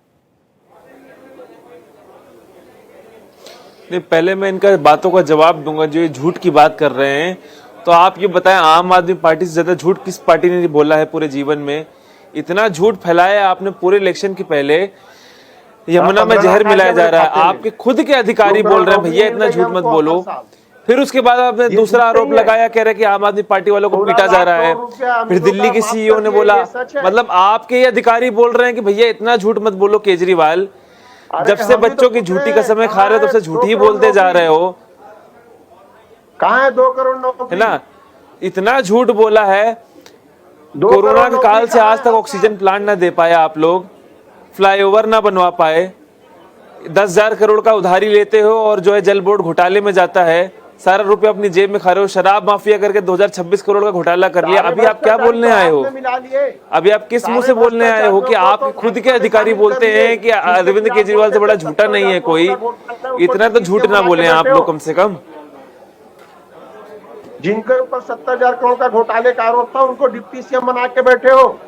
नहीं, पहले मैं इनका बातों का जवाब दूंगा। जो ये झूठ की बात कर रहे हैं, तो आप ये बताएं, आम आदमी पार्टी से ज्यादा झूठ किस पार्टी ने बोला है पूरे जीवन में? इतना झूठ फैलाया आपने पूरे इलेक्शन के पहले, यमुना में जहर मिलाया जा रहा है। आपके खुद के अधिकारी बोल रहे हैं भैया इतना झूठ मत बोलो। फिर उसके बाद आपने दूसरा आरोप लगाया, कह रहे कि आम आदमी पार्टी वालों को पीटा जा रहा है। फिर दिल्ली के सीईओ ने बोला, मतलब आपके ये अधिकारी बोल रहे हैं कि भैया इतना झूठ मत बोलो। केजरीवाल, जब से बच्चों की झूठी कसमें खा रहे हो तब से झूठी ही बोलते जा रहे हो। कहाँ है 2 करोड़ नौकरी? है ना, इतना झूठ बोला है। कोरोना के काल से आज तक ऑक्सीजन प्लांट ना दे पाए आप लोग, फ्लाईओवर ना बनवा पाए, 10,000 करोड़ का उधारी लेते हो और जो है जल बोर्ड घोटाले में जाता है, सारा रुपया अपनी जेब में खा रहे हो, शराब माफिया करके 2026 करोड़ का घोटाला कर लिया। अभी आप क्या बोलने आए हो? अभी आप किस मुंह से बोलने आए हो कि आप खुद के अधिकारी बोलते हैं कि अरविंद केजरीवाल से बड़ा झूठा नहीं है कोई? इतना तो झूठ ना बोले आप लोग कम से कम। जिनके ऊपर 70,000 करोड़ का घोटाले का आरोप था उनको डिप्टी सीएम बना के बैठे हो।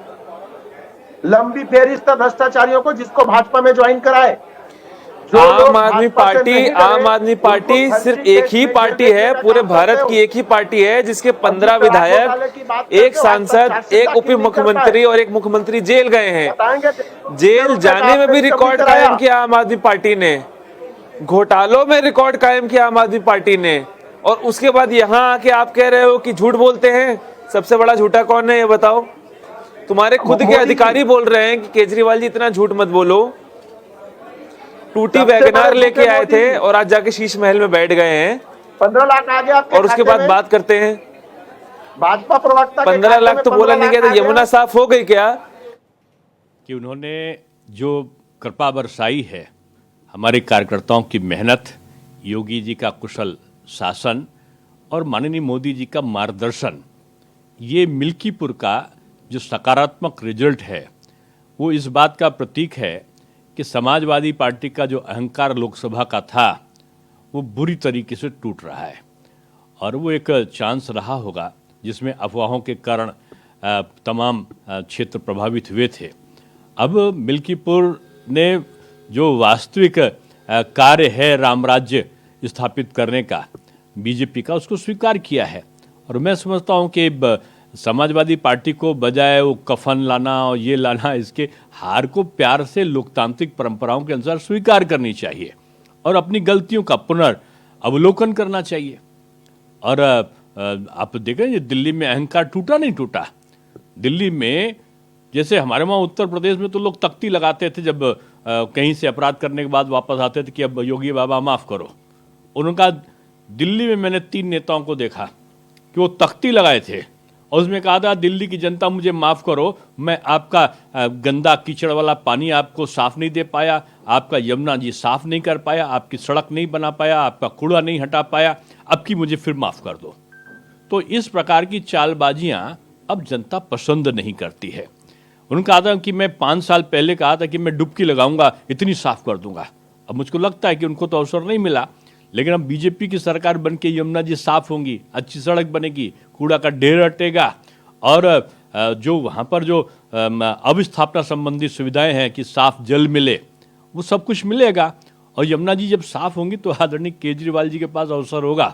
लंबी फेरिस्त भ्रष्टाचारियों को जिसको भाजपा में ज्वाइन कराए। आम आदमी पार्टी सिर्फ एक ही पार्टी है, पूरे भारत की एक ही पार्टी है जिसके 15 विधायक, एक सांसद, एक उप मुख्यमंत्री और एक मुख्यमंत्री जेल गए हैं। जेल जाने में भी रिकॉर्ड कायम किया आम आदमी पार्टी ने, घोटालों में रिकॉर्ड कायम किया आम आदमी पार्टी ने, और उसके बाद यहाँ आके आप कह रहे हो कि झूठ बोलते हैं। सबसे बड़ा झूठा कौन है ये बताओ? तुम्हारे खुद के अधिकारी बोल रहे हैं कि केजरीवाल जी इतना झूठ मत बोलो। टूटी वैगनार लेके आए थे और आज जाके शीश महल में बैठ गए हैं। 15 लाख आ गया और उसके बाद बात करते हैं भाजपा प्रवक्ता 15 लाख तो बोला नहीं गया, तो यमुना साफ हो गई क्या? कि उन्होंने जो कृपा बरसाई है हमारे कार्यकर्ताओं की मेहनत, योगी जी का कुशल शासन और माननीय मोदी जी का मार्गदर्शन, ये मिल्कीपुर का जो सकारात्मक रिजल्ट है वो इस बात का प्रतीक है कि समाजवादी पार्टी का जो अहंकार लोकसभा का था वो बुरी तरीके से टूट रहा है। और वो एक चांस रहा होगा जिसमें अफवाहों के कारण तमाम क्षेत्र प्रभावित हुए थे। अब मिल्कीपुर ने जो वास्तविक कार्य है राम राज्य स्थापित करने का बीजेपी का, उसको स्वीकार किया है। और मैं समझता हूँ कि समाजवादी पार्टी को बजाय वो कफन लाना और ये लाना, इसके हार को प्यार से लोकतांत्रिक परंपराओं के अनुसार स्वीकार करनी चाहिए और अपनी गलतियों का पुनर्अवलोकन करना चाहिए। और आप देखें दिल्ली में अहंकार टूटा नहीं टूटा। दिल्ली में जैसे हमारे वहाँ उत्तर प्रदेश में तो लोग तख्ती लगाते थे जब कहीं से अपराध करने के बाद वापस आते थे कि अब योगी बाबा माफ़ करो। उनका दिल्ली में मैंने 3 नेताओं को देखा कि वो तख्ती लगाए थे और उसमें कहा था दिल्ली की जनता मुझे माफ़ करो, मैं आपका गंदा कीचड़ वाला पानी आपको साफ़ नहीं दे पाया, आपका यमुना जी साफ़ नहीं कर पाया, आपकी सड़क नहीं बना पाया, आपका कूड़ा नहीं हटा पाया, अब की मुझे फिर माफ़ कर दो। तो इस प्रकार की चालबाजियाँ अब जनता पसंद नहीं करती है। उन्होंने कहा था कि मैं 5 साल पहले कहा था कि मैं डुबकी लगाऊंगा, इतनी साफ़ कर दूंगा। अब मुझको लगता है कि उनको तो अवसर नहीं मिला, लेकिन अब बीजेपी की सरकार बन के यमुना जी साफ होंगी, अच्छी सड़क बनेगी, कूड़ा का ढेर हटेगा और जो वहाँ पर जो अवस्थापना संबंधी सुविधाएं हैं कि साफ जल मिले, वो सब कुछ मिलेगा। और यमुना जी जब साफ होंगी तो आदरणीय केजरीवाल जी के पास अवसर होगा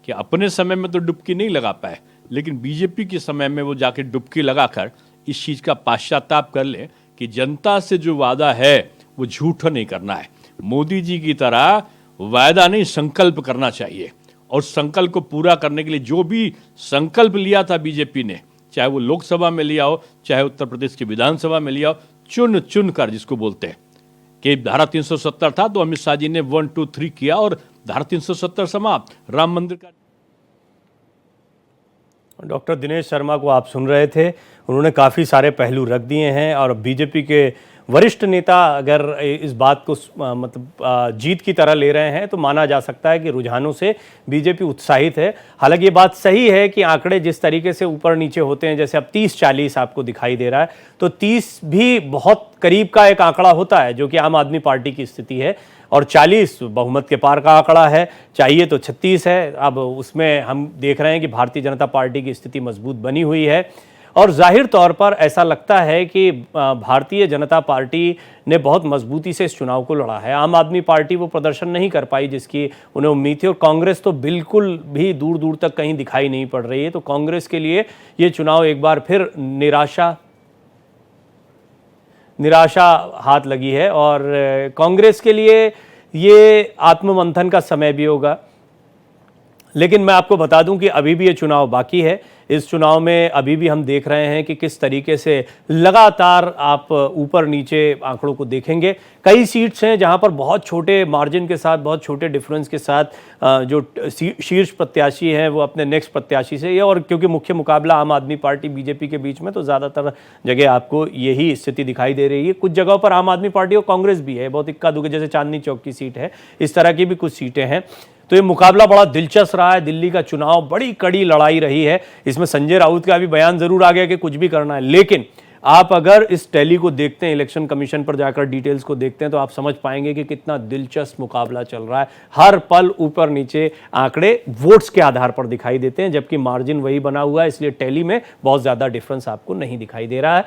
कि अपने समय में तो डुबकी नहीं लगा पाए, लेकिन बीजेपी के समय में वो जाके डुबकी लगाकर इस चीज़ का पश्चाताप कर ले कि जनता से जो वादा है वो झूठा नहीं करना है। मोदी जी की तरह वायदा नहीं संकल्प करना चाहिए, और संकल्प को पूरा करने के लिए जो भी संकल्प लिया था बीजेपी ने, चाहे वो लोकसभा में लिया हो, चाहे उत्तर प्रदेश की विधानसभा में लिया हो, चुन चुन कर, जिसको बोलते हैं कि धारा 370 था तो अमित शाह जी ने 1, 2, 3 किया और धारा 370 समाप्त, राम मंदिर का। डॉक्टर दिनेश शर्मा को आप सुन रहे थे, उन्होंने काफ़ी सारे पहलू रख दिए हैं और बीजेपी के वरिष्ठ नेता अगर इस बात को मतलब जीत की तरह ले रहे हैं तो माना जा सकता है कि रुझानों से बीजेपी उत्साहित है। हालांकि ये बात सही है कि आंकड़े जिस तरीके से ऊपर नीचे होते हैं, जैसे अब 30-40 आपको दिखाई दे रहा है, तो 30 भी बहुत करीब का एक आंकड़ा होता है जो कि आम आदमी पार्टी की स्थिति है, और 40 बहुमत के पार का आंकड़ा है, चाहिए तो 36 है। अब उसमें हम देख रहे हैं कि भारतीय जनता पार्टी की स्थिति मजबूत बनी हुई है और जाहिर तौर पर ऐसा लगता है कि भारतीय जनता पार्टी ने बहुत मजबूती से इस चुनाव को लड़ा है। आम आदमी पार्टी वो प्रदर्शन नहीं कर पाई जिसकी उन्हें उम्मीद थी, और कांग्रेस तो बिल्कुल भी दूर दूर तक कहीं दिखाई नहीं पड़ रही है। तो कांग्रेस के लिए ये चुनाव एक बार फिर निराशा हाथ लगी है, और कांग्रेस के लिए ये आत्ममंथन का समय भी होगा। लेकिन मैं आपको बता दूं कि अभी भी ये चुनाव बाकी है। इस चुनाव में अभी भी हम देख रहे हैं कि किस तरीके से लगातार आप ऊपर नीचे आंकड़ों को देखेंगे। कई सीट्स हैं जहां पर बहुत छोटे मार्जिन के साथ, बहुत छोटे डिफरेंस के साथ जो शीर्ष प्रत्याशी हैं वो अपने नेक्स्ट प्रत्याशी से, और क्योंकि मुख्य मुकाबला आम आदमी पार्टी बीजेपी के बीच में, तो ज़्यादातर जगह आपको यही स्थिति दिखाई दे रही है। कुछ जगहों पर आम आदमी पार्टी और कांग्रेस भी है, बहुत इक्का दुक्का, जैसे चांदनी चौक की सीट है, इस तरह की भी कुछ सीटें हैं। तो ये मुकाबला बड़ा दिलचस्प रहा है। दिल्ली का चुनाव बड़ी कड़ी लड़ाई रही है। इसमें संजय राउत का भी बयान जरूर आ गया कि कुछ भी करना है, लेकिन आप अगर इस टैली को देखते हैं, इलेक्शन कमीशन पर जाकर डिटेल्स को देखते हैं, तो आप समझ पाएंगे कि कितना दिलचस्प मुकाबला चल रहा है। हर पल ऊपर नीचे आंकड़े वोट्स के आधार पर दिखाई देते हैं, जबकि मार्जिन वही बना हुआ है, इसलिए टैली में बहुत ज़्यादा डिफरेंस आपको नहीं दिखाई दे रहा है।